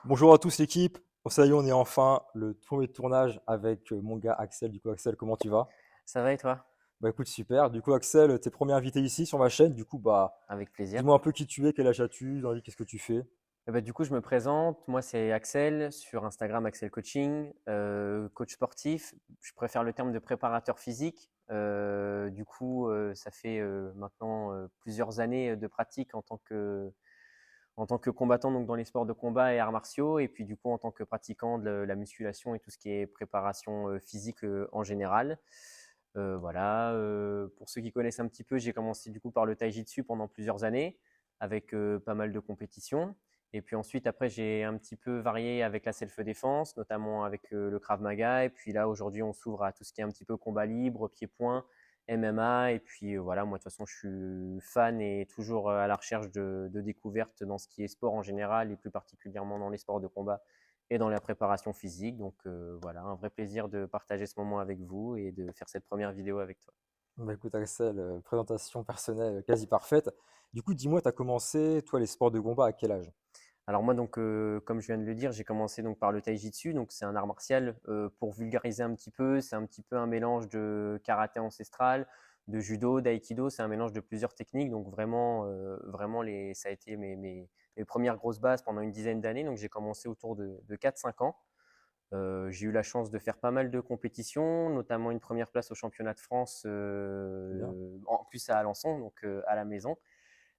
Bonjour à tous l'équipe. Bon, ça y est, on est enfin le premier tournage avec mon gars Axel. Du coup, Axel, comment tu vas? Ça va et toi? Bah écoute, super. Du coup, Axel, t'es premier invité ici sur ma chaîne. Du coup, bah, Avec plaisir. dis-moi un peu qui tu es, quel âge as-tu, dans la vie, qu'est-ce que tu fais? Du coup, je me présente. Moi, c'est Axel, sur Instagram, Axel Coaching, coach sportif. Je préfère le terme de préparateur physique. Ça fait maintenant plusieurs années de pratique en tant que combattant donc dans les sports de combat et arts martiaux. Et puis, du coup, en tant que pratiquant de la musculation et tout ce qui est préparation physique en général. Pour ceux qui connaissent un petit peu, j'ai commencé du coup par le taijitsu pendant plusieurs années avec pas mal de compétitions. Et puis ensuite, après, j'ai un petit peu varié avec la self-défense, notamment avec le Krav Maga. Et puis là, aujourd'hui, on s'ouvre à tout ce qui est un petit peu combat libre, pied-point, MMA. Et puis voilà, moi, de toute façon, je suis fan et toujours à la recherche de découvertes dans ce qui est sport en général et plus particulièrement dans les sports de combat et dans la préparation physique. Voilà, un vrai plaisir de partager ce moment avec vous et de faire cette première vidéo avec toi. Bah écoute, Axel, présentation personnelle quasi parfaite. Du coup, dis-moi, t'as commencé, toi, les sports de combat à quel âge? Alors moi, comme je viens de le dire, j'ai commencé donc par le taijitsu, donc c'est un art martial. Pour vulgariser un petit peu, c'est un petit peu un mélange de karaté ancestral, de judo, d'aïkido. C'est un mélange de plusieurs techniques. Donc vraiment ça a été mes premières grosses bases pendant une dizaine d'années. Donc j'ai commencé autour de 4-5 ans. J'ai eu la chance de faire pas mal de compétitions, notamment une première place au championnat de France, C'est bien. en plus à Alençon, donc à la maison.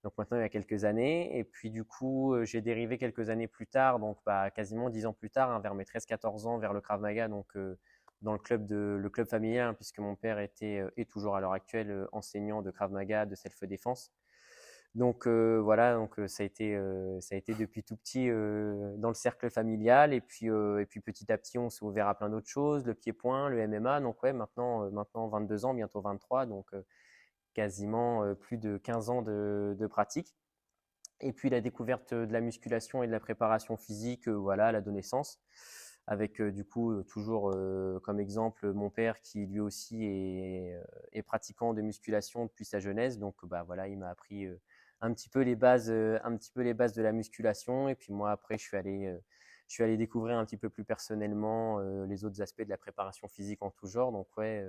Donc maintenant, il y a quelques années. Et puis du coup, j'ai dérivé quelques années plus tard, donc quasiment 10 ans plus tard, hein, vers mes 13-14 ans, vers le Krav Maga, donc dans le club familial, hein, puisque mon père était et toujours à l'heure actuelle enseignant de Krav Maga, de self-défense. Ça a été depuis tout petit dans le cercle familial. Et puis petit à petit, on s'est ouvert à plein d'autres choses, le pied-point, le MMA. Donc ouais, maintenant 22 ans, bientôt 23, donc quasiment plus de 15 ans de pratique. Et puis la découverte de la musculation et de la préparation physique, voilà, à l'adolescence, avec du coup toujours comme exemple mon père qui lui aussi est pratiquant de musculation depuis sa jeunesse. Donc bah voilà, il m'a appris un petit peu les bases de la musculation. Et puis moi après, je suis allé découvrir un petit peu plus personnellement les autres aspects de la préparation physique en tout genre. Donc ouais,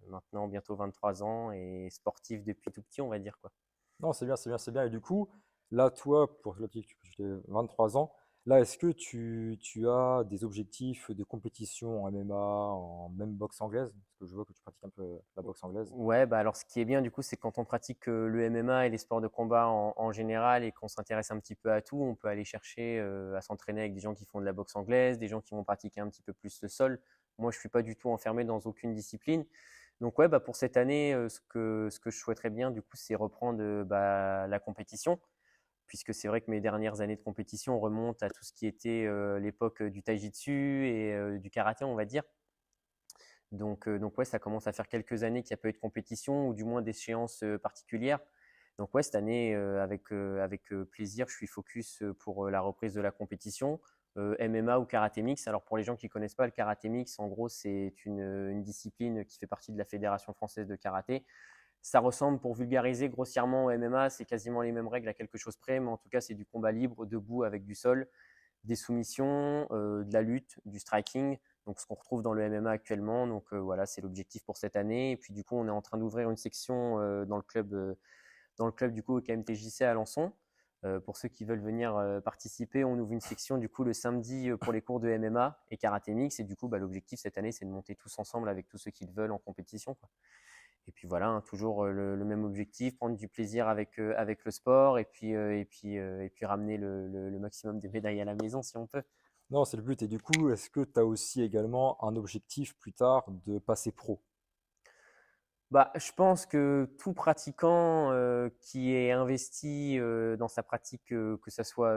maintenant bientôt 23 ans et sportif depuis tout petit, on va dire quoi. Non, c'est bien, c'est bien, c'est bien. Et du coup, là, toi, pour là, tu as 23 ans, là, est-ce que tu as des objectifs de compétition en MMA, en même boxe anglaise? Parce que je vois que tu pratiques un peu la boxe anglaise. Ouais, bah alors ce qui est bien du coup, c'est quand on pratique le MMA et les sports de combat en général et qu'on s'intéresse un petit peu à tout, on peut aller chercher à s'entraîner avec des gens qui font de la boxe anglaise, des gens qui vont pratiquer un petit peu plus le sol. Moi, je suis pas du tout enfermé dans aucune discipline. Donc ouais, bah pour cette année, ce que je souhaiterais bien du coup, c'est reprendre la compétition, puisque c'est vrai que mes dernières années de compétition remontent à tout ce qui était l'époque du taijitsu et du karaté, on va dire. Donc ouais, ça commence à faire quelques années qu'il n'y a pas eu de compétition ou du moins d'échéances particulières. Donc ouais, cette année, avec plaisir, je suis focus pour la reprise de la compétition, MMA ou karaté mix. Alors pour les gens qui ne connaissent pas le karaté mix, en gros, c'est une discipline qui fait partie de la Fédération française de karaté. Ça ressemble, pour vulgariser grossièrement au MMA, c'est quasiment les mêmes règles à quelque chose près, mais en tout cas, c'est du combat libre, debout, avec du sol, des soumissions, de la lutte, du striking, donc ce qu'on retrouve dans le MMA actuellement. Donc voilà, c'est l'objectif pour cette année. Et puis du coup, on est en train d'ouvrir une section dans le club du coup au KMTJC à Alençon. Pour ceux qui veulent venir participer, on ouvre une section du coup le samedi pour les cours de MMA et karaté mix. Et du coup, l'objectif cette année, c'est de monter tous ensemble avec tous ceux qui le veulent en compétition, quoi. Et puis voilà, hein, toujours le même objectif, prendre du plaisir avec le sport et puis ramener le maximum de médailles à la maison si on peut. Non, c'est le but. Et du coup, est-ce que tu as aussi également un objectif plus tard de passer pro? Je pense que tout pratiquant qui est investi dans sa pratique, que ce soit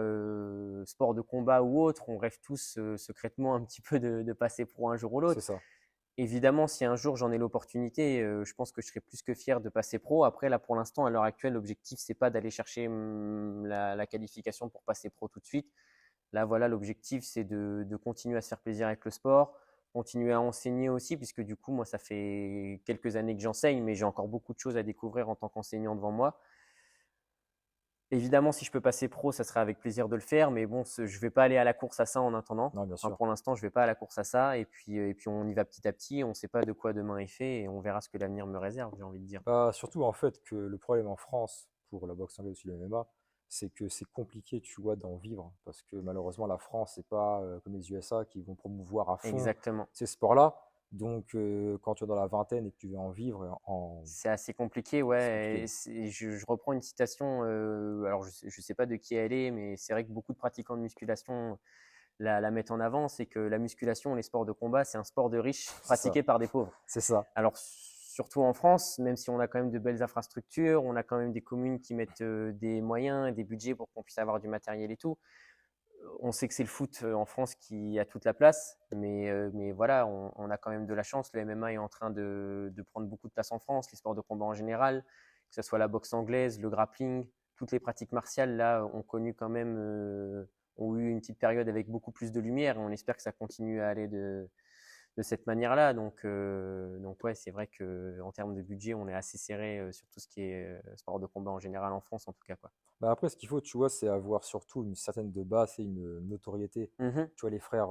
sport de combat ou autre, on rêve tous secrètement un petit peu de passer pro un jour ou C'est l'autre. ça. Évidemment, si un jour j'en ai l'opportunité, je pense que je serai plus que fier de passer pro. Après, là, pour l'instant, à l'heure actuelle, l'objectif, c'est pas d'aller chercher la qualification pour passer pro tout de suite. Là, voilà, l'objectif, c'est de continuer à se faire plaisir avec le sport, continuer à enseigner aussi, puisque du coup, moi, ça fait quelques années que j'enseigne, mais j'ai encore beaucoup de choses à découvrir en tant qu'enseignant devant moi. Évidemment, si je peux passer pro, ça serait avec plaisir de le faire, mais bon, je vais pas aller à la course à ça en attendant. Non, bien Enfin, sûr. pour l'instant, je vais pas à la course à ça, et puis on y va petit à petit. On ne sait pas de quoi demain est fait, et on verra ce que l'avenir me réserve, j'ai envie de dire. Bah, surtout en fait que le problème en France pour la boxe anglaise et le MMA, c'est que c'est compliqué, tu vois, d'en vivre parce que malheureusement la France, c'est pas comme les USA qui vont promouvoir à fond Exactement. ces sports-là. Donc quand tu es dans la vingtaine et que tu veux en vivre, C'est assez compliqué, c'est ouais. compliqué. Je reprends une citation, alors je sais pas de qui elle est, mais c'est vrai que beaucoup de pratiquants de musculation la mettent en avant, c'est que la musculation, les sports de combat, c'est un sport de riches C'est ça, pratiqué par des pauvres. c'est ça, Alors, surtout en France, même si on a quand même de belles infrastructures, on a quand même des communes qui mettent des moyens et des budgets pour qu'on puisse avoir du matériel et tout. On sait que c'est le foot en France qui a toute la place, mais voilà, on a quand même de la chance. Le MMA est en train de prendre beaucoup de place en France, les sports de combat en général, que ce soit la boxe anglaise, le grappling, toutes les pratiques martiales, là, ont connu quand même, ont eu une petite période avec beaucoup plus de lumière, et on espère que ça continue à aller de cette manière-là. Donc ouais, c'est vrai qu'en termes de budget, on est assez serré sur tout ce qui est sport de combat en général en France, en tout cas, quoi. bah, après, ce qu'il faut, tu vois, c'est avoir surtout une certaine de base et une notoriété. Mhm. Tu vois, les frères,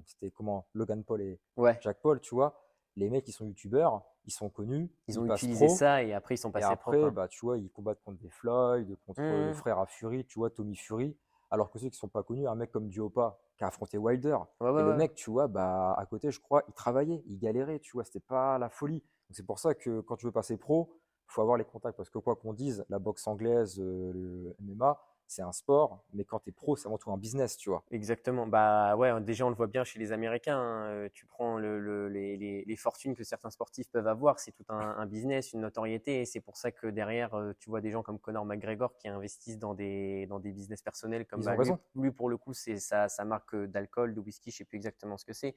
c'était comment? Logan Paul et Ouais, Jack Paul, tu vois, les mecs, ils sont youtubeurs, ils sont connus, ils ils ont passent utilisé pro, ça et après ils sont et passés pro, après, quoi. bah, tu vois, ils combattent contre des Floyd, contre le Mhm. frère à Fury, tu vois, Tommy Fury, alors que ceux qui sont pas connus, un mec comme Duopa, qui a affronté Wilder, Ouais, et ouais, le ouais. mec, tu vois, bah, à côté, je crois, il travaillait, il galérait, tu vois, c'était pas la folie. Donc c'est pour ça que quand tu veux passer pro, faut avoir les contacts, parce que quoi qu'on dise, la boxe anglaise, le MMA, c'est un sport, mais quand tu es pro, c'est avant tout un business, tu vois. Exactement. Bah ouais, déjà on le voit bien chez les Américains, hein. Tu prends les fortunes que certains sportifs peuvent avoir, c'est tout un business, une notoriété. Et c'est pour ça que derrière, tu vois des gens comme Conor McGregor qui investissent dans des business personnels, comme Ils ont bah, raison. lui pour le coup, c'est sa marque d'alcool, de whisky, je sais plus exactement ce que c'est.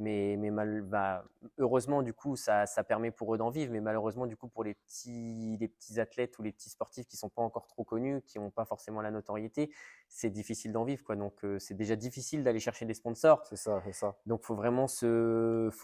Bah, heureusement, du coup, ça permet pour eux d'en vivre. Mais malheureusement, du coup, pour les petits athlètes ou les petits sportifs qui sont pas encore trop connus, qui n'ont pas forcément la notoriété, c'est difficile d'en vivre, quoi. Donc, c'est déjà difficile d'aller chercher des sponsors. C'est ça, c'est ça. Donc, faut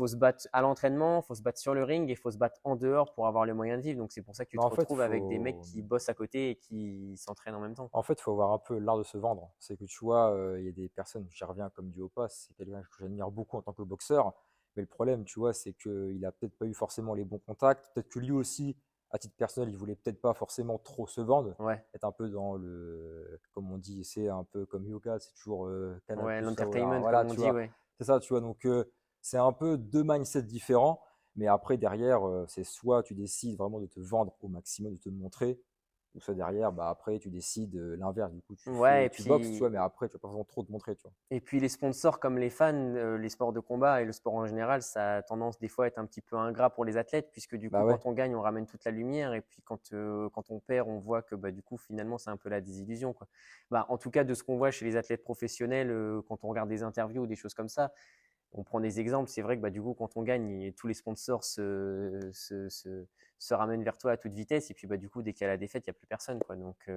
se battre à l'entraînement, faut se battre sur le ring et faut se battre en dehors pour avoir les moyens de vivre. Donc, c'est pour ça que tu Mais te retrouves avec des mecs faut, qui bossent à côté et qui s'entraînent en même temps, En quoi. fait, il faut avoir un peu l'art de se vendre. C'est que tu vois, il y a des personnes, j'y reviens comme du Opa, c'est quelqu'un que j'admire beaucoup en tant que boxeur. Mais le problème, tu vois, c'est qu'il a peut-être pas eu forcément les bons contacts. Peut-être que lui aussi, à titre personnel, il voulait peut-être pas forcément trop se vendre. Ouais, Être un peu dans le, comme on dit, c'est un peu comme yoga, c'est toujours Canal ouais, plus ça, voilà, l'entertainment, voilà, comme on tu dit, vois. ouais. C'est ça, tu vois. Donc, c'est un peu deux mindsets différents. Mais après, derrière, c'est soit tu décides vraiment de te vendre au maximum, de te montrer, ou soit derrière, bah après, tu décides l'inverse. Du coup, Ouais, tu boxes, tu vois, mais après, tu vas pas forcément trop te montrer, tu vois. et puis les sponsors comme les fans, les sports de combat et le sport en général, ça a tendance des fois à être un petit peu ingrat pour les athlètes, puisque du coup, Bah ouais, quand on gagne, on ramène toute la lumière, et puis quand on perd, on voit que bah, du coup, finalement, c'est un peu la désillusion, quoi. Bah, en tout cas, de ce qu'on voit chez les athlètes professionnels, quand on regarde des interviews ou des choses comme ça, on prend des exemples. C'est vrai que bah, du coup, quand on gagne, tous les sponsors se ramènent vers toi à toute vitesse, et puis bah, du coup, dès qu'il y a la défaite, il n'y a plus personne, quoi. Donc,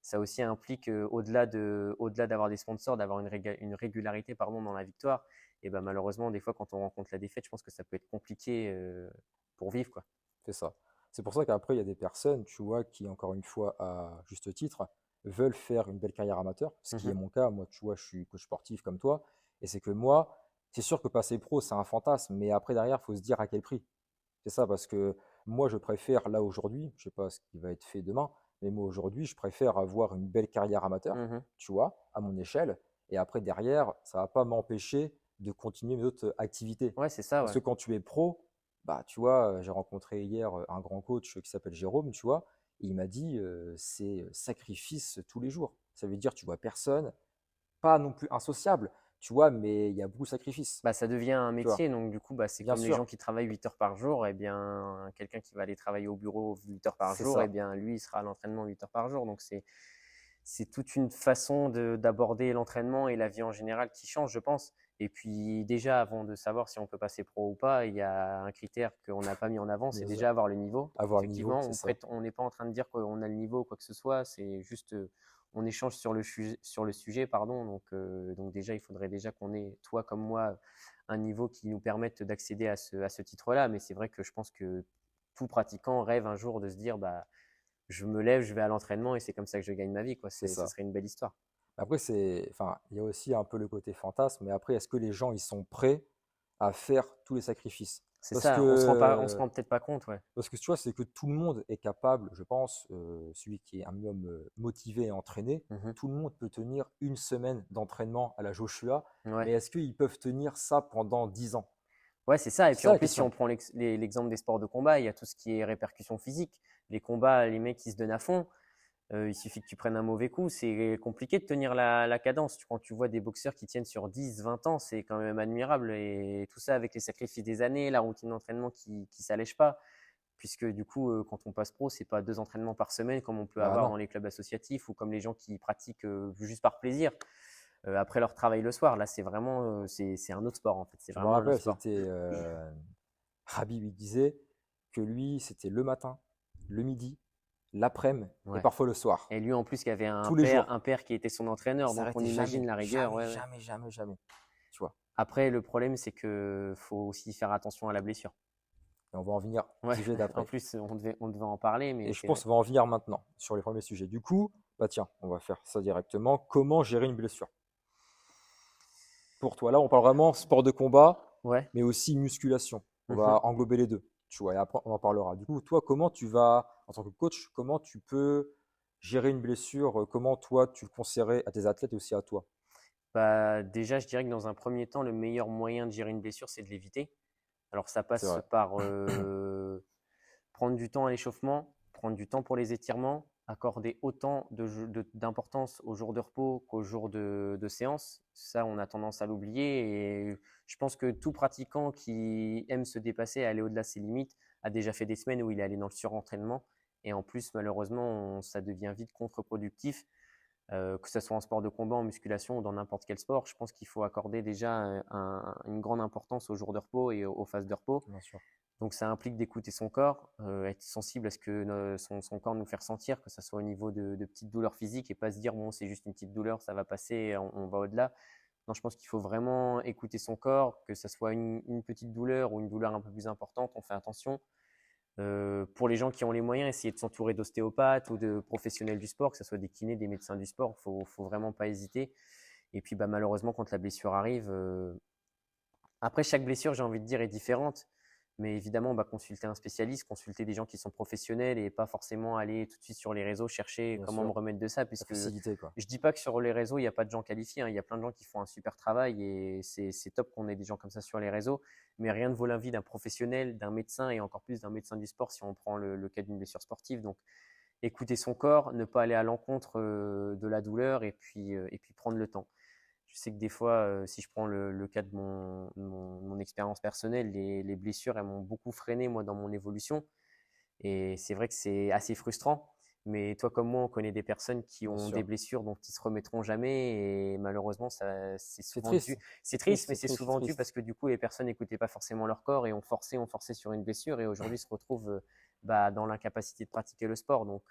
ça aussi implique, au-delà d'avoir des sponsors, d'avoir une régularité, pardon, dans la victoire. Et ben malheureusement, des fois, quand on rencontre la défaite, je pense que ça peut être compliqué pour vivre, quoi. c'est ça. C'est pour ça qu'après, il y a des personnes, tu vois, qui, encore une fois, à juste titre, veulent faire une belle carrière amateur, ce qui est Mhm. mon cas. Moi, tu vois, je suis coach sportif comme toi. Et c'est que moi, c'est sûr que passer pro, c'est un fantasme, mais après, derrière, il faut se dire à quel prix. C'est ça, parce que moi, je préfère, là, aujourd'hui, je sais pas ce qui va être fait demain, mais moi, aujourd'hui, je préfère avoir une belle carrière amateur, Mhm. tu vois, à mon échelle. Et après, derrière, ça va pas m'empêcher de continuer mes autres activités. Ouais, c'est ça, Parce ouais. que quand tu es pro, bah, tu vois, j'ai rencontré hier un grand coach qui s'appelle Jérôme, tu vois, et il m'a dit, c'est sacrifice tous les jours. Ça veut dire, tu vois personne, pas non plus insociable, tu vois, mais il y a beaucoup de sacrifices, Bah, ça devient un tu vois. métier, donc du coup, bah, c'est Bien comme les gens sûr, qui travaillent 8 heures par jour, et bien, quelqu'un qui va aller travailler au bureau 8 heures par c'est jour, et ça. bien, lui, il sera à l'entraînement 8 heures par jour. Donc, c'est toute une façon d'aborder l'entraînement et la vie en général qui change, je pense. Et puis déjà, avant de savoir si on peut passer pro ou pas, il y a un critère qu'on n'a pas mis en avant, c'est Bien sûr. déjà avoir le niveau. Avoir le niveau, Effectivement, c'est ça. on n'est pas en train de dire qu'on a le niveau ou quoi que ce soit, c'est juste on échange sur le sujet, pardon. Donc déjà, il faudrait déjà qu'on ait, toi comme moi, un niveau qui nous permette d'accéder à ce titre-là. Mais c'est vrai que je pense que tout pratiquant rêve un jour de se dire, bah, je me lève, je vais à l'entraînement et c'est comme ça que je gagne ma vie, quoi. C'est Ça ça. serait une belle histoire. Après, enfin, il y a aussi un peu le côté fantasme, mais après, est-ce que les gens, ils sont prêts à faire tous les sacrifices? C'est Parce ça, on se que, rend peut-être pas compte, ouais. parce que tu vois, c'est que tout le monde est capable, je pense, celui qui est un minimum motivé et entraîné, Mhm. tout le monde peut tenir une semaine d'entraînement à la Joshua, mais Ouais. est-ce qu'ils peuvent tenir ça pendant 10 ans? Ouais, c'est ça. Et C'est puis ça en la plus, si on question. prend l'exemple des sports de combat, il y a tout ce qui est répercussions physiques. Les combats, les mecs qui se donnent à fond, il suffit que tu prennes un mauvais coup. C'est compliqué de tenir la cadence. Quand tu vois des boxeurs qui tiennent sur 10, 20 ans, c'est quand même admirable. Et tout ça avec les sacrifices des années, la routine d'entraînement qui ne s'allège pas. Puisque du coup, quand on passe pro, c'est pas 2 entraînements par semaine comme on peut Bah avoir non. dans les clubs associatifs ou comme les gens qui pratiquent juste par plaisir après leur travail le soir. Là, c'est vraiment c'est un autre sport en fait. C'est Je me vraiment un autre rappelle, sport. c'était Habib, il disait que lui, c'était le matin, le midi, l'après-midi et Ouais. parfois le soir, Et lui, en plus, qui avait tous les jours. un père qui était son Il entraîneur. Donc, on s'arrêtait imagine jamais, la rigueur. jamais, Ouais, ouais. jamais, jamais, jamais. Tu vois. Après, le problème, c'est que faut aussi faire attention à la blessure. Et on va en venir au Ouais. sujet En d'après. plus, on devait en parler, mais Et je c'est pense vrai. qu'on va en venir maintenant sur les premiers sujets. Du coup, bah tiens, on va faire ça directement. Comment gérer une blessure? Pour toi, là, on parle vraiment sport de combat, Ouais. mais aussi musculation. On Mhm. va englober les deux, tu vois, et après, on en parlera. Du coup, toi, comment tu vas, en tant que coach, comment tu peux gérer une blessure? Comment toi, tu le conseillerais à tes athlètes et aussi à toi? Bah, déjà, je dirais que dans un premier temps, le meilleur moyen de gérer une blessure, c'est de l'éviter. Alors, ça C'est passe vrai. par prendre du temps à l'échauffement, prendre du temps pour les étirements, accorder autant d'importance aux jours de repos qu'aux jours de séance. Ça, on a tendance à l'oublier et je pense que tout pratiquant qui aime se dépasser, aller au-delà de ses limites, a déjà fait des semaines où il est allé dans le surentraînement. Et en plus, malheureusement, ça devient vite contre-productif, que ce soit en sport de combat, en musculation ou dans n'importe quel sport. Je pense qu'il faut accorder déjà une grande importance aux jours de repos et aux phases de repos. Bien sûr. Donc ça implique d'écouter son corps, être sensible à ce que son corps nous fait ressentir, que ce soit au niveau de petites douleurs physiques et pas se dire bon c'est juste une petite douleur, ça va passer, on va au-delà. Non, je pense qu'il faut vraiment écouter son corps, que ce soit une petite douleur ou une douleur un peu plus importante, on fait attention. Pour les gens qui ont les moyens, essayer de s'entourer d'ostéopathes ou de professionnels du sport, que ce soit des kinés, des médecins du sport, faut vraiment pas hésiter. Et puis bah, malheureusement quand la blessure arrive, après, chaque blessure, j'ai envie de dire, est différente. Mais évidemment, on va consulter un spécialiste, consulter des gens qui sont professionnels et pas forcément aller tout de suite sur les réseaux chercher Bien comment me sûr. remettre de ça. La Puisque facilité, quoi. je dis pas que sur les réseaux, il n'y a pas de gens qualifiés, hein. Il y a plein de gens qui font un super travail et c'est top qu'on ait des gens comme ça sur les réseaux. Mais rien ne vaut la vie d'un professionnel, d'un médecin et encore plus d'un médecin du sport si on prend le cas d'une blessure sportive. Donc, écouter son corps, ne pas aller à l'encontre de la douleur et puis prendre le temps. Je sais que des fois, si je prends le cas de mon expérience personnelle, les blessures, elles m'ont beaucoup freiné, moi, dans mon évolution. Et c'est vrai que c'est assez frustrant. Mais toi comme moi, on connaît des personnes qui Bien ont des sûr. blessures dont ils se remettront jamais. Et malheureusement, ça, c'est C'est souvent dû. triste. C'est C'est triste, triste, mais c'est c'est triste, c'est souvent dû parce triste. que du coup, les personnes n'écoutaient pas forcément leur corps et ont forcé sur une blessure. Et aujourd'hui, se retrouvent bah, dans l'incapacité de pratiquer le sport. Donc,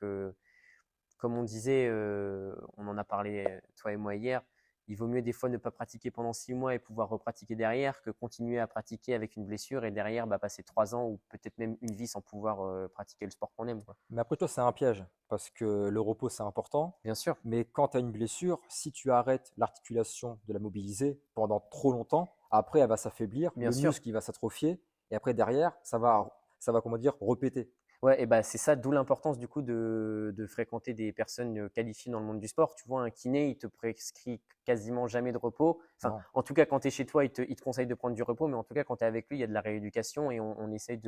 comme on disait, on en a parlé toi et moi hier, il vaut mieux des fois ne pas pratiquer pendant 6 mois et pouvoir repratiquer derrière que continuer à pratiquer avec une blessure et derrière bah, passer 3 ans ou peut-être même une vie sans pouvoir pratiquer le sport qu'on aime, quoi. Mais après toi, c'est un piège, parce que le repos, c'est important. Bien sûr, Mais quand tu as une blessure, si tu arrêtes l'articulation de la mobiliser pendant trop longtemps, après, elle va s'affaiblir, bien le sûr. muscle, il va s'atrophier, et après, derrière, comment dire, répéter. Ouais, et bah, c'est ça, d'où l'importance du coup de fréquenter des personnes qualifiées dans le monde du sport. Tu vois, un kiné, il te prescrit quasiment jamais de repos. Enfin, Non, en tout cas, quand tu es chez toi, il te conseille de prendre du repos, mais en tout cas, quand tu es avec lui, il y a de la rééducation et on essaye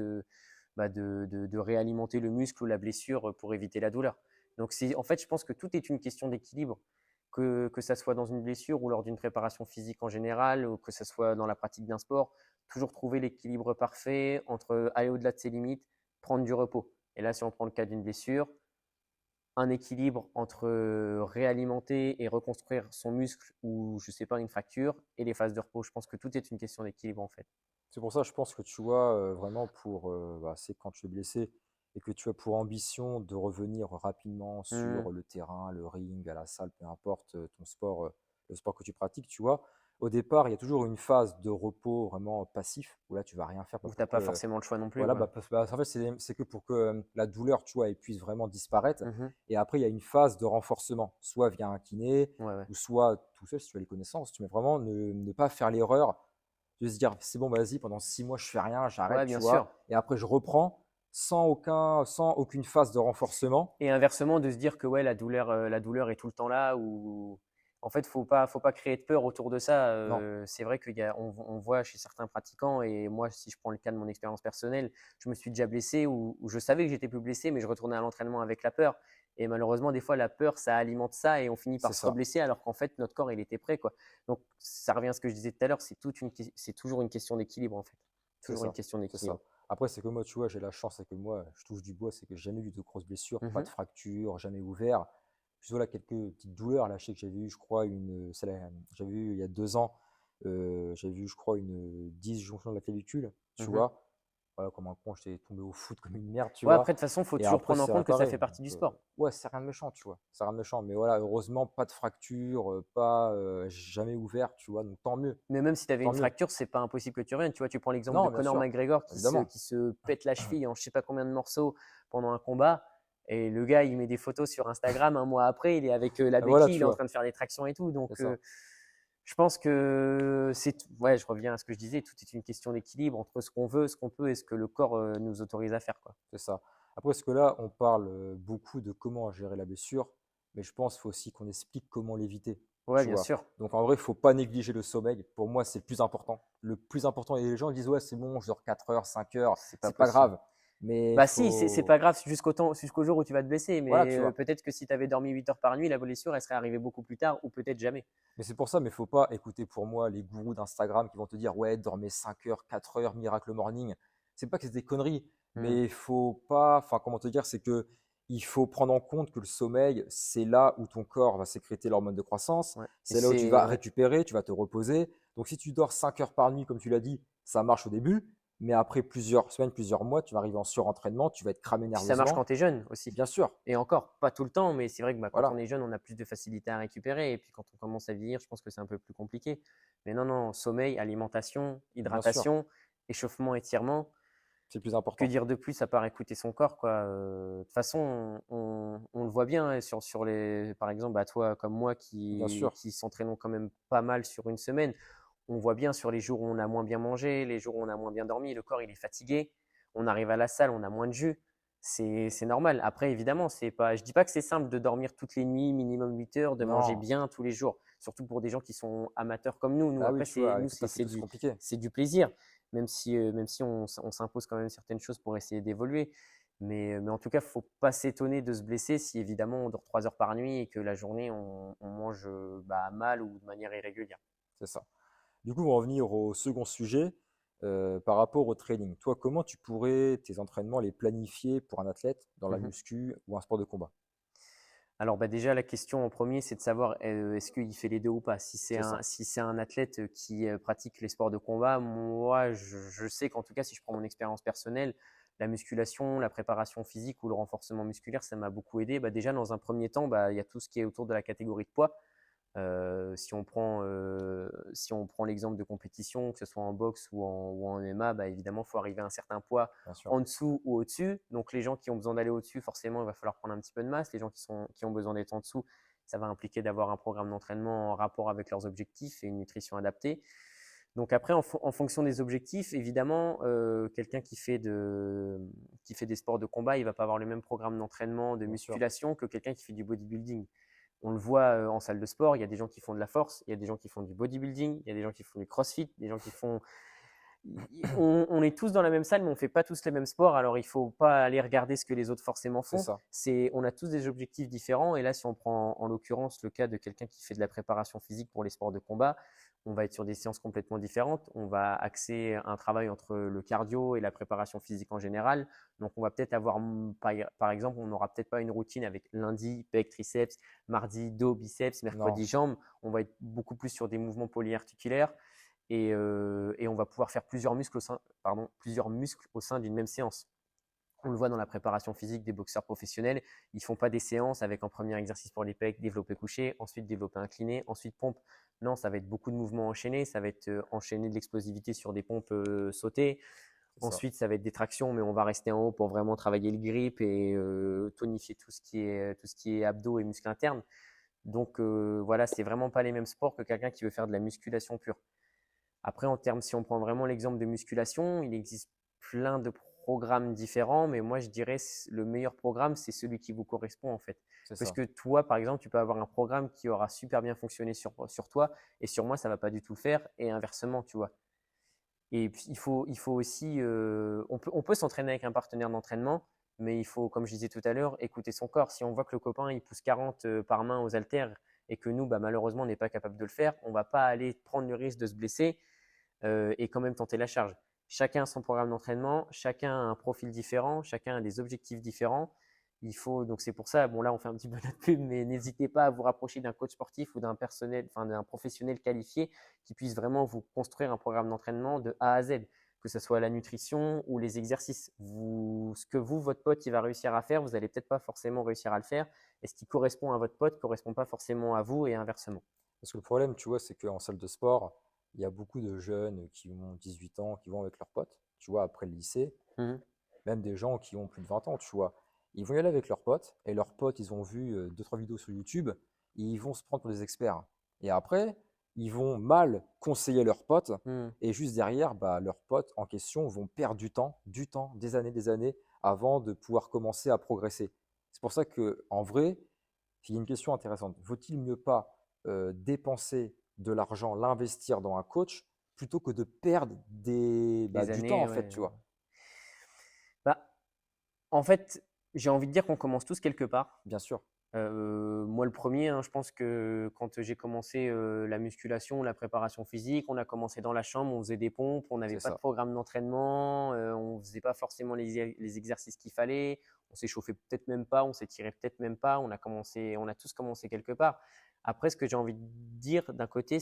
bah, de réalimenter le muscle ou la blessure pour éviter la douleur. Donc, en fait, je pense que tout est une question d'équilibre, que ça soit dans une blessure ou lors d'une préparation physique en général, ou que ça soit dans la pratique d'un sport. Toujours trouver l'équilibre parfait entre aller au-delà de ses limites, prendre du repos. Et là, si on prend le cas d'une blessure, un équilibre entre réalimenter et reconstruire son muscle ou, je ne sais pas, une fracture et les phases de repos. Je pense que tout est une question d'équilibre en fait. c'est pour ça, je pense que tu vois, vraiment bah, c'est quand tu es blessé et que tu as pour ambition de revenir rapidement Mmh, sur le terrain, le ring, à la salle, peu importe ton sport, le sport que tu pratiques, tu vois. au départ, il y a toujours une phase de repos vraiment passif, où là, tu vas rien faire Où tu pour n'as pas que, forcément le choix non plus, voilà, quoi. en fait, c'est que pour que la douleur, tu vois, elle puisse vraiment disparaître. Mhm. Et après, il y a une phase de renforcement, soit via un kiné, Ouais, ouais. ou soit tout seul si tu as les connaissances. Tu mets vraiment ne pas faire l'erreur de se dire, c'est bon, vas-y, pendant 6 mois, je fais rien, j'arrête, Ouais, tu bien vois. sûr. Et après, je reprends sans aucune phase de renforcement. Et inversement, de se dire que ouais, la douleur est tout le temps là. Ou en fait, faut pas créer de peur autour de ça. Non, C'est vrai on voit chez certains pratiquants, et moi, si je prends le cas de mon expérience personnelle, je me suis déjà blessé ou je savais que j'étais plus blessé, mais je retournais à l'entraînement avec la peur. Et malheureusement, des fois, la peur, ça alimente ça et on finit c'est par se ça, reblesser alors qu'en fait, notre corps, il était prêt, quoi. Donc, ça revient à ce que je disais tout à l'heure, c'est toujours une question d'équilibre, en fait. c'est Toujours une ça, question c'est ça. d'équilibre. Après, c'est que moi, tu vois, j'ai la chance, c'est que moi, je touche du bois, c'est que j'ai jamais eu de grosses blessures, pas Mhm, de fractures, jamais ouvert. Juste voilà, quelques petites douleurs. Là, je sais que j'avais eu, je crois, j'avais eu il y a 2 ans, j'avais eu, je crois, une disjonction de la clavicule, tu mhm. vois. Voilà, comme un con, j'étais tombé au foot comme une merde, tu Ouais, après, vois. de toute façon, il faut Et toujours après, prendre en c'est compte que ça réparé. fait partie du Donc, sport. ouais, c'est rien de méchant, tu vois. C'est rien de méchant. Mais voilà, heureusement, pas de fracture, pas jamais ouvert, tu vois. Donc, tant mieux, Mais même si tu avais tant une mieux. fracture, c'est pas impossible que tu reviennes. Tu vois, tu prends l'exemple de Non, bien Conor sûr, McGregor évidemment. qui se pète la cheville en je sais pas combien de morceaux pendant un combat. Et le gars, il met des photos sur Instagram. Un mois après, il est avec la Et voilà, béquille, il tu est en vois. train de faire des tractions et tout. C'est Donc, ça. je pense que ouais, je reviens à ce que je disais. Tout est une question d'équilibre entre ce qu'on veut, ce qu'on peut et ce que le corps nous autorise à faire, quoi. C'est ça. Après, parce que là, on parle beaucoup de comment gérer la blessure, mais je pense qu'il faut aussi qu'on explique comment l'éviter, Ouais, tu bien vois. sûr. Donc en vrai, il ne faut pas négliger le sommeil. Pour moi, c'est le plus important. Le plus important, et les gens disent, ouais, c'est bon, je dors 4 heures, 5 heures, C'est pas c'est pas possible. grave. Mais il Bah si, c'est faut. pas grave jusqu'au jour où tu vas te blesser. Voilà, Mais tu vois. peut-être que si tu avais dormi 8 heures par nuit, la blessure, elle serait arrivée beaucoup plus tard ou peut-être jamais. Mais c'est pour ça, mais il faut pas écouter pour moi les gourous d'Instagram qui vont te dire, ouais, dormez 5 heures, 4 heures, miracle morning. C'est pas que c'est des conneries, Hmm. mais il faut pas, enfin, comment te dire, c'est que il faut prendre en compte que le sommeil, c'est là où ton corps va sécréter l'hormone de croissance, Ouais. Et c'est là où tu c'est vas ouais. récupérer, tu vas te reposer. Donc si tu dors 5 heures par nuit, comme tu l'as dit, ça marche au début, mais après plusieurs semaines, plusieurs mois, tu vas arriver en surentraînement, tu vas être cramé Puis ça marche quand nerveusement. tu es jeune aussi. Bien sûr, Et encore, pas tout le temps, mais c'est vrai que bah, quand on voilà, est jeune, on a plus de facilité à récupérer. Et puis quand on commence à vieillir, je pense que c'est un peu plus compliqué. Mais non, non, sommeil, alimentation, bien sûr, hydratation, échauffement, étirement. c'est le plus Que important. dire de plus à part écouter son corps, quoi. De toute façon, on le voit bien hein, par exemple, bah, toi comme moi Bien sûr, qui s'entraînons quand même pas mal sur une semaine, on voit bien sur les jours où on a moins bien mangé, les jours où on a moins bien dormi, le corps il est fatigué, on arrive à la salle, on a moins de jus. C'est normal. Après, évidemment, c'est pas, je dis pas que c'est simple de dormir toutes les nuits, minimum 8 heures, de manger non. bien tous les jours, surtout pour des gens qui sont amateurs comme nous. Nous, Bah oui, après, tu vois, nous, avec ta phyto, c'est compliqué. c'est du plaisir, même si on s'impose quand même certaines choses pour essayer d'évoluer. Mais en tout cas, il ne faut pas s'étonner de se blesser si évidemment on dort 3 heures par nuit et que la journée on mange bah, mal ou de manière irrégulière. C'est ça. Du coup, on va en venir au second sujet par rapport au training. Toi, comment tu pourrais tes entraînements les planifier pour un athlète dans la Mhm. muscu ou un sport de combat? Alors bah déjà la question en premier c'est de savoir est-ce qu'il fait les deux ou pas. C'est ça. Si c'est un athlète qui pratique les sports de combat, moi je sais qu'en tout cas si je prends mon expérience personnelle, la musculation, la préparation physique ou le renforcement musculaire, ça m'a beaucoup aidé. Bah, déjà dans un premier temps, bah, il y a tout ce qui est autour de la catégorie de poids. Si on prend l'exemple de compétition, que ce soit en boxe ou en MMA, bah, évidemment, il faut arriver à un certain poids Bien sûr. en dessous ou au-dessus. Donc, les gens qui ont besoin d'aller au-dessus, forcément, il va falloir prendre un petit peu de masse. Les gens qui ont besoin d'être en dessous, ça va impliquer d'avoir un programme d'entraînement en rapport avec leurs objectifs et une nutrition adaptée. Donc après, en fonction des objectifs, évidemment, quelqu'un qui fait des sports de combat, il ne va pas avoir le même programme d'entraînement, de Bien sûr. musculation que quelqu'un qui fait du bodybuilding. On le voit en salle de sport, il y a des gens qui font de la force, il y a des gens qui font du bodybuilding, il y a des gens qui font du crossfit, des gens qui font… On est tous dans la même salle, mais on ne fait pas tous les mêmes sports. Alors, il ne faut pas aller regarder ce que les autres forcément C'est font. ça. On a tous des objectifs différents. Et là, si on prend en l'occurrence le cas de quelqu'un qui fait de la préparation physique pour les sports de combat, on va être sur des séances complètement différentes. On va axer un travail entre le cardio et la préparation physique en général. Donc, on va peut-être avoir, par exemple, on n'aura peut-être pas une routine avec lundi, pec, triceps, mardi, dos, biceps, Non, mercredi, jambes. On va être beaucoup plus sur des mouvements polyarticulaires et on va pouvoir faire plusieurs muscles au sein d'une même séance. On le voit dans la préparation physique des boxeurs professionnels. Ils ne font pas des séances avec en premier exercice pour les pecs, développé couché, ensuite développé incliné, ensuite pompe. Non, ça va être beaucoup de mouvements enchaînés. Ça va être enchaîner de l'explosivité sur des pompes sautées. C'est ça. Ensuite, ça va être des tractions, mais on va rester en haut pour vraiment travailler le grip et tonifier tout ce qui est abdos et muscles internes. Donc voilà, c'est vraiment pas les mêmes sports que quelqu'un qui veut faire de la musculation pure. Après, en termes, si on prend vraiment l'exemple de musculation, il existe plein de programmes différents, mais moi je dirais le meilleur programme, c'est celui qui vous correspond en fait. C'est Parce ça. que toi, par exemple, tu peux avoir un programme qui aura super bien fonctionné sur toi, et sur moi, ça va pas du tout le faire, et inversement, tu vois. Et puis, il faut aussi, on peut s'entraîner avec un partenaire d'entraînement, mais il faut, comme je disais tout à l'heure, écouter son corps. Si on voit que le copain, il pousse 40 par main aux haltères et que nous, bah, malheureusement, on n'est pas capable de le faire, on ne va pas aller prendre le risque de se blesser et quand même tenter la charge. Chacun a son programme d'entraînement, chacun a un profil différent, chacun a des objectifs différents. Donc c'est pour ça, bon là on fait un petit peu notre pub, mais n'hésitez pas à vous rapprocher d'un coach sportif ou d'un professionnel qualifié qui puisse vraiment vous construire un programme d'entraînement de A à Z, que ce soit la nutrition ou les exercices. Ce que votre pote, il va réussir à faire, vous n'allez peut-être pas forcément réussir à le faire. Et ce qui correspond à votre pote ne correspond pas forcément à vous et inversement. Parce que le problème, tu vois, c'est qu'en salle de sport, il y a beaucoup de jeunes qui ont 18 ans, qui vont avec leurs potes, tu vois, après le lycée, Mhm. même des gens qui ont plus de 20 ans, tu vois. Ils vont y aller avec leurs potes, et leurs potes, ils ont vu 2, 3 vidéos sur YouTube, et ils vont se prendre pour des experts. Et après, ils vont mal conseiller leurs potes, Mhm. et juste derrière, bah, leurs potes en question vont perdre du temps, des années, avant de pouvoir commencer à progresser. C'est pour ça que, en vrai, il y a une question intéressante. Vaut-il mieux pas dépenser de l'argent, l'investir dans un coach, plutôt que de perdre Des du temps, années, en fait, ouais. tu vois? Bah, en fait, j'ai envie de dire qu'on commence tous quelque part. Bien sûr, Moi, le premier, hein, je pense que quand j'ai commencé la musculation, la préparation physique, on a commencé dans la chambre, on faisait des pompes, on n'avait c'est pas de ça. programme d'entraînement, on faisait pas forcément les exercices qu'il fallait, on s'échauffait peut-être même pas, on s'étirait peut-être même pas, on a tous commencé quelque part. Après, ce que j'ai envie de dire d'un côté,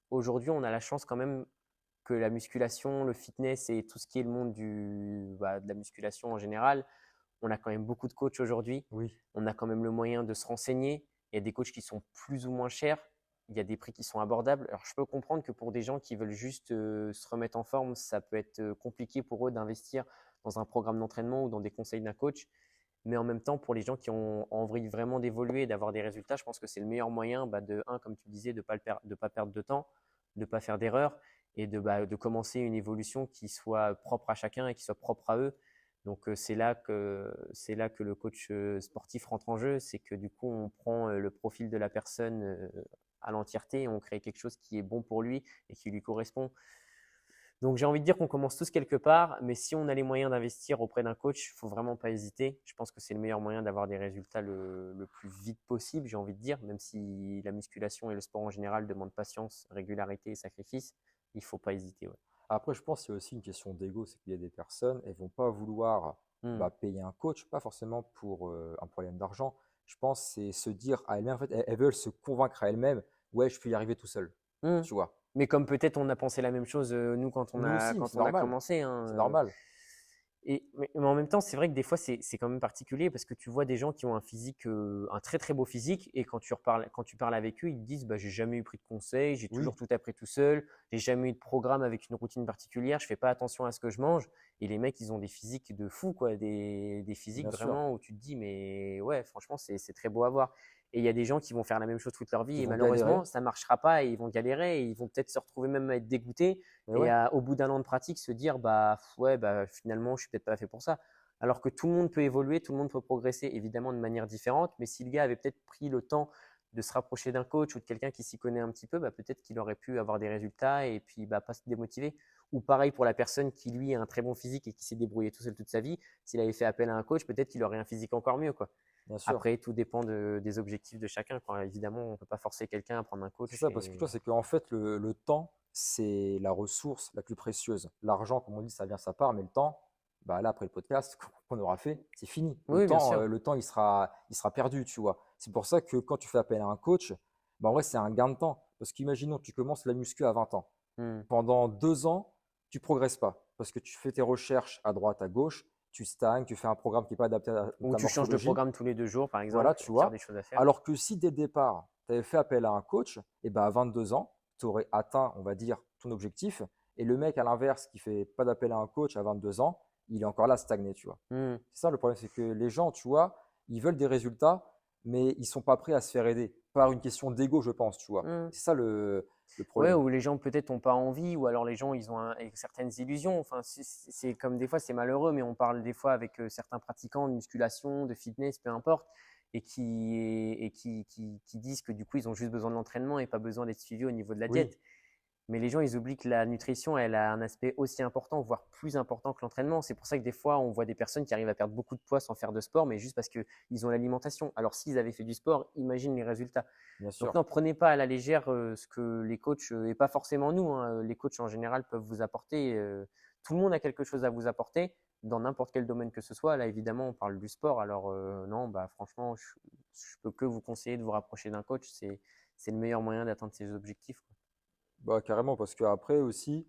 aujourd'hui, on a la chance quand même que la musculation, le fitness et tout ce qui est le monde de la musculation en général, on a quand même beaucoup de coachs aujourd'hui. Oui, On a quand même le moyen de se renseigner. Il y a des coachs qui sont plus ou moins chers. Il y a des prix qui sont abordables. Alors, je peux comprendre que pour des gens qui veulent juste se remettre en forme, ça peut être compliqué pour eux d'investir dans un programme d'entraînement ou dans des conseils d'un coach. Mais en même temps, pour les gens qui ont envie vraiment d'évoluer et d'avoir des résultats, je pense que c'est le meilleur moyen, comme tu disais, de ne pas perdre de temps, de ne pas faire d'erreurs et de commencer une évolution qui soit propre à chacun et qui soit propre à eux. Donc c'est là que le coach sportif rentre en jeu, c'est que du coup on prend le profil de la personne à l'entièreté et on crée quelque chose qui est bon pour lui et qui lui correspond. Donc j'ai envie de dire qu'on commence tous quelque part, mais si on a les moyens d'investir auprès d'un coach, il ne faut vraiment pas hésiter. Je pense que c'est le meilleur moyen d'avoir des résultats le plus vite possible, j'ai envie de dire, même si la musculation et le sport en général demandent patience, régularité et sacrifice, il ne faut pas hésiter. Ouais. après, je pense qu'il y a aussi une question d'ego, c'est qu'il y a des personnes, elles vont pas vouloir Hmm. payer un coach, pas forcément pour un problème d'argent. Je pense que c'est se dire à elles-mêmes, en fait, elles veulent se convaincre à elles-mêmes, ouais, je peux y arriver tout seul, Hmm. tu vois. Mais comme peut-être on a pensé la même chose, nous, quand on Nous a, aussi, mais quand c'est on a normal, commencé, hein, c'est normal. mais en même temps, c'est vrai que des fois, c'est quand même particulier parce que tu vois des gens qui ont un physique, un très très beau physique, et quand tu parles avec eux, ils te disent bah, j'ai jamais eu pris de conseils, j'ai toujours Oui, tout appris tout seul, j'ai jamais eu de programme avec une routine particulière, je fais pas attention à ce que je mange. Et les mecs, ils ont des physiques de fou, quoi, des physiques bien sûr, vraiment où tu te dis mais ouais, franchement, c'est très beau à voir. Et il y a des gens qui vont faire la même chose toute leur vie qui et vont galérer, malheureusement, ça marchera pas et ils vont galérer et ils vont peut-être se retrouver même à être dégoûtés mais et ouais, au bout d'un an de pratique se dire bah ouais bah finalement je suis peut-être pas fait pour ça. Alors que tout le monde peut évoluer, tout le monde peut progresser évidemment de manière différente, mais si le gars avait peut-être pris le temps de se rapprocher d'un coach ou de quelqu'un qui s'y connaît un petit peu, bah, peut-être qu'il aurait pu avoir des résultats et puis bah, pas se démotiver. Ou pareil pour la personne qui lui a un très bon physique et qui s'est débrouillé tout seul toute sa vie, s'il avait fait appel à un coach, peut-être qu'il aurait un physique encore mieux, quoi. bien sûr. Après, tout dépend des objectifs de chacun, quoi. Évidemment, on ne peut pas forcer quelqu'un à prendre un C'est coach. ça, parce que tu vois, c'est qu'en fait, le temps, c'est la ressource la plus précieuse. L'argent, comme on dit, ça vient, ça part, mais le temps, bah là, après le podcast qu'on aura fait, c'est fini. Oui, bien sûr. Le temps, il sera perdu, tu vois. C'est pour ça que quand tu fais appel à un coach, bah en vrai, c'est un gain de temps. Parce qu'imaginons, tu commences la muscu à 20 ans. Hmm. Pendant 2 ans, tu progresses pas parce que tu fais tes recherches à droite, à gauche, tu stagnes, tu fais un programme qui n'est pas adapté à Ou ta tu changes de morphologie. programme tous les 2 jours, par Voilà, exemple, tu pour faire vois. des choses à faire. Alors que si dès le départ, tu avais fait appel à un coach, et ben à 22 ans, tu aurais atteint, on va dire, ton objectif. Et le mec, à l'inverse, qui fait pas d'appel à un coach à 22 ans, il est encore là stagné, tu vois. Mmh. C'est ça le problème, c'est que les gens, tu vois, ils veulent des résultats, mais ils sont pas prêts à se faire aider par une question d'ego, je pense, tu vois. Mmh. C'est ça le Ouais, problème. ou les gens peut-être n'ont pas envie, ou alors les gens ils ont certaines illusions. Enfin, c'est comme des fois c'est malheureux, mais on parle des fois avec certains pratiquants de musculation, de fitness, peu importe, et qui disent que du coup ils ont juste besoin de l'entraînement et pas besoin d'être suivis au niveau de la Oui, diète. Mais les gens, ils oublient que la nutrition, elle a un aspect aussi important, voire plus important que l'entraînement. C'est pour ça que des fois, on voit des personnes qui arrivent à perdre beaucoup de poids sans faire de sport, mais juste parce qu'ils ont l'alimentation. Alors, s'ils avaient fait du sport, imagine les résultats. bien Donc, sûr. non, prenez pas à la légère ce que les coachs, et pas forcément nous, hein, les coachs en général peuvent vous apporter. Tout le monde a quelque chose à vous apporter dans n'importe quel domaine que ce soit. Là, évidemment, on parle du sport. Alors, non, bah, franchement, je peux que vous conseiller de vous rapprocher d'un coach. C'est le meilleur moyen d'atteindre ses objectifs, quoi. Bah, carrément, parce qu'après aussi,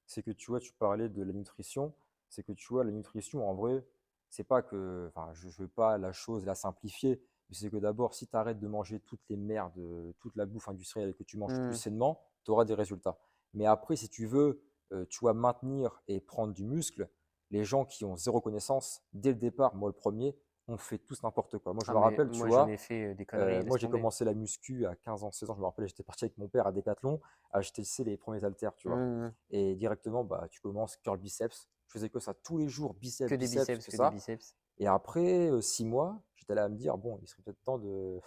c'est que tu vois, tu parlais de la nutrition, c'est que tu vois, la nutrition, en vrai, c'est pas que, enfin, je veux pas la chose, la simplifier, mais c'est que d'abord, si tu arrêtes de manger toutes les merdes, toute la bouffe industrielle et que tu manges plus Hmm. sainement, tu auras des résultats. Mais après, si tu veux, tu vois, maintenir et prendre du muscle, les gens qui ont zéro connaissance, dès le départ, moi le premier, on fait tous n'importe quoi. Moi, je Ah, me mais rappelle, tu moi, j'en ai vois, fait des conneries, moi, laisse j'ai tomber. commencé la muscu à 15 ans, 16 ans. Je me rappelle, j'étais parti avec mon père à Decathlon acheter, tu sais, les premiers haltères, tu vois. Hmm. Et directement, bah, tu commences curl biceps. Je faisais que ça tous les jours, biceps, Que des biceps, biceps, que que des ça. biceps. Et après 6 mois, j'étais là à me dire, bon, il serait peut-être temps de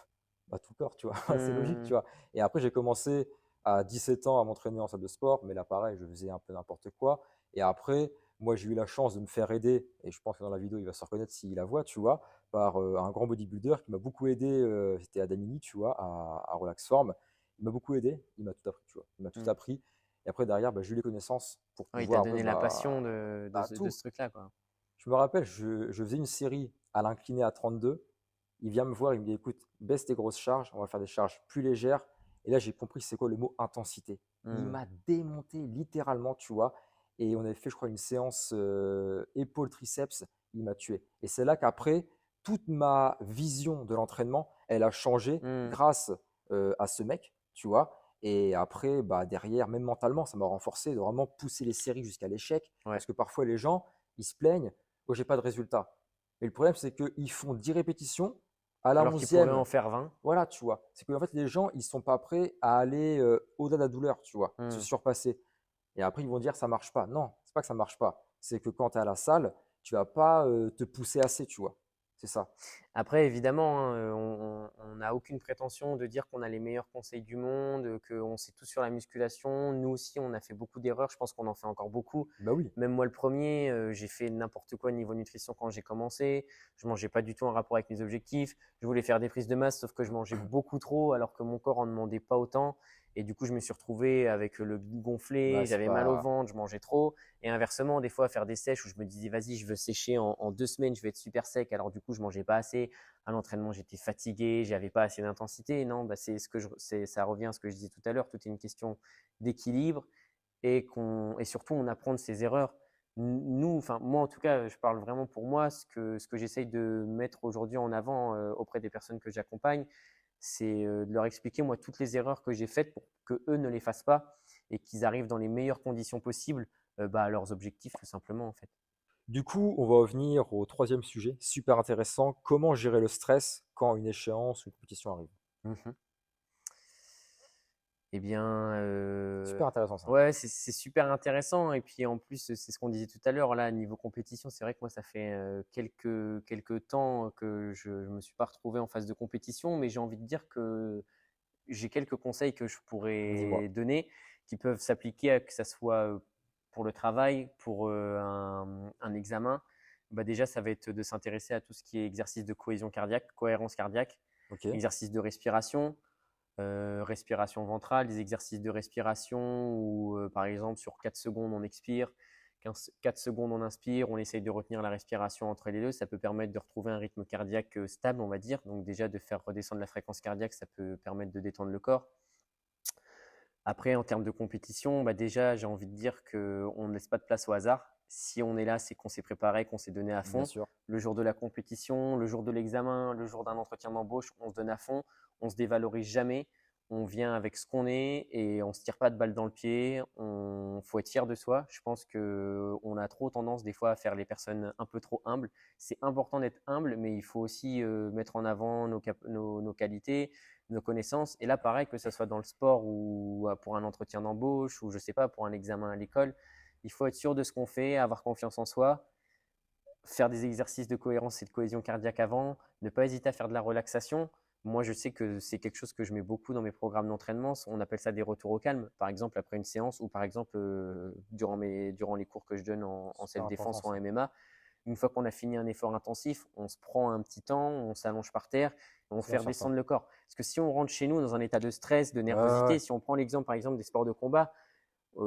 bah, tout peur, tu vois. C'est logique, Hmm. tu vois. Et après, j'ai commencé à 17 ans à m'entraîner en salle de sport, mais là, pareil, je faisais un peu n'importe quoi. Et après, moi, j'ai eu la chance de me faire aider, et je pense que dans la vidéo, il va se reconnaître s'il la voit, tu vois, par un grand bodybuilder qui m'a beaucoup aidé. C'était Adamini, tu vois, à Relax Form. Il m'a beaucoup aidé, il m'a tout appris, tu vois. Il m'a tout Hmm. appris. Et après, derrière, bah, j'ai eu les connaissances pour Ouais, il t'a pouvoir après, donné la passion bah, de tout. ce truc-là, quoi. Je me rappelle, je faisais une série à l'incliné à 32. Il vient me voir, il me dit, écoute, baisse tes grosses charges, on va faire des charges plus légères. Et là, j'ai compris c'est quoi le mot intensité. Il Hmm. m'a démonté littéralement, tu vois. Et on avait fait, je crois, une séance épaule-triceps. Il m'a tué. Et c'est là qu'après, toute ma vision de l'entraînement, elle a changé Hmm. grâce à ce mec, tu vois. Et après, bah, derrière, même mentalement, ça m'a renforcé de vraiment pousser les séries jusqu'à l'échec. Ouais. Parce que parfois, les gens, ils se plaignent, oh, j'ai pas de résultat. Mais le problème, c'est qu'ils font 10 répétitions, à la Alors qu'il pourrait 11e, en faire 20. voilà, tu vois. C'est qu'en fait, les gens, ils sont pas prêts à aller au-delà de la douleur, tu vois, se Hmm. surpasser. Et après, ils vont dire, ça marche pas. Non, c'est pas que ça marche pas. C'est que quand tu es à la salle, tu vas pas te pousser assez, tu vois. C'est ça. Après, évidemment, hein, on n'a aucune prétention de dire qu'on a les meilleurs conseils du monde, qu'on sait tout sur la musculation. Nous aussi, on a fait beaucoup d'erreurs. Je pense qu'on en fait encore beaucoup. Bah oui, Même moi, le premier, j'ai fait n'importe quoi au niveau nutrition quand j'ai commencé. Je mangeais pas du tout en rapport avec mes objectifs. Je voulais faire des prises de masse, sauf que je mangeais beaucoup trop, alors que mon corps en demandait pas autant. Et du coup, je me suis retrouvé avec le bide gonflé, bah c'est j'avais mal au pas. ventre, je mangeais trop. Et inversement, des fois, faire des sèches où je me disais, vas-y, je veux sécher en 2 semaines, je vais être super sec. Alors du coup, je mangeais pas assez. À l'entraînement, j'étais fatigué, j'avais pas assez d'intensité. Non, bah, ça revient à ce que je disais tout à l'heure. Tout est une question d'équilibre et surtout, on apprend de ses erreurs. Nous, enfin moi en tout cas, je parle vraiment pour moi. Ce que j'essaye de mettre aujourd'hui en avant auprès des personnes que j'accompagne, c'est de leur expliquer moi toutes les erreurs que j'ai faites pour que eux ne les fassent pas et qu'ils arrivent dans les meilleures conditions possibles à leurs objectifs tout simplement en fait. Du coup, on va revenir au troisième sujet, super intéressant. Comment gérer le stress quand une échéance ou une compétition arrive? Mhm. Eh bien, Super intéressant ça. ouais, c'est super intéressant et puis en plus, c'est ce qu'on disait tout à l'heure là, niveau compétition, c'est vrai que moi ça fait, quelques temps que je me suis pas retrouvé en phase de compétition, mais j'ai envie de dire que j'ai quelques conseils que je Dis-moi. pourrais donner qui peuvent s'appliquer à que ça soit, pour le travail, pour, un examen. Bah, déjà, ça va être de s'intéresser à tout ce qui est exercice de cohésion cardiaque, cohérence cardiaque, Ok, exercice de respiration, respiration ventrale, des exercices de respiration où, par exemple, sur 4 secondes, on expire, 4 secondes, on inspire, on essaye de retenir la respiration entre les deux. Ça peut permettre de retrouver un rythme cardiaque stable, on va dire. Donc déjà, de faire redescendre la fréquence cardiaque, ça peut permettre de détendre le corps. Après, en termes de compétition, bah déjà, j'ai envie de dire qu'on ne laisse pas de place au hasard. Si on est là, c'est qu'on s'est préparé, qu'on s'est donné à Bien fond. sûr. Le jour de la compétition, le jour de l'examen, le jour d'un entretien d'embauche, on se donne à fond, on se dévalorise jamais, on vient avec ce qu'on est et on ne se tire pas de balle dans le pied. Il faut être fier de soi. Je pense qu'on a trop tendance des fois à faire les personnes un peu trop humbles. C'est important d'être humble, mais il faut aussi mettre en avant nos qualités, nos connaissances. Et là, pareil, que ce soit dans le sport ou pour un entretien d'embauche ou je sais pas, pour un examen à l'école, il faut être sûr de ce qu'on fait, avoir confiance en soi, faire des exercices de cohérence et de cohésion cardiaque avant, ne pas hésiter à faire de la relaxation. Moi, je sais que c'est quelque chose que je mets beaucoup dans mes programmes d'entraînement. On appelle ça des retours au calme, par exemple après une séance ou par exemple durant les cours que je donne en Super self-défense important ou en ça. MMA. Une fois qu'on a fini un effort intensif, on se prend un petit temps, on s'allonge par terre, on C'est bien fait certain. redescendre le corps. Parce que si on rentre chez nous dans un état de stress, de Ouais, ouais, nervosité, ouais. si on prend l'exemple par exemple des sports de combat,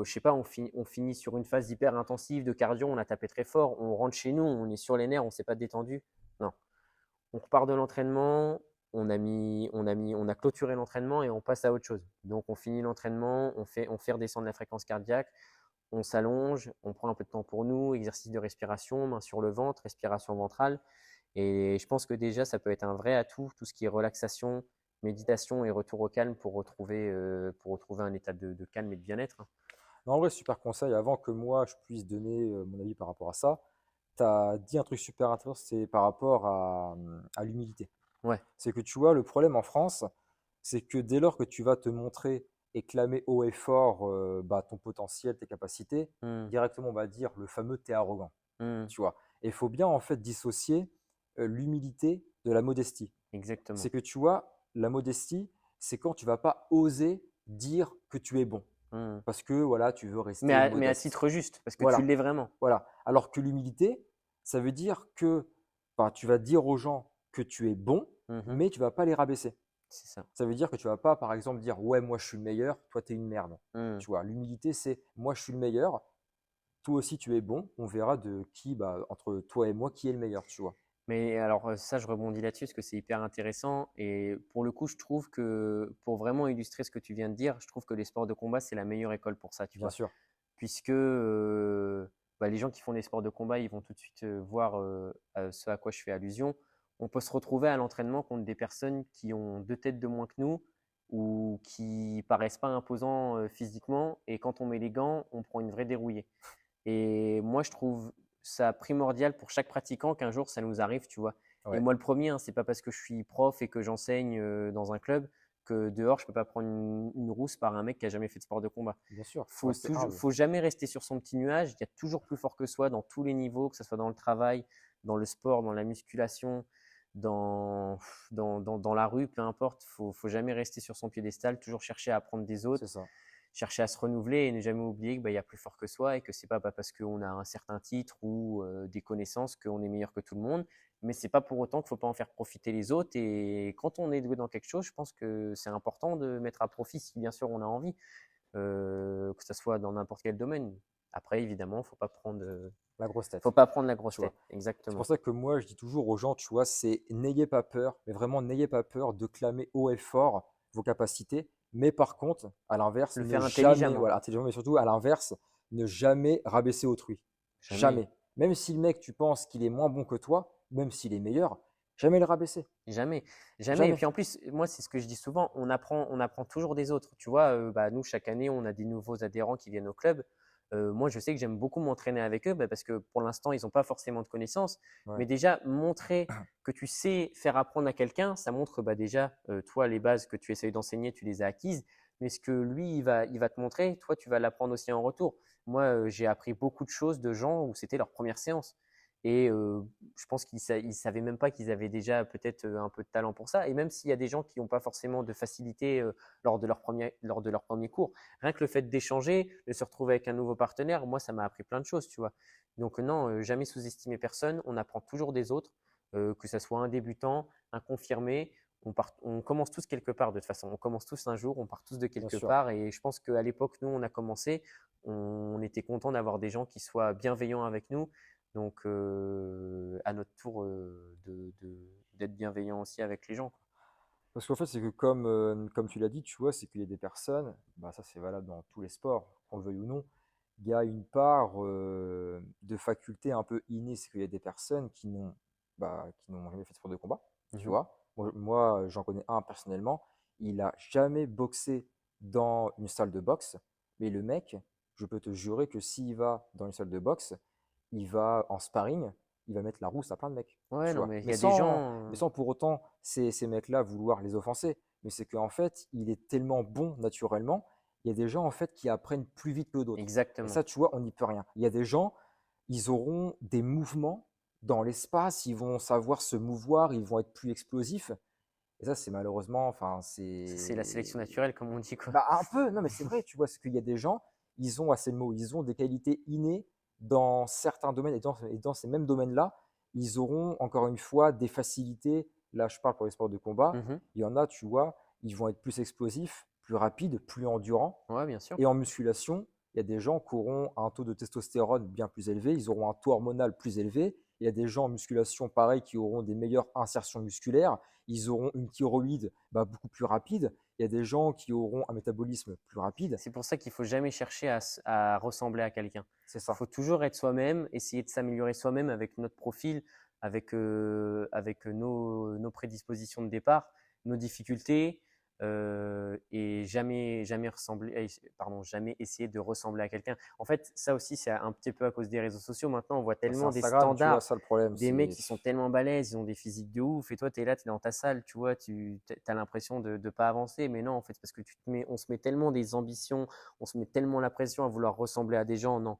je sais pas, on finit sur une phase hyper intensive de cardio, on a tapé très fort, on rentre chez nous, on est sur les nerfs, on ne s'est pas détendu. Non, on repart de l'entraînement, on a clôturé l'entraînement et on passe à autre chose. Donc on finit l'entraînement, on fait redescendre la fréquence cardiaque, on s'allonge, on prend un peu de temps pour nous, exercice de respiration, main sur le ventre, respiration ventrale. Et je pense que déjà, ça peut être un vrai atout, tout ce qui est relaxation, méditation et retour au calme pour retrouver un état de calme et de bien-être, hein. Non, en vrai, super conseil. Avant que moi, je puisse donner mon avis par rapport à ça, tu as dit un truc super intéressant, c'est par rapport à l'humilité. Ouais. C'est que tu vois, le problème en France, c'est que dès lors que tu vas te montrer et clamer haut et fort bah, ton potentiel, tes capacités, Mmh. directement on va dire le fameux t'es arrogant. Mmh. Tu vois. Et il faut bien en fait dissocier l'humilité de la modestie. C'est Exactement. que tu vois, la modestie, c'est quand tu vas pas oser dire que tu es bon. Mmh. Parce que voilà, tu veux Mais rester à modeste. titre juste, parce que tu Voilà, l'es vraiment. voilà. Alors que l'humilité, ça veut dire que bah, tu vas dire aux gens que tu es bon, Mmh. mais tu vas pas les rabaisser. C'est ça. Ça veut dire que tu vas pas, par exemple, dire ouais, moi je suis le meilleur, toi tu es une merde. Mmh. Tu vois, l'humilité, c'est moi je suis le meilleur, toi aussi tu es bon, on verra de qui, bah, entre toi et moi, qui est le meilleur, tu vois. Mais alors ça, je rebondis là-dessus parce que c'est hyper intéressant et pour le coup, je trouve que pour vraiment illustrer ce que tu viens de dire, je trouve que les sports de combat, c'est la meilleure école pour ça, tu Bien vois? sûr, Puisque, bah, les gens qui font des sports de combat, ils vont tout de suite, voir, ce à quoi je fais allusion. On peut se retrouver à l'entraînement contre des personnes qui ont 2 têtes de moins que nous ou qui paraissent pas imposants, physiquement et quand on met les gants, on prend une vraie dérouillée. Et moi, je trouve ça primordial pour chaque pratiquant qu'un jour ça nous arrive, tu vois. Et ouais, moi, le premier, hein, c'est pas parce que je suis prof et que j'enseigne dans un club que dehors, je peux pas prendre une rousse par un mec qui a jamais fait de sport de combat. bien sûr, faut Faut rester toujours, humble. faut jamais rester sur son petit nuage. Il y a toujours plus fort que soi dans tous les niveaux, que ce soit dans le travail, dans le sport, dans la musculation, dans, dans la rue, peu importe. Faut jamais rester sur son piédestal, toujours chercher à apprendre des C'est autres, ça. chercher à se renouveler et ne jamais oublier que bah, y a plus fort que soi et que c'est pas parce qu'on a un certain titre ou des connaissances qu'on est meilleur que tout le monde. Mais c'est pas pour autant qu'il faut pas en faire profiter les autres. Et quand on est doué dans quelque chose, je pense que c'est important de mettre à profit si bien sûr on a envie, que ce soit dans n'importe quel domaine. Après, évidemment, La grosse faut tête, pas prendre la grosse tu vois. tête. C'est pour Exactement. ça que moi, je dis toujours aux gens, tu vois, c'est n'ayez pas peur, mais vraiment n'ayez pas peur de clamer haut et fort vos capacités. Mais par contre, à l'inverse, Le ne faire jamais, intelligemment. voilà, intelligemment, mais surtout à l'inverse, ne jamais rabaisser autrui. Jamais. Jamais. Même si le mec, tu penses qu'il est moins bon que toi, même s'il est meilleur, jamais le rabaisser. Jamais, jamais. Et Jamais. puis en plus, moi, c'est ce que je dis souvent, on apprend toujours des autres. Tu vois, bah, nous, chaque année, on a des nouveaux adhérents qui viennent au club. Moi, je sais que j'aime beaucoup m'entraîner avec eux bah, parce que pour l'instant, ils n'ont pas forcément de connaissances. Ouais, Mais déjà, montrer que tu sais faire apprendre à quelqu'un, ça montre bah, déjà, toi, les bases que tu essayes d'enseigner, tu les as acquises. Mais ce que lui, il va te montrer, toi, tu vas l'apprendre aussi en retour. Moi, j'ai appris beaucoup de choses de gens où c'était leur première séance. Et je pense qu'ils ne savaient même pas qu'ils avaient déjà peut-être un peu de talent pour ça. Et même s'il y a des gens qui n'ont pas forcément de facilité lors de leur premier cours, rien que le fait d'échanger, de se retrouver avec un nouveau partenaire, moi, ça m'a appris plein de choses, tu vois. Donc non, jamais sous-estimer personne. On apprend toujours des autres, que ce soit un débutant, un confirmé. On commence tous quelque part de toute façon. On commence tous un jour, on part tous de bien quelque sûr. part. Et je pense qu'à l'époque, nous, on a commencé, on était content d'avoir des gens qui soient bienveillants avec nous. Donc, à notre tour, d'être bienveillant aussi avec les gens, quoi. Parce qu'en fait, c'est que comme tu l'as dit, tu vois, c'est qu'il y a des personnes, bah ça c'est valable dans tous les sports, qu'on le veuille ou non, il y a une part de faculté un peu innée, c'est qu'il y a des personnes qui n'ont jamais fait de sport de combat, tu Mhm. vois. Moi, j'en connais un personnellement, il a jamais boxé dans une salle de boxe, mais le mec, je peux te jurer que s'il va dans une salle de boxe, il va en sparring, il va mettre la rousse à plein de mecs, Ouais, tu non, vois. mais il Mais y a des sans, gens. mais sans pour autant ces mecs-là vouloir les offenser. Mais c'est qu'en fait, il est tellement bon naturellement, il y a des gens en fait qui apprennent plus vite que d'autres. Et Exactement. ça, tu vois, on n'y peut rien. Il y a des gens, ils auront des mouvements dans l'espace, ils vont savoir se mouvoir, ils vont être plus explosifs. Et ça, c'est malheureusement, enfin, C'est la sélection c'est naturelle, comme on dit, quoi. bah, un peu, non, mais c'est vrai, tu vois, c'est qu'il y a des gens, ils ont, assez le mot, ils ont des qualités innées dans certains domaines, et dans ces mêmes domaines-là, ils auront, encore une fois, des facilités. Là, je parle pour les sports de combat. Mhm. Il y en a, tu vois, ils vont être plus explosifs, plus rapides, plus endurants. Ouais, bien sûr. Et en musculation, il y a des gens qui auront un taux de testostérone bien plus élevé, ils auront un taux hormonal plus élevé. Il y a des gens en musculation, pareil, qui auront des meilleures insertions musculaires, ils auront une thyroïde beaucoup plus rapide. Il y a des gens qui auront un métabolisme plus rapide. C'est pour ça qu'il faut jamais chercher à ressembler à quelqu'un. C'est Il ça. faut toujours être soi-même, essayer de s'améliorer soi-même avec notre profil, avec nos prédispositions de départ, nos difficultés, et jamais essayer de ressembler à quelqu'un. En fait, ça aussi, c'est un petit peu à cause des réseaux sociaux. Maintenant, on voit Bah, c'est tellement des Instagram, tu vois, standards, ça le problème. des mecs qui sont tellement balèzes, ils ont des physiques de ouf, et toi, tu es là, tu es dans ta salle, tu vois, tu as l'impression de ne pas avancer, mais non, en fait, parce que on se met tellement des ambitions, on se met tellement la pression à vouloir ressembler à des gens, non.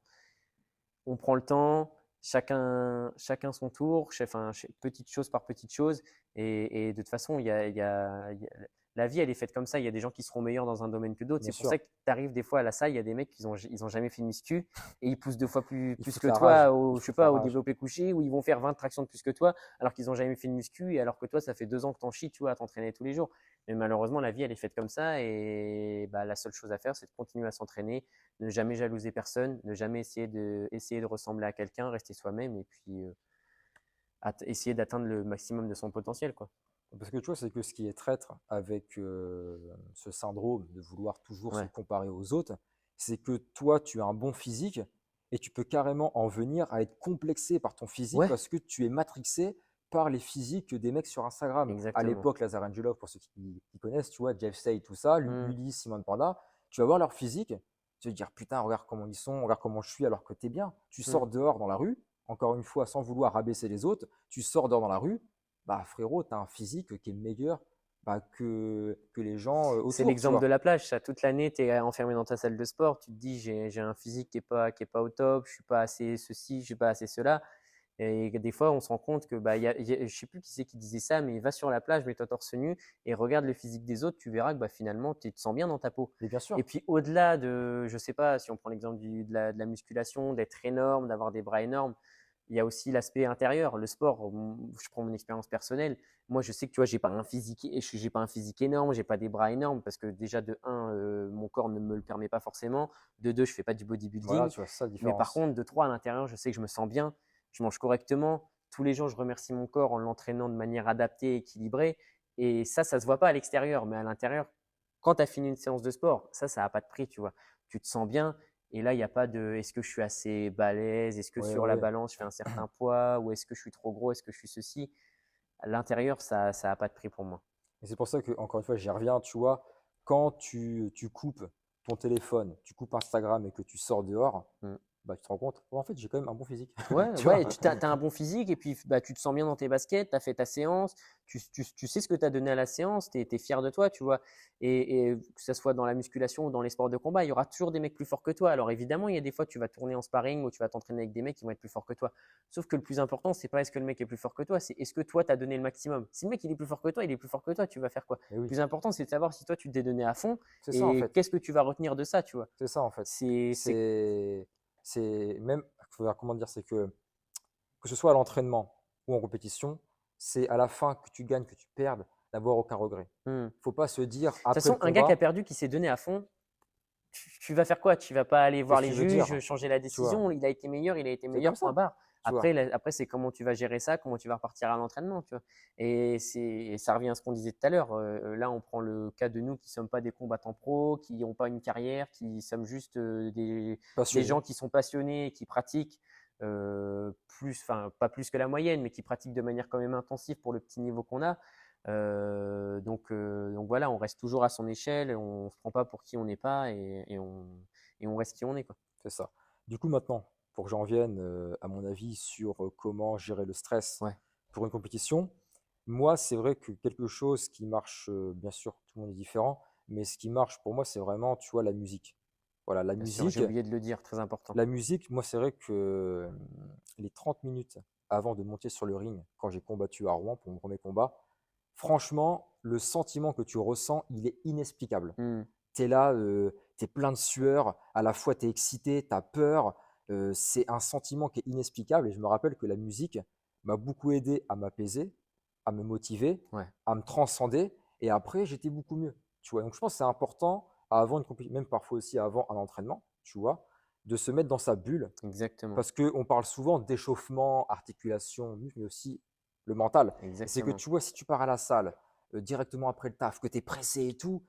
On prend le temps, chacun son tour, enfin, petite chose par petite chose, et de toute façon, la vie, elle est faite comme ça. Il y a des gens qui seront meilleurs dans un domaine que d'autres. Bien C'est pour sûr. ça que tu arrives des fois à la salle, il y a des mecs qui ont jamais fait de muscu et ils poussent 2 fois Ils plus foutent que la toi rage. au, Ils je sais foutent la pas, au rage. développé couché, ou ils vont faire 20 tractions de plus que toi alors qu'ils n'ont jamais fait de muscu, et alors que toi, ça fait 2 ans que t'en chies, tu vois, à t'entraîner tous les jours. Mais malheureusement, la vie, elle est faite comme ça, et bah, la seule chose à faire, c'est de continuer à s'entraîner, ne jamais jalouser personne, ne jamais essayer de ressembler à quelqu'un, rester soi-même, et puis essayer d'atteindre le maximum de son potentiel, quoi. Parce que tu vois, c'est que ce qui est traître avec ce syndrome de vouloir toujours se Ouais. comparer aux autres, c'est que toi, tu as un bon physique et tu peux carrément en venir à être complexé par ton physique Ouais, parce que tu es matrixé par les physiques des mecs sur Instagram. À exactement. l'époque, Lazar Angelov, pour ceux qui connaissent, tu vois, Jeff Say, tout ça, Hmm. Ulysse, Simone Panda, tu vas voir leur physique, tu vas te dire, putain, regarde comment ils sont, regarde comment je suis alors que tu es bien. Tu Hmm. sors dehors dans la rue, encore une fois, sans vouloir rabaisser les autres, tu sors dehors dans la rue, bah frérot, tu as un physique qui est meilleur que les gens C'est autour, tu l'exemple de vois. la plage. Ça, toute l'année, tu es enfermé dans ta salle de sport. Tu te dis, j'ai un physique qui est pas au top, je suis pas assez ceci, je suis pas assez cela. Et des fois, on se rend compte que, bah, je sais plus qui c'est qui disait ça, mais va sur la plage, mets-toi torse nu et regarde le physique des autres. Tu verras que bah, finalement, tu te sens bien dans ta peau. Mais bien Et sûr, puis, au-delà de, je sais pas, si on prend l'exemple de la musculation, d'être énorme, d'avoir des bras énormes, il y a aussi l'aspect intérieur, le sport. Je prends mon expérience personnelle. Moi, je sais que tu vois, j'ai pas un physique énorme, j'ai pas des bras énormes parce que déjà de un, mon corps ne me le permet pas forcément. De deux, je fais pas du voilà, bodybuilding. tu vois, c'est ça la Mais par différence. contre, de trois, à l'intérieur, je sais que je me sens bien, je mange correctement. Tous les jours, je remercie mon corps en l'entraînant de manière adaptée, équilibrée. Et ça se voit pas à l'extérieur, mais à l'intérieur, quand tu as fini une séance de sport, ça n'a pas de prix, tu vois. Tu te sens bien, et là, il n'y a pas de est-ce que je suis assez balèze, est-ce que Oui, sur la oui. balance, je fais un certain poids, ou est-ce que je suis trop gros, est-ce que je suis ceci. À l'intérieur, ça n'a pas de prix pour moi. Et c'est pour ça que, encore une fois, j'y reviens, tu vois, quand tu coupes ton téléphone, tu coupes Instagram et que tu sors dehors, Mm. bah, tu te rends compte, oh, en fait, j'ai quand même un bon physique. Ouais, Tu vois? ouais, tu as un bon physique, et puis bah, tu te sens bien dans tes baskets, tu as fait ta séance, tu sais ce que tu as donné à la séance, tu es fier de toi, tu vois. Et que ce soit dans la musculation ou dans les sports de combat, il y aura toujours des mecs plus forts que toi. Alors évidemment, il y a des fois, tu vas tourner en sparring ou tu vas t'entraîner avec des mecs qui vont être plus forts que toi. Sauf que le plus important, c'est pas est-ce que le mec est plus fort que toi, c'est est-ce que toi, tu as donné le maximum. Si le mec il est plus fort que toi, il est plus fort que toi, tu vas faire quoi? Et Le oui, plus important, c'est de savoir si toi, tu t'es donné à fond c'est ça en et fait. qu'est-ce que tu vas retenir de ça, tu vois. C'est ça en fait. C'est C'est, c'est même, comment dire, c'est que ce soit à l'entraînement ou en compétition, c'est à la fin que tu gagnes, que tu perdes, d'avoir aucun regret. Hmm. De Faut pas se dire toute après le façon, un gars qui a combat, perdu, qui s'est donné à fond, tu vas faire quoi? Tu vas pas aller c'est voir ce que les je veux juges, dire, changer la tu vois. décision. Il a été C'est comme meilleur, point ça. barre. tu vois. Après, c'est comment tu vas gérer ça, comment tu vas repartir à l'entraînement, tu vois. Et ça revient à ce qu'on disait tout à l'heure. Là, on prend le cas de nous qui ne sommes pas des combattants pros, qui n'ont pas une carrière, qui sommes juste des Passionné, gens qui sont passionnés et qui pratiquent plus, enfin, pas plus que la moyenne, mais qui pratiquent de manière quand même intensive pour le petit niveau qu'on a. Donc voilà, on reste toujours à son échelle, on ne se prend pas pour qui on n'est pas et on reste qui on est, quoi. c'est ça. Du coup, maintenant, pour que j'en vienne, à mon avis, sur comment gérer le stress Ouais, pour une compétition, moi, c'est vrai que quelque chose qui marche, bien sûr, tout le monde est différent, mais ce qui marche pour moi, c'est vraiment, tu vois, la musique. Voilà, bien sûr, j'ai oublié de le dire, très important. la musique, moi, c'est vrai que les 30 minutes avant de monter sur le ring, quand j'ai combattu à Rouen pour mon premier combat, franchement, le sentiment que tu ressens, il est inexplicable. Hmm, Tu es là, tu es plein de sueur, à la fois tu es excité, tu as peur, c'est un sentiment qui est inexplicable et je me rappelle que la musique m'a beaucoup aidé à m'apaiser, à me motiver, ouais, à me transcender et après j'étais beaucoup mieux, tu vois? Donc je pense que c'est important avant une compétition, même parfois aussi avant un entraînement, tu vois? De se mettre dans sa bulle exactement, parce qu'on parle souvent d'échauffement, articulation, muscle, mais aussi le mental et c'est que exactement. tu vois, si tu pars à la salle, directement après le taf, que tu es pressé et tout,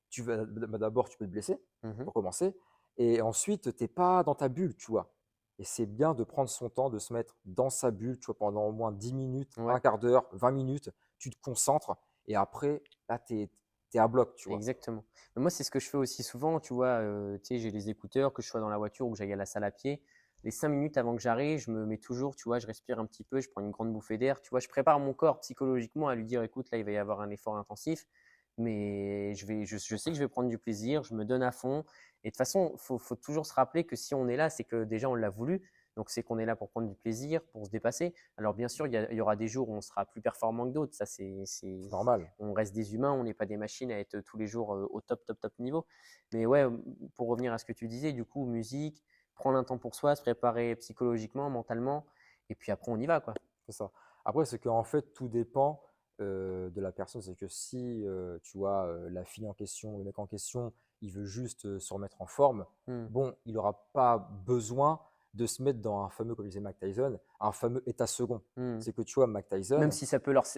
tu vas d'abord, tu peux te blesser, Mhm. pour commencer, et ensuite, tu es pas dans ta bulle, tu vois? Et c'est bien de prendre son temps, de se mettre dans sa bulle, tu vois, pendant au moins 10 minutes, Ouais, un quart d'heure, 20 minutes, tu te concentres et après, là, tu es à bloc, tu vois? exactement. Mais moi, c'est ce que je fais aussi souvent, tu vois, tu sais, j'ai les écouteurs, que je sois dans la voiture ou que j'aille à la salle à pied. Les 5 minutes avant que j'arrive, je me mets toujours, tu vois, je respire un petit peu, je prends une grande bouffée d'air, tu vois, je prépare mon corps psychologiquement à lui dire, écoute, là, il va y avoir un effort intensif, mais je sais que je vais prendre du plaisir, je me donne à fond. Et de toute façon, faut toujours se rappeler que si on est là, c'est que déjà on l'a voulu. Donc c'est qu'on est là pour prendre du plaisir, pour se dépasser. Alors bien sûr, il y aura des jours où on sera plus performant que d'autres. Ça, C'est normal. on reste des humains, on n'est pas des machines à être tous les jours au top, top, top niveau. Mais ouais, pour revenir à ce que tu disais, du coup, musique, prendre un temps pour soi, se préparer psychologiquement, mentalement, et puis après on y va, quoi. C'est ça. Après, c'est qu'en fait, tout dépend de la personne. C'est que si, tu vois, la fille en question, le mec en question, il veut juste se remettre en forme, Hmm. bon, il n'aura pas besoin de se mettre dans un fameux, comme disait Mike Tyson, un fameux état second. Hmm. C'est que tu vois, Mike Même Tyson, si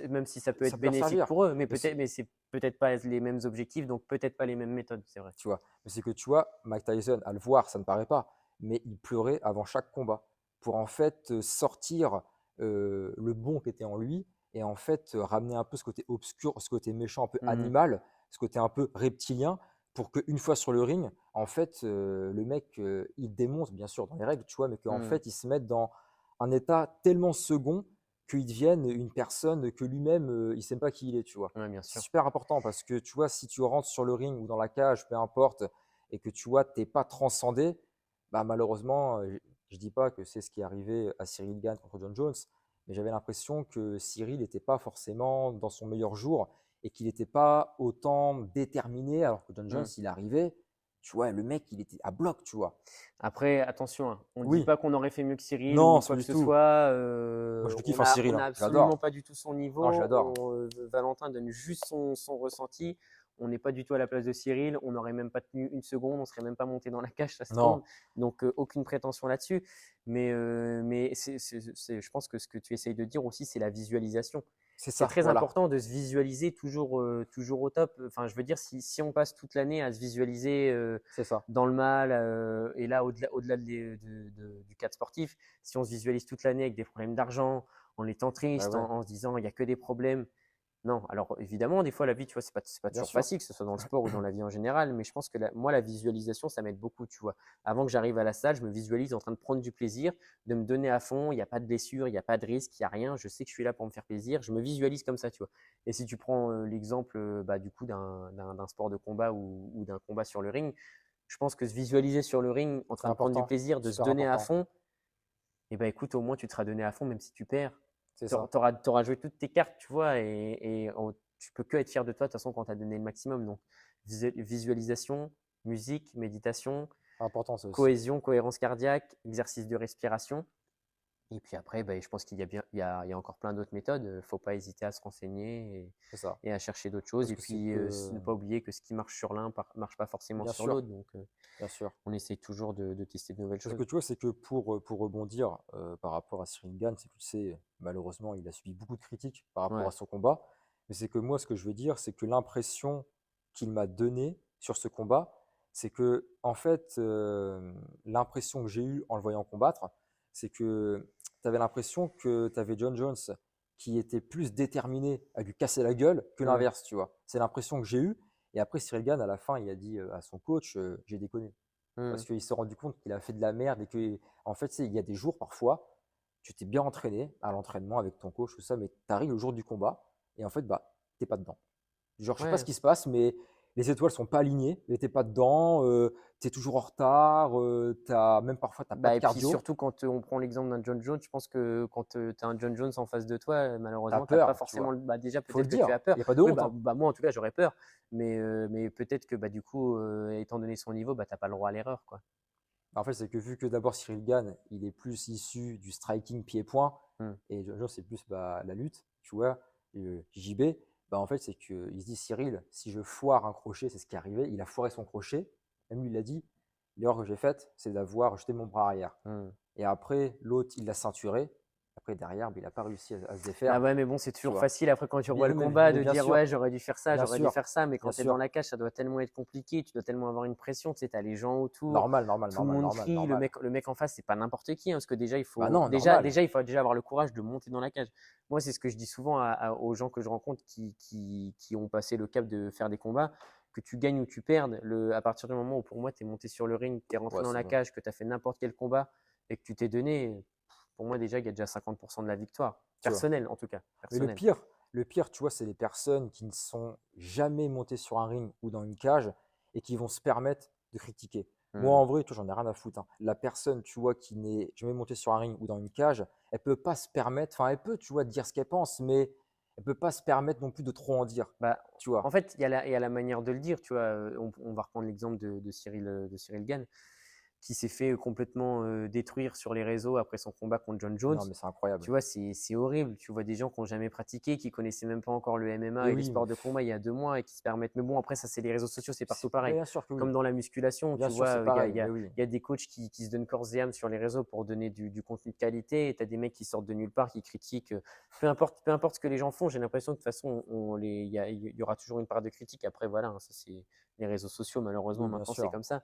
même si ça peut ça être peut leur bénéfique servir. pour eux, mais Mais c'est, mais c'est peut-être pas les mêmes objectifs, donc peut-être pas les mêmes méthodes, c'est vrai. tu vois, mais c'est que tu vois, Mike Tyson, à le voir, ça ne paraît pas, mais il pleurait avant chaque combat pour en fait sortir le bon qui était en lui et en fait ramener un peu ce côté obscur, ce côté méchant, un peu Mhm. animal, ce côté un peu reptilien, pour qu'une fois sur le ring, en fait, le mec, il démontre, bien sûr, dans les règles, tu vois, mais qu'en Mhm. fait, il se mette dans un état tellement second qu'il devienne une personne que lui-même, il ne sait même pas qui il est, tu vois. Ouais, bien C'est sûr. super important parce que tu vois, si tu rentres sur le ring ou dans la cage, peu importe, et que tu vois, t'es pas transcendé, bah malheureusement, je dis pas que c'est ce qui est arrivé à Cyril Gane contre John Jones, mais j'avais l'impression que Cyril n'était pas forcément dans son meilleur jour et qu'il n'était pas autant déterminé, alors que John Jones, Mhm. il arrivait, tu vois, le mec, il était à bloc, tu vois. Après, attention, hein, on ne dit Oui, pas qu'on aurait fait mieux que Cyril non, ou pas quoi que du ce tout. soit. Moi, je le kiffe, On hein, a, Cyril, on a hein. Je absolument l'adore. pas du tout son Non, je niveau. l'adore. Valentin donne juste son ressenti. On n'est pas du tout à la place de Cyril. On n'aurait même pas tenu une seconde. On serait même pas monté dans la cage, ça se trouve. Non, Donc, aucune prétention là-dessus. Mais je pense que ce que tu essayes de dire aussi, c'est la visualisation. c'est C'est ça, très voilà. important de se visualiser toujours au top. Enfin, je veux dire, si on passe toute l'année à se visualiser C'est ça. dans le mal, et là, au-delà du cadre sportif, si on se visualise toute l'année avec des problèmes d'argent, en étant Bah triste, ouais, en se disant il n'y a que des problèmes, non. Alors évidemment, des fois, la vie, tu vois, c'est pas bien toujours sûr. facile, que ce soit dans le sport ou dans la vie en général, mais je pense que moi, la visualisation, ça m'aide beaucoup, tu vois. Avant que j'arrive à la salle, je me visualise en train de prendre du plaisir, de me donner à fond, il n'y a pas de blessure, il n'y a pas de risque, il n'y a rien, je sais que je suis là pour me faire plaisir, je me visualise comme ça, tu vois. Et si tu prends l'exemple bah, du coup d'un sport de combat ou d'un combat sur le ring, je pense que se visualiser sur le ring en C'est train de prendre du important, plaisir, de se super donner à important. fond, et ben écoute, au moins tu te seras donné à fond, même si tu perds. C'est Tu ça. auras joué toutes tes cartes, tu vois, et tu peux que être fier de toi de toute façon quand tu as donné le maximum. Donc, visualisation, musique, méditation, C'est important ça aussi. cohésion, cohérence cardiaque, exercice de respiration. Et puis après, bah, je pense qu'il y a bien, il y a encore plein d'autres méthodes. Faut pas hésiter à se renseigner C'est ça. et à chercher d'autres choses. Parce Et que c'est puis, que, ne pas oublier que ce qui marche sur l'un marche pas forcément bien sur sûr, l'autre. Donc, bien sûr. on essaye toujours de tester de nouvelles Parce que choses. tu vois, c'est que pour rebondir par rapport à Cyril Gane, c'est que tu sais, malheureusement, il a subi beaucoup de critiques par rapport à Ouais, son combat. Mais c'est que moi, ce que je veux dire, c'est que l'impression qu'il m'a donnée sur ce combat, c'est que, en fait, l'impression que j'ai eue en le voyant combattre, c'est que tu avais l'impression que tu avais John Jones qui était plus déterminé à lui casser la gueule que mm, l'inverse, tu vois. C'est l'impression que j'ai eue. Et après, Cyril Gane, à la fin, il a dit à son coach, j'ai déconné mm. parce qu'il s'est rendu compte qu'il a fait de la merde et que, en fait, il y a des jours parfois, tu t'es bien entraîné à l'entraînement avec ton coach, tout ça, mais tu arrives le jour du combat et en fait, bah, t'es pas dedans. Genre, je sais pas ce Ouais. qui se passe, mais les étoiles sont pas alignées, mais t'es pas dedans, tu es toujours en retard, même parfois t'as pas Bah, de et puis cardio, surtout quand on prend l'exemple d'un John Jones, je pense que quand tu as un John Jones en face de toi, t'as malheureusement, tu pas peur, tu forcément. vois. Bah, déjà, Faut le peut-être que tu dire, as il peur. n'y a pas de Oui, honte, hein. moi, en tout cas, j'aurais peur. Mais peut-être que bah, du coup, étant donné son niveau, bah, tu pas le droit à l'erreur, quoi. En fait, c'est que vu que d'abord Cyril Gane, il est plus issu du striking pied-point, Mm. et John Jones, c'est plus bah, la lutte, tu vois, le JB, bah, en fait, c'est qu'il se dit Cyril, si je foire un crochet, c'est ce qui est arrivé, il a foiré son crochet, même lui, il a dit, l'erreur que j'ai faite, c'est d'avoir jeté mon bras arrière. Mm. Et après, l'autre, il l'a ceinturé, après, derrière, bah, il n'a pas réussi à se Bah défaire, ouais, mais bon, c'est tu toujours vois. facile après quand tu revois Bien, le combat mais de dire ouais, j'aurais dû faire ça, bien j'aurais dû sûr, faire ça, mais bien quand tu es dans sûr, la cage, ça doit tellement être compliqué, tu dois tellement avoir une pression, tu sais, tu as les gens autour, normal, normal, tout le normal, monde normal, crie, normal. le mec en face, c'est pas n'importe qui, hein, parce que déjà Bah non, normal. déjà il faut déjà avoir le courage de monter dans la cage. Moi, c'est ce que je dis souvent aux gens que je rencontre qui ont passé le cap de faire des combats, que tu gagnes ou tu perdes, à partir du moment où pour moi tu es monté sur le ring, tu es rentré Ouais, dans c'est la bon. cage, que tu as fait n'importe quel combat et que tu t'es donné, pour moi déjà il y a déjà 50% de la victoire, Tu vois. personnelle en tout cas, Mais personnelle. le pire, tu vois, c'est les personnes qui ne sont jamais montées sur un ring ou dans une cage et qui vont se permettre de critiquer. Moi, Hmm. en vrai, toi, j'en ai rien à foutre, hein. La personne, tu vois, qui n'est jamais montée sur un ring ou dans une cage, elle peut pas se permettre, enfin, elle peut, tu vois, dire ce qu'elle pense, mais elle peut pas se permettre non plus de trop en dire, Bah, tu en vois. fait, il y a la manière de le dire, tu vois. On va reprendre l'exemple de Cyril Gane, qui s'est fait complètement détruire sur les réseaux après son combat contre John Jones. Non, mais c'est Tu incroyable. vois, c'est horrible. Tu vois des gens qui n'ont jamais pratiqué, qui connaissaient même pas encore le Et MMA et les oui, mais sports de combat il y a 2 mois et qui se permettent. Mais bon, après, ça, c'est les réseaux sociaux, c'est partout pareil. bien sûr que oui. Comme dans la musculation, Bien tu sûr, c'est vois, pareil, mais oui. il y a des coachs qui se donnent corps et âme sur les réseaux pour donner du contenu de qualité et tu as des mecs qui sortent de nulle part, qui critiquent. Peu importe ce que les gens font, j'ai l'impression que de toute façon, il y aura toujours une part de critique. Après, voilà, hein, ça, c'est les réseaux sociaux, malheureusement, Oui, bien maintenant, c'est sûr. comme ça.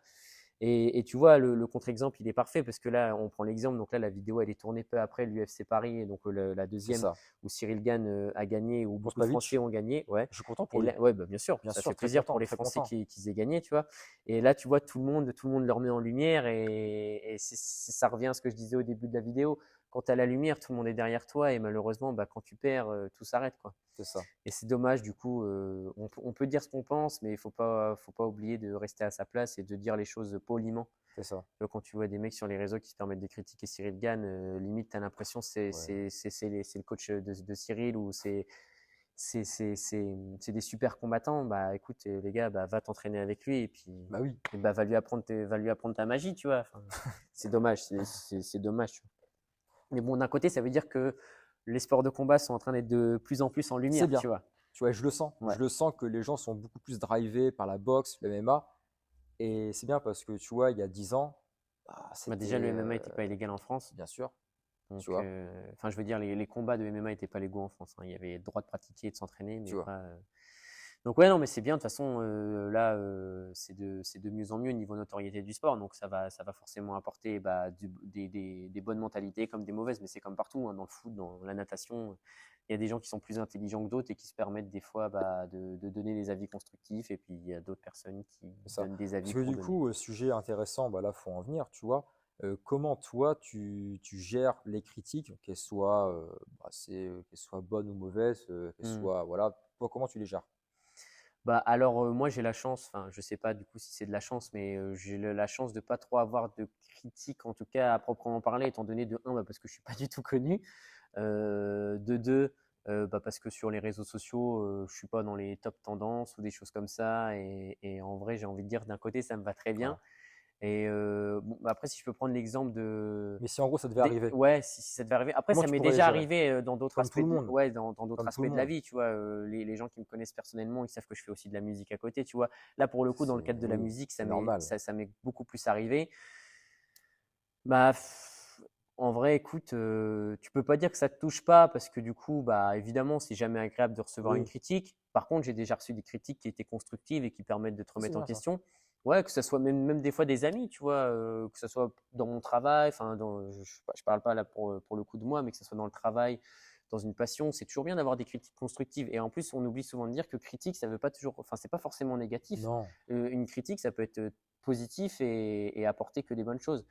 Et tu vois, le contre-exemple, il est parfait parce que là, on prend l'exemple. Donc là, la vidéo, elle est tournée peu après l'UFC Paris, et donc la C'est deuxième ça. où Cyril Gane a gagné, où Pour beaucoup de Français Spavich, ont gagné. Ouais. je suis content pour Et lui. là, ouais, bah, bien sûr, Bien ça sûr, fait très plaisir content, pour les très Français content. qu'ils aient gagné, tu vois. Et là, tu vois, tout le monde le remet en lumière et ça revient à ce que je disais au début de la vidéo. Quand tu as la lumière, tout le monde est derrière toi et malheureusement, bah, quand tu perds, tout s'arrête, quoi. C'est ça, Et c'est dommage, du coup, on peut dire ce qu'on pense, mais faut pas oublier de rester à sa place et de dire les choses poliment. c'est ça. Quand tu vois des mecs sur les réseaux qui se permettent de critiquer Cyril Gane, limite, tu as l'impression que Ouais. c'est le coach de Cyril ou c'est des super combattants. Bah écoute, les gars, bah, va t'entraîner avec lui et puis Bah oui, et bah, va lui apprendre ta magie, tu vois. Enfin, c'est dommage, c'est dommage. Tu vois. Mais bon, d'un côté, ça veut dire que les sports de combat sont en train d'être de plus en plus en c'est lumière, tu bien. vois. Tu vois, je le sens. Ouais. Je le sens que les gens sont beaucoup plus drivés par la boxe, le MMA. Et c'est bien parce que, tu vois, il y a 10 ans, bah, Bah, déjà, c'était le MMA n'était pas illégal en France. bien sûr, tu Donc, vois, enfin, je veux dire, les combats de MMA n'étaient pas légaux en France, hein. Il y avait le droit de pratiquer et de s'entraîner, tu mais vois. pas. Donc, ouais, non, mais c'est bien. De toute façon, là, c'est de mieux en mieux au niveau notoriété du sport. Donc, ça va forcément apporter bah, des bonnes mentalités comme des mauvaises. Mais c'est comme partout, hein, dans le foot, dans la natation. Il y a des gens qui sont plus intelligents que d'autres et qui se permettent des fois bah, de donner des avis constructifs. Et puis, il y a d'autres personnes qui C'est ça. donnent des Parce avis que pour du donner. coup, sujet intéressant, bah là, faut en venir, tu vois. Comment toi, tu gères les critiques, qu'elles soient, qu'elles soient bonnes ou mauvaises, qu'elles Hmm. soient, voilà, toi, comment tu les gères? Bah, alors, moi, j'ai la chance, enfin, je sais pas du coup si c'est de la chance, mais j'ai la chance de pas trop avoir de critiques, en tout cas à proprement parler, étant donné de un, bah, parce que je suis pas du tout connu, de deux, bah, parce que sur les réseaux sociaux, je suis pas dans les top tendances ou des choses comme ça, et en vrai, j'ai envie de dire, d'un côté, ça me va très bien, Voilà. Et bon, bah, après, si je peux prendre l'exemple de… Mais si en gros ça devait arriver, Ouais, si ça devait arriver. Après, comment ça tu m'est pourrais les déjà gérer? arrivé dans d'autres Comme aspects tout le monde, ouais, dans d'autres comme tout aspects le de la monde. vie, tu vois. Les gens qui me connaissent personnellement, ils savent que je fais aussi de la musique à côté, tu vois. Là, pour le coup, dans le cadre de la Oui, musique, c'est normal. ça m'est beaucoup plus arrivé. Bah, en vrai, écoute, tu peux pas dire que ça te touche pas parce que du coup, bah, évidemment, c'est jamais agréable de recevoir une Oui, critique. Par contre, j'ai déjà reçu des critiques qui étaient constructives et qui permettent de te oui, c'est remettre en bien ça. question. Ouais, que ça soit même des fois des amis, tu vois, que ça soit dans mon travail, enfin, je parle pas là pour le coup de moi, mais que ça soit dans le travail, dans une passion, c'est toujours bien d'avoir des critiques constructives. Et en plus, on oublie souvent de dire que critique, ça veut pas toujours, enfin, c'est pas forcément négatif. Non, Une critique, ça peut être positif et apporter que des bonnes choses.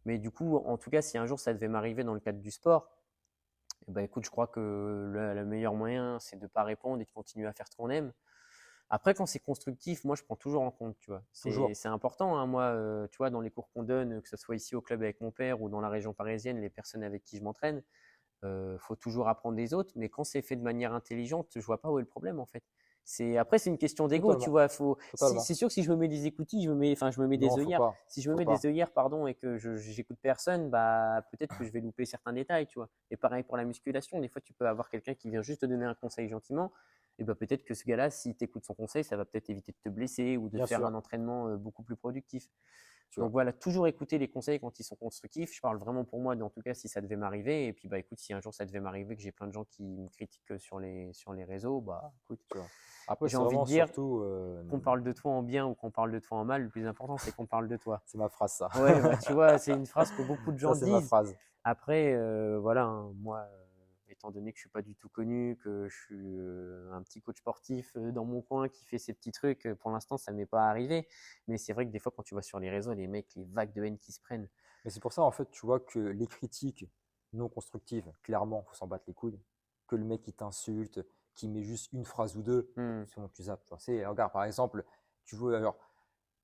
Mais du coup, en tout cas, si un jour ça devait m'arriver dans le cadre du sport, eh ben, écoute, je crois que le meilleur moyen, c'est de ne pas répondre et de continuer à faire ce qu'on aime. Après, quand c'est constructif, moi, je prends toujours en compte, tu vois. toujours. C'est important, hein, moi, tu vois, dans les cours qu'on donne, que ce soit ici au club avec mon père ou dans la région parisienne, les personnes avec qui je m'entraîne, faut toujours apprendre des autres, mais quand c'est fait de manière intelligente, je vois pas où est le problème en fait. Après, c'est une question d'ego, tu Totalement, vois. totalement. C'est sûr que si je me mets des écoutilles, enfin, je me mets Non, des faut œillères. pas, Si je me faut mets des pas. œillères, pardon, et que j'écoute personne, bah peut-être que je vais louper certains détails, tu vois. Et pareil pour la musculation, des fois, tu peux avoir quelqu'un qui vient juste te donner un conseil gentiment, et bah peut-être que ce gars-là, si tu écoutes son conseil, ça va peut-être éviter de te blesser ou de Bien faire sûr, un entraînement beaucoup plus productif. tu Donc vois. voilà, toujours écouter les conseils quand ils sont constructifs. Je parle vraiment pour moi, en tout cas si ça devait m'arriver. Et puis bah écoute, si un jour ça devait m'arriver que j'ai plein de gens qui me critiquent sur les réseaux, bah écoute, Tu vois. Après, j'ai c'est envie de vraiment dire surtout, qu'on parle de toi en bien ou qu'on parle de toi en mal, le plus important c'est qu'on parle de toi. c'est ma phrase ça. Ouais, bah tu vois, c'est une phrase que beaucoup de Ça, gens c'est ma disent. phrase. Après, voilà, hein, moi, étant donné que je suis pas du tout connu, que je suis un petit coach sportif dans mon coin qui fait ces petits trucs, pour l'instant ça m'est pas arrivé. Mais c'est vrai que des fois quand tu vas sur les réseaux, les mecs, les vagues de haine qui se prennent. Mais c'est pour ça, en fait, tu vois que les critiques non constructives, clairement, faut s'en battre les couilles. Que le mec qui t'insulte, qui met juste une phrase ou deux, Hmm. c'est bon, tu zappes. Tu vois. Regarde, par exemple, tu veux, alors,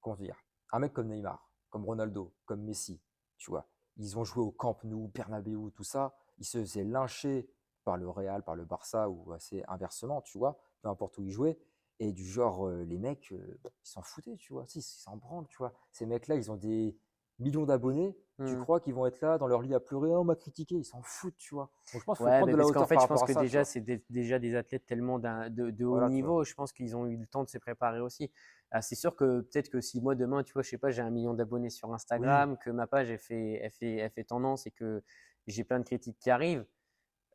comment dire, un mec comme Neymar, comme Ronaldo, comme Messi, tu vois, ils ont joué au Camp Nou, Bernabéu, tout ça, ils se faisaient lyncher par le Real, par le Barça, ou assez inversement, tu vois, peu importe où ils jouaient. Et du genre, les mecs, ils s'en foutaient, tu vois, si, ils s'en branlent, tu vois. Ces mecs-là, ils ont des millions d'abonnés, tu Hmm. crois qu'ils vont être là dans leur lit à pleurer, oh, on m'a critiqué, ils s'en foutent, tu vois. Donc je pense qu'il faut Ouais, prendre mais de la parce qu'en hauteur fait, par je pense rapport à que ça, tu déjà, vois. c'est déjà des athlètes tellement de haut Voilà, tu vois. niveau, je pense qu'ils ont eu le temps de se préparer aussi. Ah, c'est sûr que peut-être que si moi demain, tu vois, je sais pas, j'ai 1 million d'abonnés sur Oui, Instagram, que ma page elle fait tendance et que j'ai plein de critiques qui arrivent,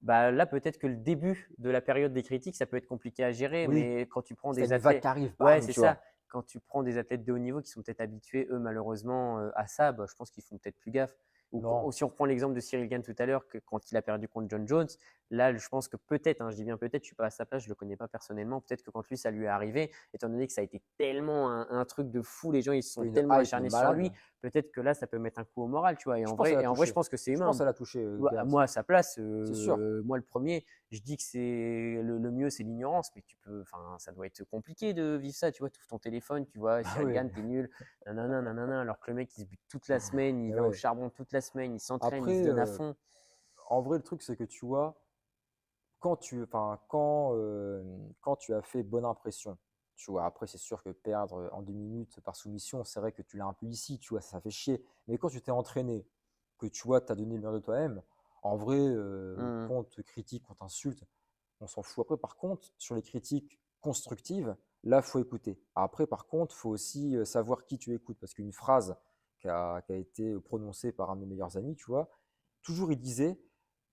bah là peut-être que le début de la période des critiques, ça peut être compliqué à gérer, oui. mais quand tu prends Si t'as des une vague qui athlètes, arrive, ouais, bam, c'est tu ça. vois. Quand tu prends des athlètes de haut niveau qui sont peut-être habitués, eux, malheureusement, à ça, bah, je pense qu'ils font peut-être plus gaffe. Ou Non, si on reprend l'exemple de Cyril Gane tout à l'heure, que quand il a perdu contre John Jones, là, je pense que peut-être, hein, je dis bien peut-être, je suis pas à sa place, je le connais pas personnellement, peut-être que quand lui, ça lui est arrivé, étant donné que ça a été tellement un truc de fou, les gens, ils se il sont y a une tellement hype de acharnés sur malade. lui, peut-être que là, ça peut mettre un coup au moral, tu vois. Je pense à la Et en vrai, je toucher. pense que c'est Je pense humain. à la toucher, Gant. Moi, à sa place, C'est sûr. moi le premier, je dis que c'est le mieux, c'est l'ignorance, mais enfin, ça doit être compliqué de vivre ça, tu vois, tu ouvres ton téléphone, tu vois, Bah Cyril oui. Gann, t'es nul, nanana, nanana, alors que le mec, il se bute toute la semaine, il Mais va au ouais. charbon toute la semaine, il s'entraîne, il se Après, donne à fond. en vrai, le truc, c'est que tu vois, enfin, quand tu as fait bonne impression, tu vois, après, c'est sûr que perdre en 2 minutes par soumission, c'est vrai que tu l'as un peu ici, tu vois, ça fait chier. Mais quand tu t'es entraîné, que tu vois, tu as donné le meilleur de toi-même, en vrai, Mmh. qu'on te critique, qu'on t'insulte, on s'en fout. Après, par contre, sur les critiques constructives, là, faut écouter. Après, par contre, faut aussi savoir qui tu écoutes, parce qu'une phrase qui a été prononcée par un de mes meilleurs amis, tu vois, toujours il disait,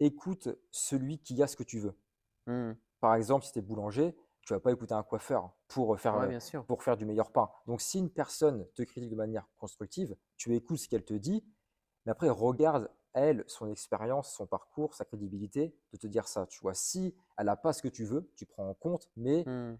écoute celui qui a ce que tu veux. Mmh. Par exemple, si tu es boulanger, tu vas pas écouter un coiffeur Ouais, bien sûr. pour faire du meilleur pain. Donc, si une personne te critique de manière constructive, tu écoutes ce qu'elle te dit, mais après, regarde, elle, son expérience, son parcours, sa crédibilité, de te dire ça. Tu vois, si elle n'a pas ce que tu veux, tu prends en compte, mais Mmh.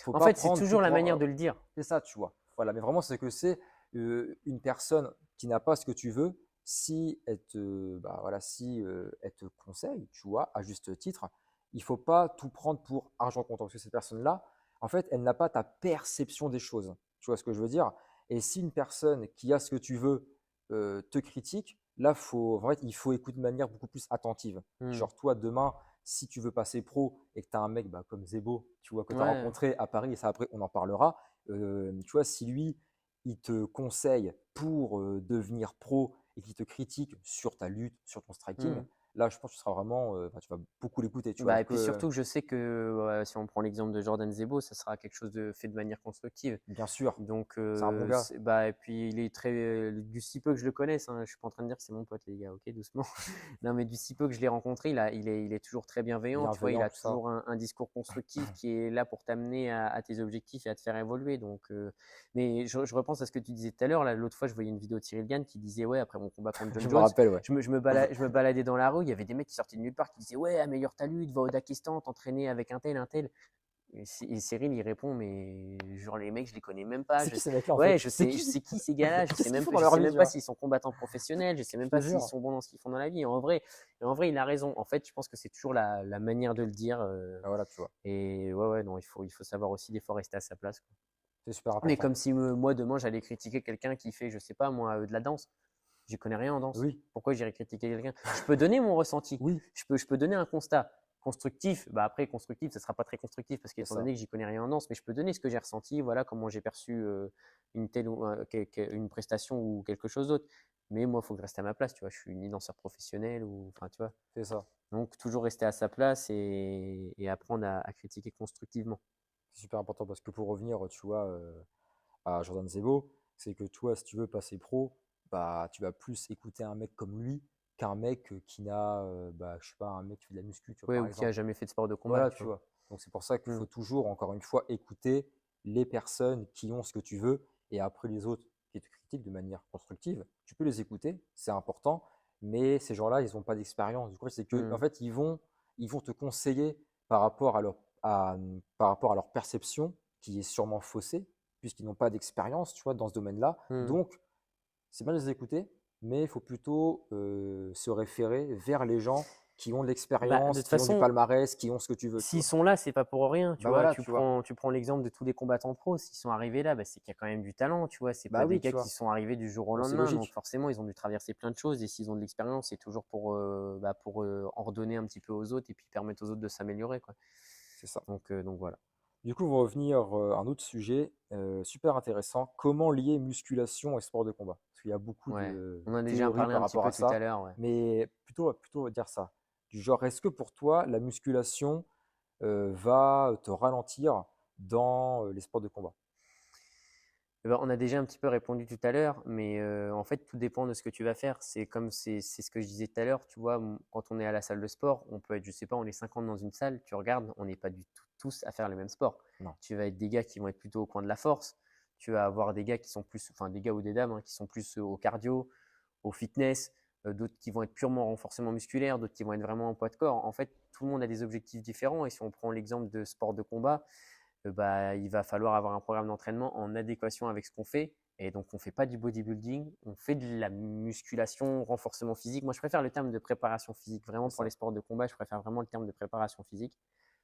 faut En pas fait, c'est prendre tout toujours la pour. manière de le dire. C'est ça, tu vois. Voilà, mais vraiment, c'est que c'est une personne qui n'a pas ce que tu veux, si elle te, bah, voilà, si elle te conseille, tu vois, à juste titre, il faut pas tout prendre pour argent comptant. Parce que cette personne-là, en fait, elle n'a pas ta perception des choses. Tu vois ce que je veux dire? Et si une personne qui a ce que tu veux te critique, là, en fait, il faut écouter de manière beaucoup plus attentive. Mmh. Genre, toi, demain, si tu veux passer pro et que tu as un mec bah, comme Zebo, tu vois, que tu as Ouais. rencontré à Paris, et ça après, on en parlera, tu vois, si lui, il te conseille pour devenir pro et qu'il te critique sur ta lutte, sur ton striking, Mm. là, je pense que tu seras vraiment, tu vas beaucoup l'écouter, tu vois. Bah, et Alors puis que, surtout que je sais que si on prend l'exemple de Jordan Zebo, ça sera quelque chose de fait de manière constructive. bien sûr, Donc, c'est un bon gars, bah, et puis il est très, du si peu que je le connaisse, hein, je suis pas en train de dire que c'est mon pote, les gars, ok, doucement. Non, mais du si peu que je l'ai rencontré, il est toujours très bienveillant, tu vois, il bienveillant, a tout ça. toujours un discours constructif qui est là pour t'amener à tes objectifs et à te faire évoluer. Donc, mais je repense à ce que tu disais tout à l'heure, là, l'autre fois, je voyais une vidéo de Cyril Gane qui disait, ouais, après mon combat contre Je John me Jones, rappelle, ouais. je me baladais dans la rue, il y avait des mecs qui sortaient de nulle part qui disaient, ouais, améliore ta lutte, va au Dakistan, t'entraîner avec un tel, un tel. Et Cyril, il répond, mais genre les mecs, je les connais même pas. C'est qui ces mecs-là, en Ouais, fait? je C'est sais, qui? je sais qui ces gars-là. Qu'est-ce qu'ils font dans Je leur sais vie, même tu pas vois? s'ils sont combattants professionnels. Je sais Je même te pas s'ils jure. sont bons dans ce qu'ils font dans la vie. Et en vrai, il a raison. En fait, je pense que c'est toujours la manière de le dire. Ah, voilà, tu vois. Et ouais, ouais, non, il faut savoir aussi des fois rester à sa place, quoi. C'est super Mais important. comme si moi demain j'allais critiquer quelqu'un qui fait, je sais pas moi, de la danse. J'y connais rien en danse. Oui, Pourquoi j'irais critiquer quelqu'un? Je peux donner mon ressenti. oui, Je peux donner un constat constructif. Bah après, constructif, ça sera pas très constructif parce c'est qu'étant ça. donné que j'y connais rien en danse, mais je peux donner ce que j'ai ressenti, voilà comment j'ai perçu une telle une prestation ou quelque chose d'autre. Mais moi, il faut que je reste à ma place, tu vois. Je suis ni danseur professionnel ou, enfin, tu vois. C'est ça. Donc, toujours rester à sa place et apprendre à critiquer constructivement. C'est super important parce que pour revenir, tu vois, à Jordan Zebo, c'est que toi, si tu veux passer pro, bah, tu vas plus écouter un mec comme lui qu'un mec qui n'a, bah, je sais pas, un mec qui fait de la muscu, tu vois, Ouais, par ou qui a exemple. jamais fait de sport de combat, Voilà, tu tu vois. vois. Donc c'est pour ça qu'il Mm. faut toujours, encore une fois, écouter les personnes qui ont ce que tu veux et après les autres qui te critiquent de manière constructive. Tu peux les écouter, c'est important, mais ces gens-là, ils n'ont pas d'expérience. Du coup, c'est que, en Mm. fait, ils vont te conseiller par rapport par rapport à leur perception, qui est sûrement faussée, puisqu'ils n'ont pas d'expérience, tu vois, dans ce domaine-là. Mm. Donc, c'est bien de les écouter, mais il faut plutôt se référer vers les gens qui ont de Bah, de l'expérience, toute qui ont du façon, palmarès, qui ont ce que tu veux, tu s'ils vois. sont là, c'est pas pour rien, tu Bah vois. voilà, Tu tu vois. prends, tu prends l'exemple de tous les combattants pros. S'ils sont arrivés là, bah, c'est qu'il y a quand même du talent, tu vois. C'est Bah pas des oui, gars tu qui vois. sont arrivés du jour au Donc c'est lendemain. Donc logique, forcément, ils ont dû traverser plein de choses. Et s'ils ont de l'expérience, c'est toujours pour en redonner un petit peu aux autres et puis permettre aux autres de s'améliorer, quoi. c'est ça. Donc voilà. Du coup, on va revenir à un autre sujet super intéressant. Comment lier musculation et sport de combat? Parce qu'il y a beaucoup Ouais. de On en a déjà théories parlé par un petit rapport peu à tout à ça, l'heure, ouais. mais plutôt dire ça. Du genre, est-ce que pour toi, la musculation va te ralentir dans les sports de combat? Eh ben, on a déjà un petit peu répondu tout à l'heure, mais en fait, tout dépend de ce que tu vas faire. C'est ce que je disais tout à l'heure, tu vois, quand on est à la salle de sport, on peut être, je sais pas, on est 50 dans une salle, tu regardes, on n'est pas du tout tous à faire le même sport. Non, Tu vas être des gars qui vont être plutôt au coin de la force, tu vas avoir des gars qui sont plus, enfin des gars ou des dames hein, qui sont plus au cardio, au fitness, d'autres qui vont être purement en renforcement musculaire, d'autres qui vont être vraiment en poids de corps. En fait, tout le monde a des objectifs différents et si on prend l'exemple de sport de combat, bah, il va falloir avoir un programme d'entraînement en adéquation avec ce qu'on fait. Et donc, on ne fait pas du bodybuilding, on fait de la musculation, renforcement physique. Moi, je préfère le terme de préparation physique. Vraiment, c'est pour les ça. sports de combat, je préfère vraiment le terme de préparation physique.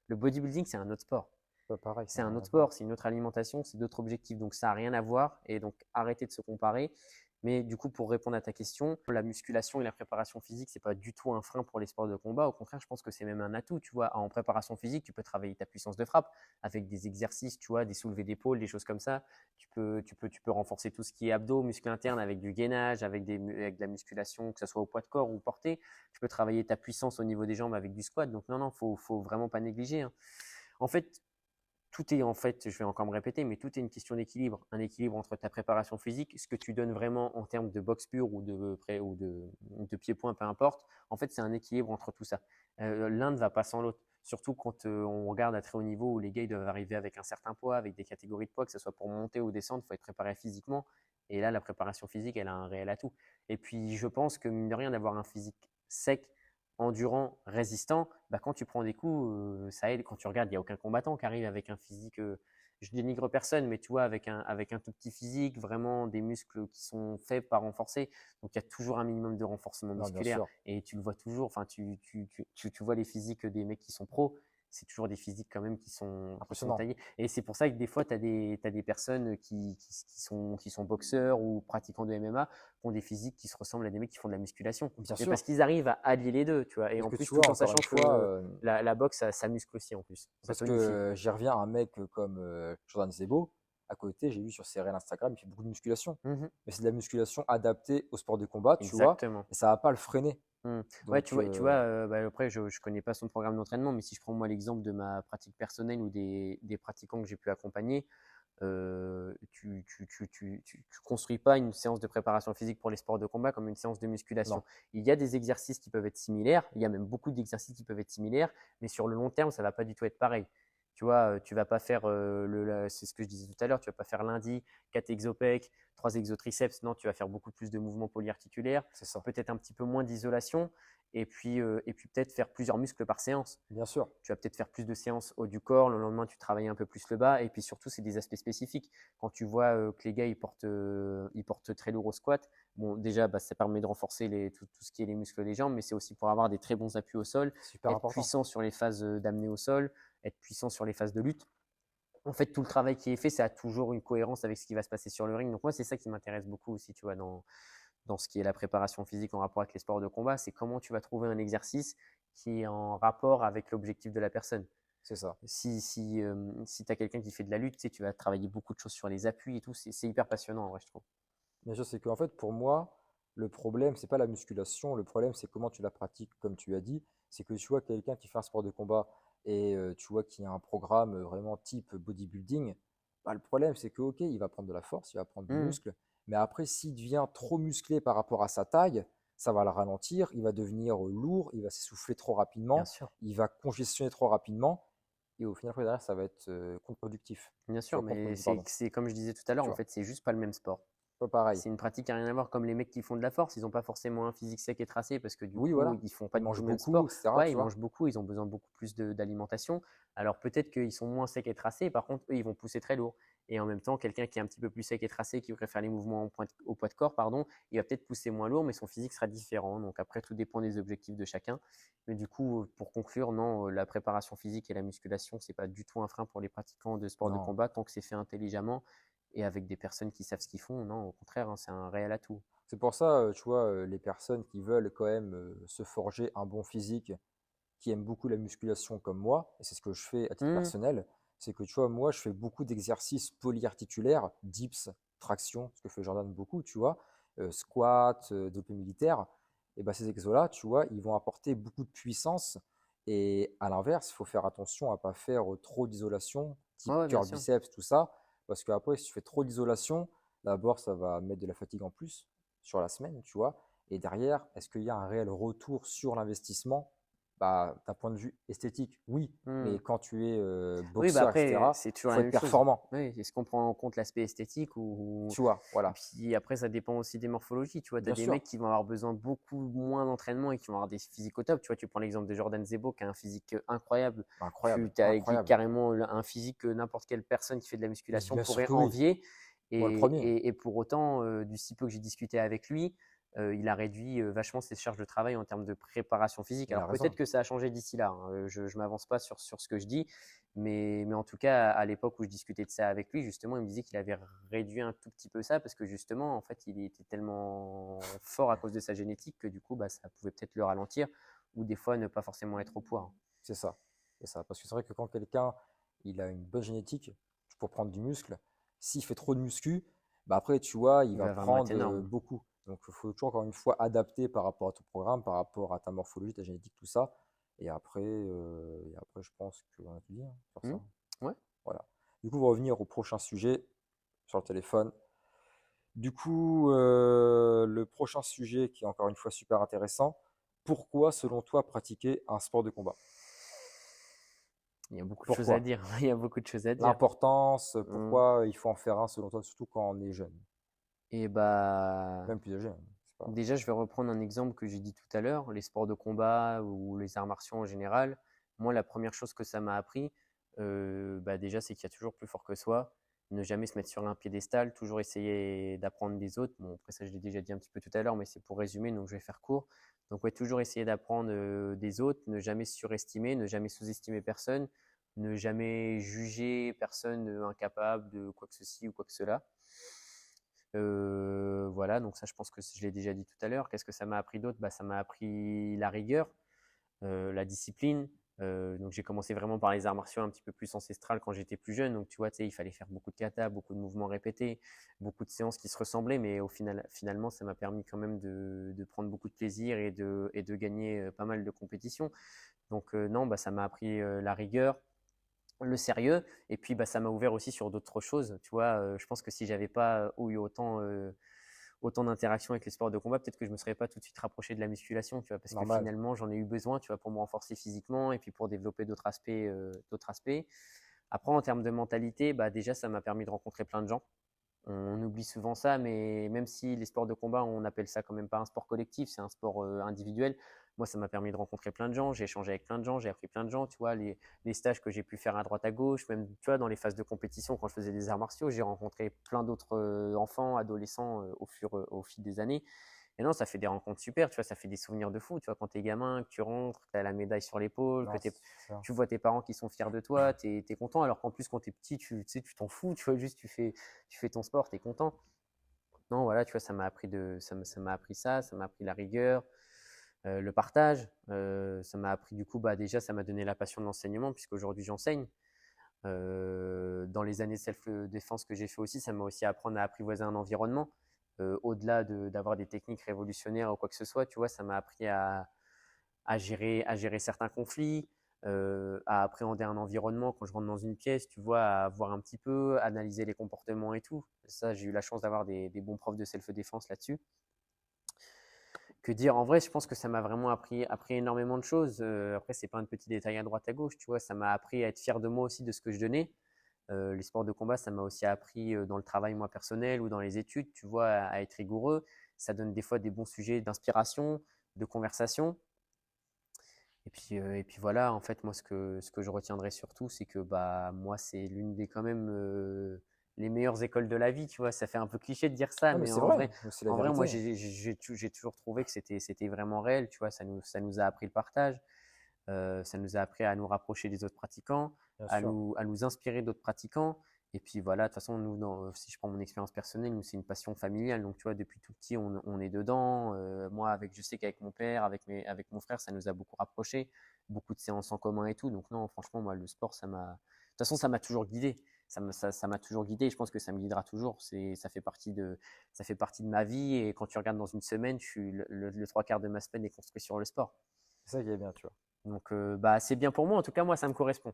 Le bodybuilding, c'est un autre sport. Pas pareil, ça C'est n'a un rien autre à voir. sport, c'est une autre alimentation, c'est d'autres objectifs. Donc, ça n'a rien à voir. Et donc, arrêtez de se comparer. Mais du coup, pour répondre à ta question, la musculation et la préparation physique, c'est pas du tout un frein pour les sports de combat. Au contraire, je pense que c'est même un atout. Tu vois, en préparation physique, tu peux travailler ta puissance de frappe avec des exercices, tu vois, des soulevés d'épaule, des choses comme ça. Tu peux renforcer tout ce qui est abdos, muscles internes avec du gainage, avec de la musculation, que ce soit au poids de corps ou porté. Tu peux travailler ta puissance au niveau des jambes avec du squat. Donc non, non, faut vraiment pas négliger, hein. En fait, tout est en fait, je vais encore me répéter, mais tout est une question d'équilibre. Un équilibre entre ta préparation physique, ce que tu donnes vraiment en termes de boxe pure ou de pied-point, peu importe. En fait, c'est un équilibre entre tout ça. L'un ne va pas sans l'autre. Surtout quand on regarde à très haut niveau où les gars ils doivent arriver avec un certain poids, avec des catégories de poids, que ce soit pour monter ou descendre, il faut être préparé physiquement. Et là, la préparation physique, elle a un réel atout. Et puis, je pense que mine de rien, d'avoir un physique sec, endurant, résistant, bah, quand tu prends des coups, ça aide. Quand tu regardes, il n'y a aucun combattant qui arrive avec un physique, je dénigre personne, mais tu vois, avec un tout petit physique, vraiment des muscles qui sont faits par renforcer. Donc, il y a toujours un minimum de renforcement Non, bien musculaire. sûr. Et tu le vois toujours, enfin, tu vois les physiques des mecs qui sont pros, c'est toujours des physiques quand même qui sont Impressionnant. taillés. Et c'est pour ça que des fois, tu as des personnes qui sont boxeurs ou pratiquants de MMA qui ont des physiques qui se ressemblent à des mecs qui font de la musculation. Bien Mais sûr. parce qu'ils arrivent à allier les deux, tu vois. Et Parce en que plus, tu vois, tout en encore sachant une fois, que la boxe, ça muscle aussi en plus. Ça parce tonifie. que j'y reviens à un mec comme Jordan Zebo. à côté, j'ai vu sur ses réels Instagram, il fait beaucoup de musculation. Mhm. Mais c'est de la musculation adaptée au sport de combat, tu vois, Exactement. et ça va pas le freiner. Ouais, Donc, bah, après, je ne connais pas son programme d'entraînement, mais si je prends moi l'exemple de ma pratique personnelle ou des pratiquants que j'ai pu accompagner, tu construis pas une séance de préparation physique pour les sports de combat comme une séance de musculation. non, Il y a des exercices qui peuvent être similaires, il y a même beaucoup d'exercices qui peuvent être similaires, mais sur le long terme, ça va pas du tout être pareil. Tu vois, tu vas pas faire, c'est ce que je disais tout à l'heure, tu vas pas faire lundi 4 exopecs, 3 exotriceps, non, tu vas faire beaucoup plus de mouvements polyarticulaires, c'est ça. peut-être un petit peu moins d'isolation, et puis peut-être faire plusieurs muscles par séance. Bien sûr, Tu vas peut-être faire plus de séances haut du corps, le lendemain tu travailles un peu plus le bas, et puis surtout c'est des aspects spécifiques. Quand tu vois que les gars ils portent très lourd au squat, bon déjà bah, ça permet de renforcer tout ce qui est les muscles des jambes, mais c'est aussi pour avoir des très bons appuis au sol, c'est super être important. puissant sur les phases d'amener au sol, être puissant sur les phases de lutte. En fait, tout le travail qui est fait, ça a toujours une cohérence avec ce qui va se passer sur le ring. Donc moi, c'est ça qui m'intéresse beaucoup aussi, tu vois, dans ce qui est la préparation physique en rapport avec les sports de combat, c'est comment tu vas trouver un exercice qui est en rapport avec l'objectif de la personne. C'est ça. Si tu as quelqu'un qui fait de la lutte, tu sais, tu vas travailler beaucoup de choses sur les appuis et tout, c'est hyper passionnant en vrai, je trouve. Bien sûr, c'est qu'en fait, pour moi, le problème, c'est pas la musculation, le problème, c'est comment tu la pratiques, comme tu as dit. C'est que tu vois quelqu'un qui fait un sport de combat et tu vois qu'il y a un programme vraiment type bodybuilding, bah, le problème, c'est que, ok, il va prendre de la force, il va prendre du Mhm. muscle, mais après, s'il devient trop musclé par rapport à sa taille, ça va le ralentir, il va devenir lourd, il va s'essouffler trop Bien rapidement, sûr, il va congestionner trop rapidement, et au final, après, derrière, ça va être contre-productif. bien Tu sûr, vois, mais contre-productif, c'est pardon. c'est comme je disais tout à l'heure, Tu en vois, fait, c'est juste pas le même sport. pas pareil. C'est une pratique qui n'a rien à voir comme les mecs qui font de la force. Ils n'ont pas forcément un physique sec et tracé parce que du Oui, coup, voilà. ils font pas Ils du tout mangent le même beaucoup, sport. etc., Ouais, tu ils vois. mangent beaucoup, ils ont besoin de beaucoup plus d'alimentation. Alors peut-être qu'ils sont moins secs et tracés, par contre, eux, ils vont pousser très lourd. Et en même temps, quelqu'un qui est un petit peu plus sec et tracé, qui préfère les mouvements au poids de corps, pardon, il va peut-être pousser moins lourd, mais son physique sera différent. Donc après, tout dépend des objectifs de chacun. Mais du coup, pour conclure, non, la préparation physique et la musculation, c'est pas du tout un frein pour les pratiquants de sport de Non. combat tant que c'est fait intelligemment et avec des personnes qui savent ce qu'ils font. Non, au contraire, hein, c'est un réel atout. C'est pour ça, tu vois, les personnes qui veulent quand même se forger un bon physique, qui aiment beaucoup la musculation comme moi, et c'est ce que je fais à titre Mmh. personnel, c'est que tu vois, moi, je fais beaucoup d'exercices polyarticulaires, dips, traction, ce que fait Jordan beaucoup, tu vois, squat, développé militaire. Et ben ces exos-là, tu vois, ils vont apporter beaucoup de puissance. Et à l'inverse, il faut faire attention à ne pas faire trop d'isolation, Ouais, type ouais, bien curl sûr. biceps, tout ça, parce qu'après, si tu fais trop d'isolation, d'abord, ça va mettre de la fatigue en plus sur la semaine, tu vois. Et derrière, est-ce qu'il y a un réel retour sur l'investissement? Bah, d'un point de vue esthétique, oui, mais Mmh. quand tu es Oui, bah boxeur, après, etc., c'est il toujours la faut être même chose. performant, Oui, est-ce qu'on prend en compte l'aspect esthétique ou... tu vois, Et voilà. puis après, ça dépend aussi des morphologies. Tu vois, tu as Bien des sûr, mecs qui vont avoir besoin beaucoup moins d'entraînement et qui vont avoir des physiques au top. Tu vois, tu prends l'exemple de Jordan Zebo qui a un physique incroyable. incroyable, Tu as incroyable. carrément un physique que n'importe quelle personne qui fait de la Mais musculation bien sûr pourrait que oui, envier. moi le premier, Et pour autant, du si peu que j'ai discuté avec lui, il a réduit vachement ses charges de travail en termes de préparation physique. il a Alors peut-être raison. que ça a changé d'ici là, hein. Je ne m'avance pas sur ce que je dis, mais en tout cas, à l'époque où je discutais de ça avec lui, justement, il me disait qu'il avait réduit un tout petit peu ça parce que justement, en fait, il était tellement fort à cause de sa génétique que du coup, bah, ça pouvait peut-être le ralentir ou des fois ne pas forcément être au poids, hein. C'est ça, c'est ça. Parce que c'est vrai que quand quelqu'un il a une bonne génétique pour prendre du muscle, s'il fait trop de muscu, bah après, tu vois, il Il va va vraiment être prendre énorme. beaucoup. Donc, il faut toujours, encore une fois, adapter par rapport à ton programme, par rapport à ta morphologie, ta génétique, tout ça. Et après je pense qu'on a tout dit hein, sur Hmm. ça. Ouais. Voilà. Du coup, on va revenir au prochain sujet sur le téléphone. Du coup, le prochain sujet qui est encore une fois super intéressant, pourquoi, selon toi, pratiquer un sport de combat? Il y a beaucoup de choses à Pourquoi? dire. Il y a beaucoup de choses à dire. L'importance, Hmm. pourquoi il faut en faire un selon toi, surtout quand on est jeune, Et bah, même plus âgé, hein, c'est pas... déjà, je vais reprendre un exemple que j'ai dit tout à l'heure, les sports de combat ou les arts martiaux en général. Moi, la première chose que ça m'a appris, bah déjà, c'est qu'il y a toujours plus fort que soi. Ne jamais se mettre sur un piédestal, toujours essayer d'apprendre des autres. Bon, après ça, je l'ai déjà dit un petit peu tout à l'heure, mais c'est pour résumer, donc je vais faire court. Donc, ouais, toujours essayer d'apprendre des autres, ne jamais surestimer, ne jamais sous-estimer personne, ne jamais juger personne incapable de quoi que ceci ou quoi que cela. Voilà, donc ça, je pense que je l'ai déjà dit tout à l'heure. Qu'est-ce que ça m'a appris d'autre? Bah, ça m'a appris la rigueur, la discipline, Donc j'ai commencé vraiment par les arts martiaux un petit peu plus ancestrales quand j'étais plus jeune. Donc tu vois, il fallait faire beaucoup de kata, beaucoup de mouvements répétés, beaucoup de séances qui se ressemblaient, mais finalement, ça m'a permis quand même de prendre beaucoup de plaisir et de gagner pas mal de compétitions. Donc non, bah, ça m'a appris la rigueur, le sérieux, et puis bah, ça m'a ouvert aussi sur d'autres choses. Tu vois, je pense que si j'avais pas eu autant d'interactions avec les sports de combat, peut-être que je me serais pas tout de suite rapproché de la musculation, tu vois, parce que Normal. finalement, j'en ai eu besoin, tu vois, pour me renforcer physiquement et puis pour développer d'autres aspects, d'autres aspects. Après, en termes de mentalité, bah, déjà, ça m'a permis de rencontrer plein de gens. On oublie souvent ça, mais même si les sports de combat, on appelle ça quand même pas un sport collectif, c'est un sport individuel. Moi, ça m'a permis de rencontrer plein de gens, j'ai échangé avec plein de gens, j'ai appris plein de gens, tu vois, les stages que j'ai pu faire à droite à gauche, même, tu vois, dans les phases de compétition, quand je faisais des arts martiaux, j'ai rencontré plein d'autres enfants, adolescents au fil des années. Et non, ça fait des rencontres super, tu vois, ça fait des souvenirs de fou, tu vois, quand t'es gamin, que tu rentres, que t'as la médaille sur l'épaule, Non, c'est ça. tu vois tes parents qui sont fiers de toi, t'es content, alors qu'en plus, quand t'es petit, tu sais, tu t'en fous, tu vois, juste tu fais ton sport, t'es content. Non, voilà, tu vois, ça m'a appris ça m'a appris la rigueur, le partage, ça m'a appris du coup, bah déjà, ça m'a donné la passion de l'enseignement, puisqu'aujourd'hui j'enseigne. Dans les années self-défense que j'ai fait aussi, ça m'a aussi appris à apprivoiser un environnement. Au-delà d'avoir des techniques révolutionnaires ou quoi que ce soit, tu vois, ça m'a appris à gérer certains conflits, à appréhender un environnement quand je rentre dans une pièce, tu vois, à voir un petit peu, analyser les comportements et tout. Ça, j'ai eu la chance d'avoir des bons profs de self-défense là-dessus. Que dire, en vrai, je pense que ça m'a vraiment appris énormément de choses. Après, c'est pas un petit détail à droite à gauche, tu vois, ça m'a appris à être fier de moi aussi de ce que je donnais. Les sports de combat, ça m'a aussi appris dans le travail moi personnel ou dans les études, tu vois, à être rigoureux. Ça donne des fois des bons sujets d'inspiration, de conversation. Et puis voilà, en fait, moi, ce que je retiendrai surtout, c'est que bah, moi, c'est l'une des quand même les meilleures écoles de la vie, tu vois. Ça fait un peu cliché de dire ça, Non, mais mais c'est en vrai, vrai, c'est la en vrai moi, vérité, j'ai toujours trouvé que c'était vraiment réel, tu vois. Ça nous a appris le partage, ça nous a appris à nous rapprocher des autres pratiquants, bien à sûr. nous, à nous inspirer d'autres pratiquants. Et puis voilà, de toute façon, nous, si je prends mon expérience personnelle, nous, c'est une passion familiale. Donc, tu vois, depuis tout petit, on est dedans. Moi, je sais qu'avec mon père, avec mon frère, ça nous a beaucoup rapprochés. Beaucoup de séances en commun et tout. Donc, non, franchement, moi, le sport, ça m'a. De toute façon, ça m'a toujours guidé. Ça m'a toujours guidé et je pense que ça me guidera toujours. Ça fait partie de ma vie. Et quand tu regardes dans une semaine, le trois quarts de ma semaine est construit sur le sport. C'est ça qui est bien, tu vois. Donc, bah, c'est bien pour moi. En tout cas, moi, ça me correspond.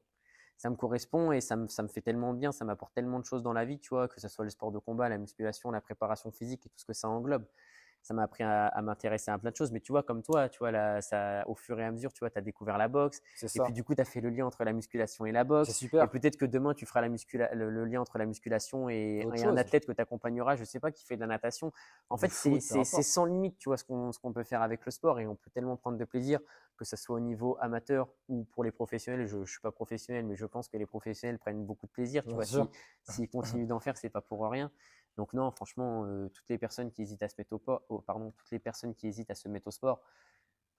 Ça me correspond et ça me fait tellement bien. Ça m'apporte tellement de choses dans la vie, tu vois, que ce soit le sport de combat, la musculation, la préparation physique et tout ce que ça englobe. Ça m'a appris à m'intéresser à plein de choses. Mais tu vois, comme toi, tu vois, là, au fur et à mesure, tu vois, tu as découvert la boxe. C'est Et puis, ça. du coup, tu as fait le lien entre la musculation et la C'est boxe. Et super. peut-être que demain, tu feras le lien entre la musculation Autre et un chose. athlète que tu accompagneras, je sais pas, qui fait de la natation. En Du fait, c'est foot, peu c'est- c'est importe. sans limite, tu vois, ce qu'on peut faire avec le sport. Et on peut tellement prendre de plaisir, que ce soit au niveau amateur ou pour les professionnels. Je ne suis pas professionnel, mais je pense que les professionnels prennent beaucoup de plaisir. Tu Bien vois, sûr. s'ils continuent d'en faire, c'est pas pour rien. Donc non, franchement, toutes les personnes qui hésitent à se mettre pardon, toutes les personnes qui hésitent à se mettre au sport,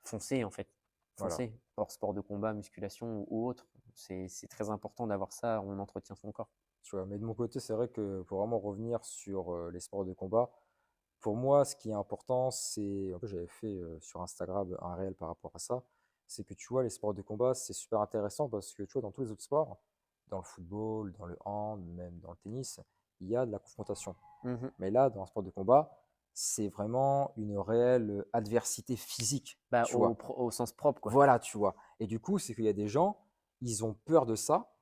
foncez en fait, Voilà. foncez. Sport de combat, musculation ou autre, c'est très important d'avoir ça. On entretient son corps. Tu vois. Mais de mon côté, c'est vrai que pour vraiment revenir sur les sports de combat, pour moi, ce qui est important, c'est, en fait, j'avais fait sur Instagram un réel par rapport à ça, c'est que tu vois, les sports de combat, c'est super intéressant parce que tu vois, dans tous les autres sports, dans le football, dans le hand, même dans le tennis, il y a de la confrontation. Mhm. Mais là, dans un sport de combat, c'est vraiment une réelle adversité physique, Bah, tu vois. au sens propre, quoi. Voilà, tu vois. Et du coup, c'est qu'il y a des gens, ils ont peur de ça,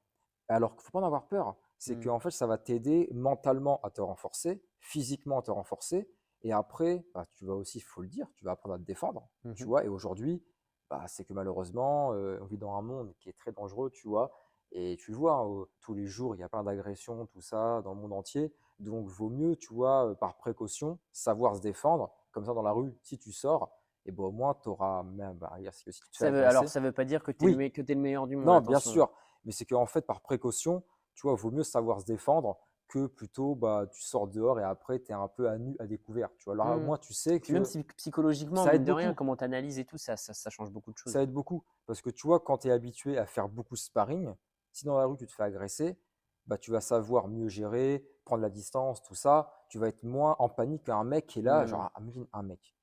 alors qu'il ne faut pas en avoir peur. C'est Mhm. qu'en fait, ça va t'aider mentalement à te renforcer, physiquement à te renforcer. Et après, bah, tu vas aussi, il faut le dire, tu vas apprendre à te défendre, tu Mhm. vois. Et aujourd'hui, bah, c'est que malheureusement, on vit dans un monde qui est très dangereux, tu vois. Et tu le vois, hein, tous les jours, il y a plein d'agressions, tout ça, dans le monde entier. Donc, vaut mieux, tu vois, par précaution, savoir se défendre. Comme ça, dans la rue, si tu sors, et ben, au moins, tu auras même barrière. Parce que si tu te fais Alors, agresser, ça veut pas dire que oui, que t'es le meilleur du monde, non, bien attention. sûr, mais c'est qu'en fait, par précaution, tu vois, vaut mieux savoir se défendre que plutôt bah, tu sors dehors et après tu es un peu à nu, à découvert. Tu vois, alors au Mhm. moins tu sais Puis même que si psychologiquement, ça mine aide de rien, beaucoup. comment t'analyses et tout, ça change beaucoup de choses. Ça aide beaucoup. Parce que tu vois, quand tu es habitué à faire beaucoup de sparring, si dans la rue tu te fais agresser, bah, tu vas savoir mieux gérer, prendre la distance, tout ça. Tu vas être moins en panique qu'un mec qui est là. Mhm. Genre, imagine un mec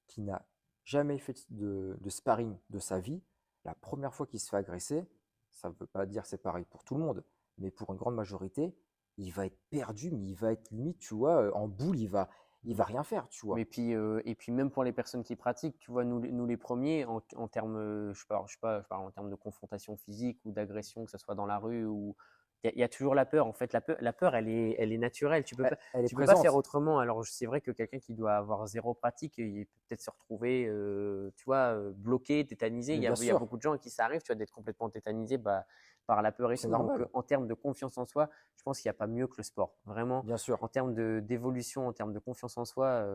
qui n'a jamais fait de sparring de sa vie. la première fois qu'il se fait agresser, ça ne veut pas dire c'est pareil pour tout le monde, mais pour une grande majorité, il va être perdu, mais il va être limite, tu vois, en boule, il va rien faire, tu vois. Et puis même pour les personnes qui pratiquent, tu vois, nous les premiers, en termes, je parle en termes de confrontation physique ou d'agression, que ce soit dans la rue ou il y a toujours la peur. En fait, la peur, elle est naturelle. Elle est Tu peux pas faire présente, autrement. Alors c'est vrai que quelqu'un qui doit avoir zéro pratique, il peut peut-être se retrouver, tu vois, bloqué, tétanisé. mais Il y a beaucoup de gens à qui ça arrive, tu vois, d'être complètement tétanisé par la peur et c'est tout. Donc normal, en termes de confiance en soi, je pense qu'il n'y a pas mieux que le sport. Vraiment, bien sûr. en termes d'évolution, en termes de confiance en soi,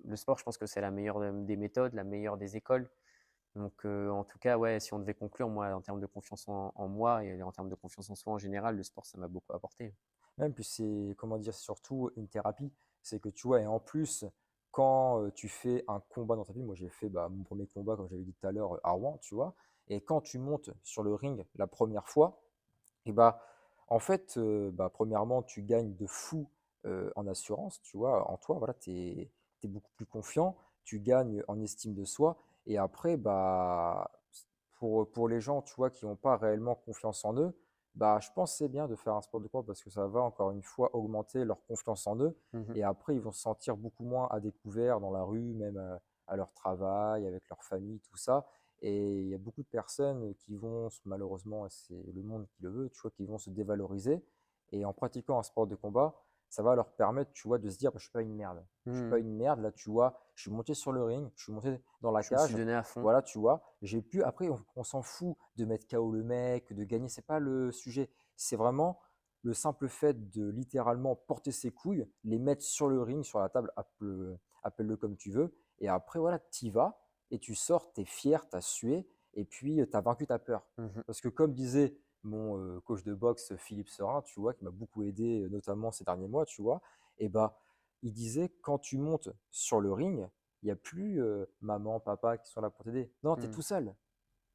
le sport, je pense que c'est la meilleure des méthodes, la meilleure des écoles. Donc, en tout cas, ouais, si on devait conclure, moi, en termes de confiance en moi et en termes de confiance en soi en général, le sport, ça m'a beaucoup apporté. Même, puis c'est, comment dire, surtout une thérapie. C'est que tu vois, et en plus, quand tu fais un combat dans ta vie, moi j'ai fait mon premier combat, comme j'avais dit tout à l'heure, à Rouen, tu vois, et quand tu montes sur le ring la première fois, et en fait, premièrement, tu gagnes de fou en assurance, tu vois, en toi, voilà, tu es beaucoup plus confiant, tu gagnes en estime de soi, et après, pour les gens, tu vois, qui n'ont pas réellement confiance en eux, je pense que c'est bien de faire un sport de combat parce que ça va encore une fois augmenter leur confiance en eux, Mhm. et après, ils vont se sentir beaucoup moins à découvert dans la rue, même à leur travail, avec leur famille, tout ça. Et il y a beaucoup de personnes qui vont, malheureusement, c'est le monde qui le veut, tu vois, qui vont se dévaloriser. Et en pratiquant un sport de combat, ça va leur permettre, tu vois, de se dire, je suis pas une merde. Je suis pas Mhm. une merde. Là, tu vois, je suis monté sur le ring, je suis monté dans la Je me suis cage. donné à fond. Voilà, tu vois, j'ai pu. Après, on s'en fout de mettre KO le mec, de gagner. C'est pas le sujet. C'est vraiment le simple fait de littéralement porter ses couilles, les mettre sur le ring, sur la table, appelle-le comme tu veux. Et après, voilà, t'y vas et tu sors, tu es fier, tu as sué, et puis tu as vaincu ta peur. Mhm. Parce que comme disait mon coach de boxe Philippe Serin, tu vois, qui m'a beaucoup aidé, notamment ces derniers mois, tu vois, et il disait, quand tu montes sur le ring, il n'y a plus maman, papa qui sont là pour t'aider. Non, tu es Mhm. tout seul.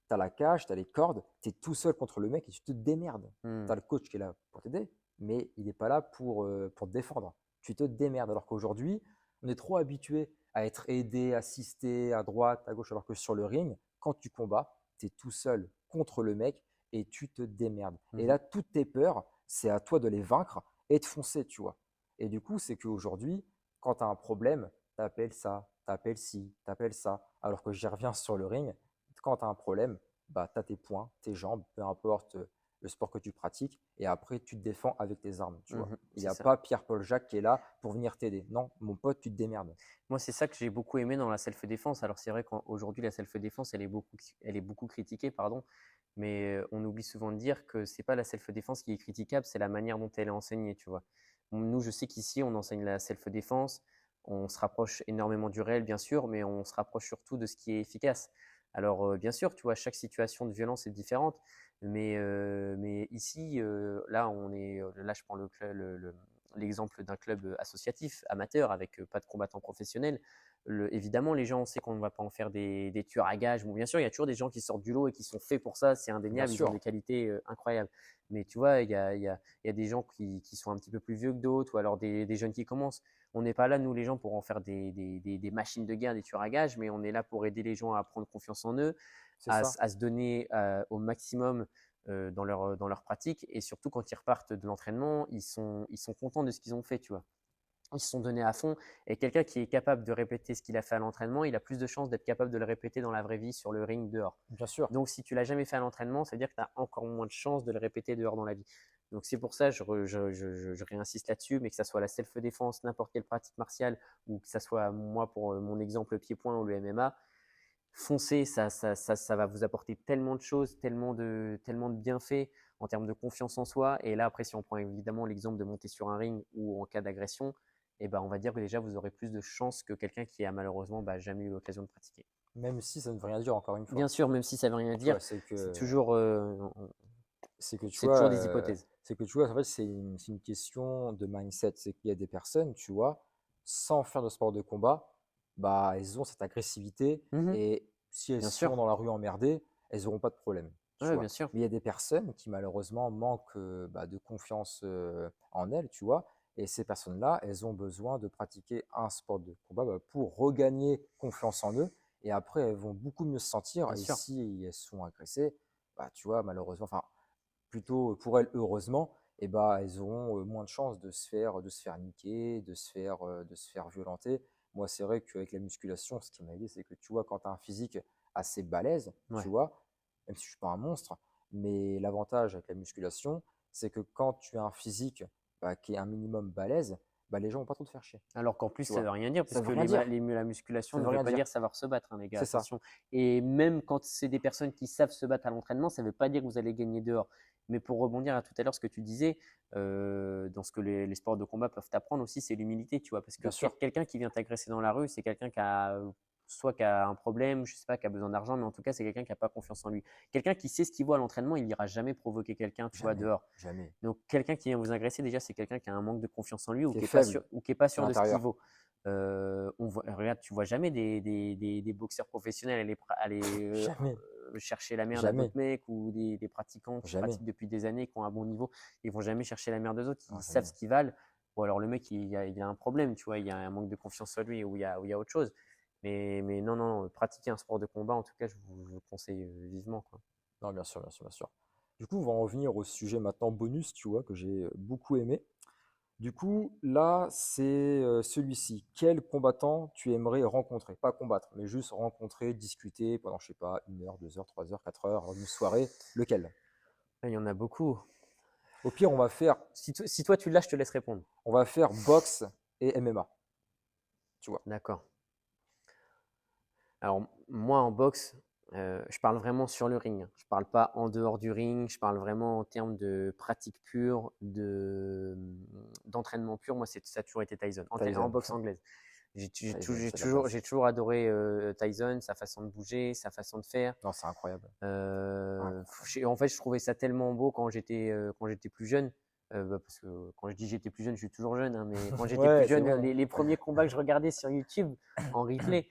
Tu as la cage, tu as les cordes, tu es tout seul contre le mec et tu te démerdes. Tu Mhm. as le coach qui est là pour t'aider, mais il n'est pas là pour te défendre. Tu te démerdes. Alors qu'aujourd'hui, on est trop habitué à être aidé, assisté à droite, à gauche, alors que sur le ring, quand tu combats, tu es tout seul contre le mec et tu te démerdes. Et Mhm. là, toutes tes peurs, c'est à toi de les vaincre et de foncer, tu vois. Et du coup, c'est qu'aujourd'hui, quand tu as un problème, tu appelles ça, tu appelles ci, tu appelles ça. Alors que j'y reviens sur le ring, quand tu as un problème, tu as tes poings, tes jambes, peu importe le sport que tu pratiques, et après tu te défends avec tes armes, tu vois. Mhm. Il n'y C'est a ça. pas Pierre-Paul Jacques qui est là pour venir t'aider. Non, mon pote, tu te démerdes. Moi, c'est ça que j'ai beaucoup aimé dans la self-défense. Alors, c'est vrai qu'aujourd'hui, la self-défense, elle est beaucoup critiquée, pardon. Mais on oublie souvent de dire que c'est pas la self-défense qui est critiquable, c'est la manière dont elle est enseignée, tu vois. Nous, je sais qu'ici, on enseigne la self-défense. On se rapproche énormément du réel, bien sûr, mais on se rapproche surtout de ce qui est efficace. Alors, bien sûr, tu vois, chaque situation de violence est différente. Mais ici, là, je prends l'exemple d'un club associatif, amateur, avec pas de combattants professionnels. Évidemment, les gens, on sait qu'on ne va pas en faire des tueurs à gages. Bon, bien sûr, il y a toujours des gens qui sortent du lot et qui sont faits pour ça, c'est Bien indéniable, ils ont des sûr, qualités incroyables. Mais tu vois, il y a des gens qui sont un petit peu plus vieux que d'autres, ou alors des jeunes qui commencent. On n'est pas là, nous, les gens, pour en faire des machines de guerre, des tueurs à gages, mais on est là pour aider les gens à prendre confiance en eux, c'est ça. à se donner au maximum dans leur pratique. Et surtout, quand ils repartent de l'entraînement, ils sont contents de ce qu'ils ont fait, tu vois. Ils se sont donnés à fond. Et quelqu'un qui est capable de répéter ce qu'il a fait à l'entraînement, il a plus de chances d'être capable de le répéter dans la vraie vie, sur le ring, dehors. Bien sûr. Donc, si tu l'as jamais fait à l'entraînement, ça veut dire que tu as encore moins de chances de le répéter dehors dans la vie. Donc, c'est pour ça, je réinsiste là-dessus, mais que ça soit la self-défense, n'importe quelle pratique martiale, ou que ça soit moi pour mon exemple le pied-point ou le MMA, foncez, ça va vous apporter tellement de choses, tellement de bienfaits en termes de confiance en soi. Et là, après, si on prend évidemment l'exemple de monter sur un ring ou en cas d'agression, eh ben, on va dire que déjà, vous aurez plus de chances que quelqu'un qui a malheureusement jamais eu l'occasion de pratiquer. Même si ça ne veut rien dire, encore une Bien fois. sûr, même si ça ne veut rien Tu dire, vois, c'est toujours, tu c'est vois, toujours des hypothèses. en fait, c'est une question de mindset. C'est qu'il y a des personnes, tu vois, sans faire de sport de combat, elles ont cette agressivité Mhm. et si elles Bien sont sûr, dans la rue emmerdées, elles n'auront pas de problème, tu ouais, bien vois. sûr. Mais il y a des personnes qui malheureusement manquent de confiance en elles, tu vois. Et ces personnes-là, elles ont besoin de pratiquer un sport de combat pour regagner confiance en eux et après, elles vont beaucoup mieux se sentir. bien Et sûr. si elles sont agressées, bah, tu vois, malheureusement, enfin, plutôt pour elles, heureusement, et bah, elles auront moins de chances de se faire niquer, de se faire violenter. Moi, c'est vrai qu'avec la musculation, ce qui m'a aidé, c'est que tu vois, quand tu as un physique assez balèze, tu Ouais. vois, même si je ne suis pas un monstre, mais l'avantage avec la musculation, c'est que quand tu as un physique bah, qui est un minimum balèze, bah, les gens vont pas trop te faire chier, Alors qu'en plus, tu ça veut vois. rien dire, Ça parce veut que rien dire, la musculation ça ne veut veut rien pas dire, dire savoir se battre, hein, les gars, c'est ça. attention. Et même quand c'est des personnes qui savent se battre à l'entraînement, ça ne veut pas dire que vous allez gagner dehors. Mais pour rebondir à tout à l'heure, ce que tu disais, dans ce que les sports de combat peuvent t'apprendre aussi, c'est l'humilité, tu vois. Parce que Bien sûr, quelqu'un qui vient t'agresser dans la rue, c'est quelqu'un qui a soit qui a un problème, je sais pas, qui a besoin d'argent, mais en tout cas, c'est quelqu'un qui n'a pas confiance en lui. Quelqu'un qui sait ce qu'il vaut à l'entraînement, il n'ira jamais provoquer quelqu'un, tu vois, jamais, dehors. jamais. Donc, quelqu'un qui vient vous agresser, déjà, c'est quelqu'un qui a un manque de confiance en lui ou Qui est qui n'est pas faible sûr, pas à sûr de ce qu'il l'intérieur. vaut. Regarde, tu vois jamais des boxeurs professionnels aller Jamais, chercher la merde à d'autres jamais, mecs ou des pratiquants qui jamais, pratiquent depuis des années, qui ont un bon niveau. Ils vont jamais chercher la merde des autres. non, Ils savent jamais. ce qu'ils valent. Ou alors le mec, il y a un problème, tu vois, il y a un manque de confiance en lui ou il y a autre chose. Mais non, non, pratiquer un sport de combat, en tout cas, je vous conseille vivement, quoi. Non, bien sûr, bien sûr, bien sûr. Du coup, on va en venir au sujet maintenant bonus, tu vois, que j'ai beaucoup aimé. Du coup, là, c'est celui-ci. Quel combattant tu aimerais rencontrer? Pas combattre, mais juste rencontrer, discuter pendant, je sais pas, 1 heure, 2 heures, 3 heures, 4 heures, une soirée. Lequel? Il y en a beaucoup. Au pire, Si toi tu l'as, je te laisse répondre. on va faire boxe et MMA, tu vois. D'accord. Alors, moi, en boxe, je parle vraiment sur le ring, hein. Je parle pas en dehors du ring. Je parle vraiment en termes de pratique pure, d'entraînement pur. Moi, ça a toujours été Tyson, en Tyson. boxe anglaise. Tyson, c'est la base. J'ai toujours adoré Tyson, sa façon de bouger, sa façon de faire. Non, c'est incroyable. En fait, je trouvais ça tellement beau quand j'étais plus jeune. Parce que quand je dis j'étais plus jeune, je suis toujours jeune, hein, mais quand j'étais plus Ouais, c'est jeune, bon. les premiers combats que je regardais sur YouTube en replay,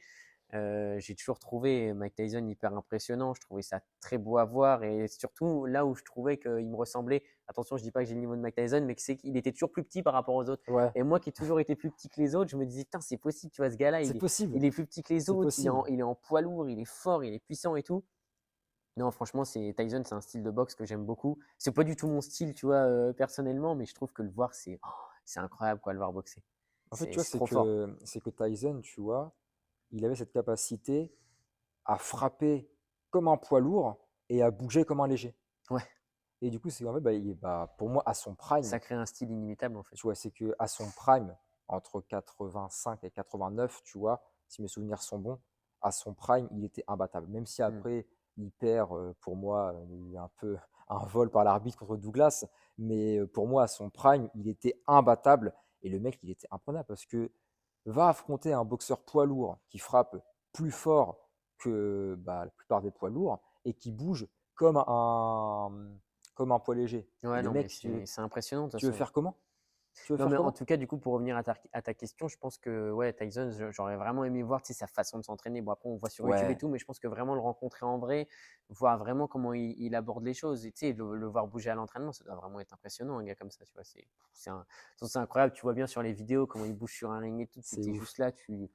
j'ai toujours trouvé Mike Tyson hyper impressionnant. Je trouvais ça très beau à voir et surtout là où je trouvais qu'il me ressemblait. Attention, je dis pas que j'ai le niveau de Mike Tyson, mais que c'est qu'il était toujours plus petit par rapport aux autres. Ouais, Et moi qui ai toujours été plus petit que les autres, je me disais, putain, c'est possible, tu vois, ce gars-là, c'est possible. il est plus petit que les C'est autres, possible. il est en poids lourd, il est fort, il est puissant et tout. Non, franchement, Tyson, c'est un style de boxe que j'aime beaucoup. C'est pas du tout mon style, tu vois, personnellement, mais je trouve que le voir, c'est incroyable, quoi, le voir boxer. En fait, tu vois, C'est trop fort. c'est que Tyson, tu vois, il avait cette capacité à frapper comme un poids lourd et à bouger comme un léger. Ouais, Et du coup, c'est en fait, bah, pour moi, à son prime, ça crée un style inimitable, en fait. tu vois, c'est que à son prime, entre 85 et 89, tu vois, si mes souvenirs sont bons, à son prime, il était imbattable. Même si Hmm. après, il perd, pour moi, il y a eu un peu un vol par l'arbitre contre Douglas, mais pour moi, à son prime, il était imbattable. Et le mec, il était imprenable parce que va affronter un boxeur poids lourd qui frappe plus fort que bah, la plupart des poids lourds et qui bouge comme comme un poids léger. Et Ouais, le non, mais mec, tu veux, c'est impressionnant, de toute tu veux façon. faire comment? Tu veux Non, faire mais en comment? tout cas, du coup, pour revenir à ta question, je pense que ouais, Tyson, j'aurais vraiment aimé voir, tu sais, sa façon de s'entraîner. Bon, après, on voit sur YouTube et Ouais, tout, mais je pense que vraiment le rencontrer en vrai, voir vraiment comment il aborde les choses, et tu sais, le voir bouger à l'entraînement, ça doit vraiment être impressionnant, un gars comme ça, tu vois. C'est incroyable. Tu vois bien sur les vidéos comment il bouge sur un ring et tout. c'est Tu es juste ouf. là, tu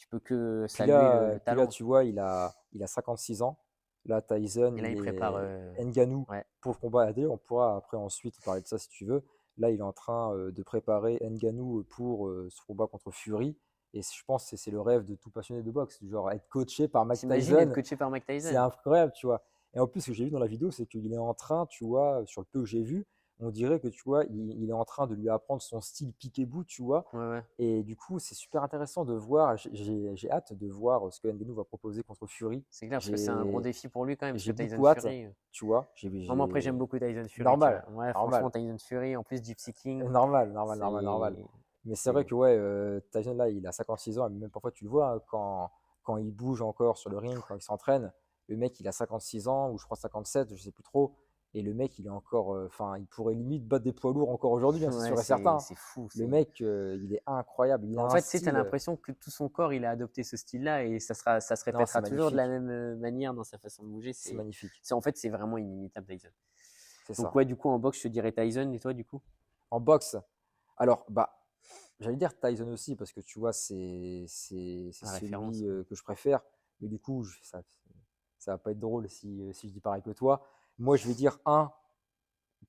peux que saluer le Puis là, talent. tu vois, il a 56 ans. Là, Tyson, Et là, il il prépare. est Ngannou Ouais, pour le combat. D'ailleurs, on pourra après ensuite parler de ça si tu veux. Là, il est en train de préparer Ngannou pour son combat contre Fury. Et je pense que c'est le rêve de tout passionné de boxe. Genre, être coaché par Mike t'imagines être Tyson, coaché par Mike c'est Tyson? incroyable, tu vois. Et en plus, ce que j'ai vu dans la vidéo, c'est qu'il est en train, tu vois, sur le peu que j'ai vu, on dirait que, tu vois, il est en train de lui apprendre son style piqué-bout, tu vois. Ouais, ouais. Et du coup, c'est super intéressant de voir. J'ai hâte de voir ce que Ngannou va proposer contre Fury. C'est clair, parce que c'est un gros J'ai défi pour lui quand même, parce que j'ai Tyson beaucoup hâte, Fury. tu vois. Moi, après, j'aime beaucoup Tyson Fury, tu vois. Normal, Ouais, franchement, normal, Tyson Fury, en plus Gypsy King, normal, normal, normal, normal. c'est. Mais c'est vrai c'est- que ouais, Tyson là, il a 56 ans, et même parfois tu le vois hein, quand il bouge encore sur le ring, quand il s'entraîne, le mec il a 56 ans, ou je crois 57, je sais plus trop, et le mec il est encore, enfin, il pourrait limite battre des poids lourds encore aujourd'hui, hein, c'est Ouais, sûr et certain, hein. c'est fou. Le mec, il est incroyable, il a En un fait, tu sais, t'as style, l'impression que tout son corps, il a adopté ce style-là et ça se non, c'est répétera toujours de la magnifique, même manière dans sa façon de bouger. c'est magnifique, En fait, c'est vraiment inimitable, Tyson. c'est Donc, ça. ouais, du coup, en boxe, je te dirais Tyson, et toi, du coup? En boxe, alors, bah, j'allais dire Tyson aussi, parce que tu vois, c'est La celui référence. Ouais. que je préfère. mais du coup, ça va pas être drôle si je dis pareil que toi. Moi, je vais dire un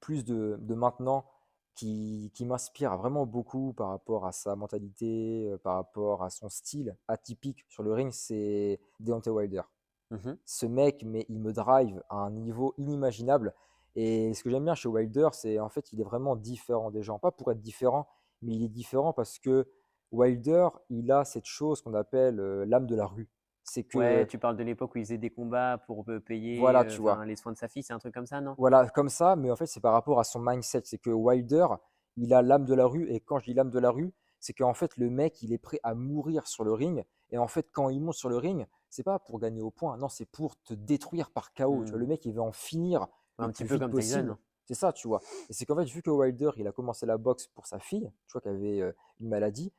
plus de maintenant qui m'inspire vraiment beaucoup par rapport à sa mentalité, par rapport à son style atypique sur le ring, c'est Deontay Wilder. Mhm. Ce mec, mais il me drive à un niveau inimaginable. Et ce que j'aime bien chez Wilder, c'est en fait, il est vraiment différent des gens. Pas pour être différent, mais il est différent parce que Wilder, il a cette chose qu'on appelle l'âme de la rue. C'est Ouais, que, tu parles de l'époque où il faisait des combats pour payer voilà, tu enfin, vois, les soins de sa fille, c'est un truc comme ça, non? voilà, comme ça, mais en fait, c'est par rapport à son mindset. C'est que Wilder, il a l'âme de la rue, et quand je dis l'âme de la rue, c'est qu'en fait, le mec, il est prêt à mourir sur le ring. Et en fait, quand il monte sur le ring, c'est pas pour gagner au point, non, c'est pour te détruire par KO. Tu vois, Hmm. le mec, il veut en finir le Un plus petit peu vite comme Tyson, possible. hein. C'est ça, tu vois. Et c'est qu'en fait, vu que Wilder, il a commencé la boxe pour sa fille, tu vois, qui avait une maladie,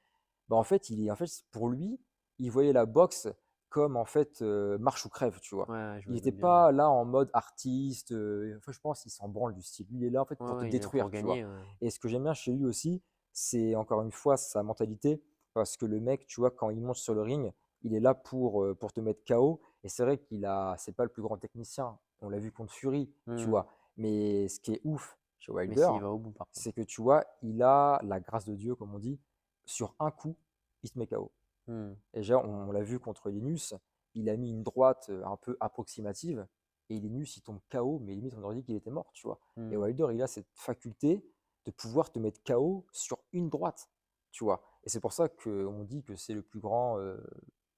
bah, en fait, pour lui, il voyait la boxe comme en fait marche ou crève, tu vois. Ouais, ouais, je Il me n'était doute bien. pas là en mode artiste. Enfin, je pense qu'il s'en branle du style. Lui, il est là en fait Ouais, pour te ouais, il est là pour détruire, tu vois. gagner. Ouais. Et ce que j'aime bien chez lui aussi, c'est encore une fois sa mentalité, parce que le mec, tu vois, quand il monte sur le ring, il est là pour te mettre KO. Et c'est vrai c'est pas le plus grand technicien. On l'a vu contre Fury, tu Hmm. vois. Mais ce qui est ouf chez Mais Wilder, s'il va au bout, par contre. c'est que tu vois, il a la grâce de Dieu, comme on dit. Sur un coup, il se met KO. Hmm. Et déjà, on l'a vu contre Linus, il a mis une droite un peu approximative, et Linus, il tombe KO, mais limite, on aurait dit qu'il était mort, tu vois. Et Hmm. Wilder, il a cette faculté de pouvoir te mettre KO sur une droite, tu vois. Et c'est pour ça qu'on dit que c'est le plus grand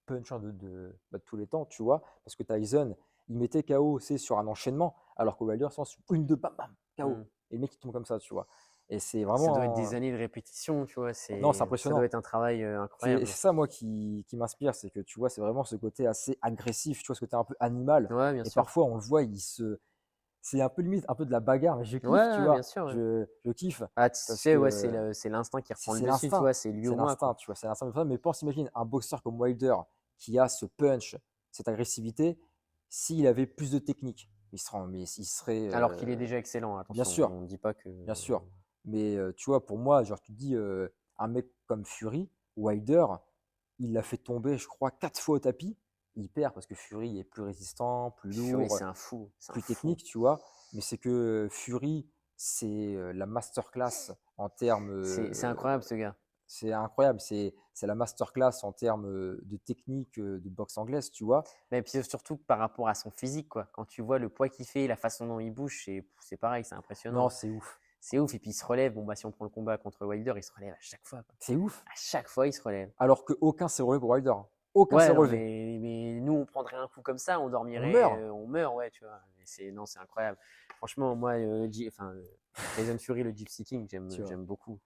puncher de tous les temps, tu vois. Parce que Tyson, il mettait KO, c'est sur un enchaînement, alors que Wilder, c'est sur une, deux, bam, bam, KO. Hmm. Et le mec, il tombe comme ça, tu vois. Et c'est Ça doit être des vraiment. années de répétition, tu vois. Non, c'est Ça doit impressionnant. être un travail C'est incroyable. ça, moi, qui m'inspire, c'est que tu vois, c'est vraiment ce côté assez agressif, tu vois, ce côté un peu animal. Ouais, bien Et sûr. parfois, on le voit, c'est un peu limite, un peu de la bagarre, mais je Ouais, kiffe, tu ouais, bien vois. sûr. Ouais. Je kiffe Ah, tu parce sais, ouais, que c'est l'instinct qui reprend le c'est dessus, tu l'instinct, vois. C'est lui ou c'est moi, l'instinct, quoi. tu vois, c'est l'instinct de femme. Mais pense, imagine un boxeur comme Wilder qui a ce punch, cette agressivité, s'il avait plus de technique, il serait, Alors qu'il est déjà excellent, bien attention. sûr, On ne dit pas que. bien sûr. Mais tu vois, pour moi, genre, tu te dis, un mec comme Fury, Wilder, il l'a fait tomber, je crois, 4 fois au tapis. Il perd parce que Fury est plus résistant, plus Fury, lourd, c'est un fou. C'est un plus fou. technique, tu vois. Mais c'est que Fury, c'est la masterclass en termes. C'est incroyable, ce gars. C'est incroyable. C'est la masterclass en termes de technique de boxe anglaise, tu vois. Mais puis surtout par rapport à son physique, quoi. Quand tu vois le poids qu'il fait, la façon dont il bouge, c'est pareil, c'est Non, impressionnant. c'est ouf. C'est ouf. Et puis il se relève. Bon, bah, si on prend le combat contre Wilder, il se relève à chaque fois, quoi. C'est ouf. À chaque fois, il se relève. Alors qu'aucun s'est relevé pour Wilder. Aucun s'est Ouais, non, relevé. mais nous, on prendrait un coup comme ça, on On dormirait, meurt. on meurt, ouais, tu vois. Mais non, c'est incroyable. Franchement, moi, Tyson Fury, le Gypsy King, Tu vois. j'aime beaucoup.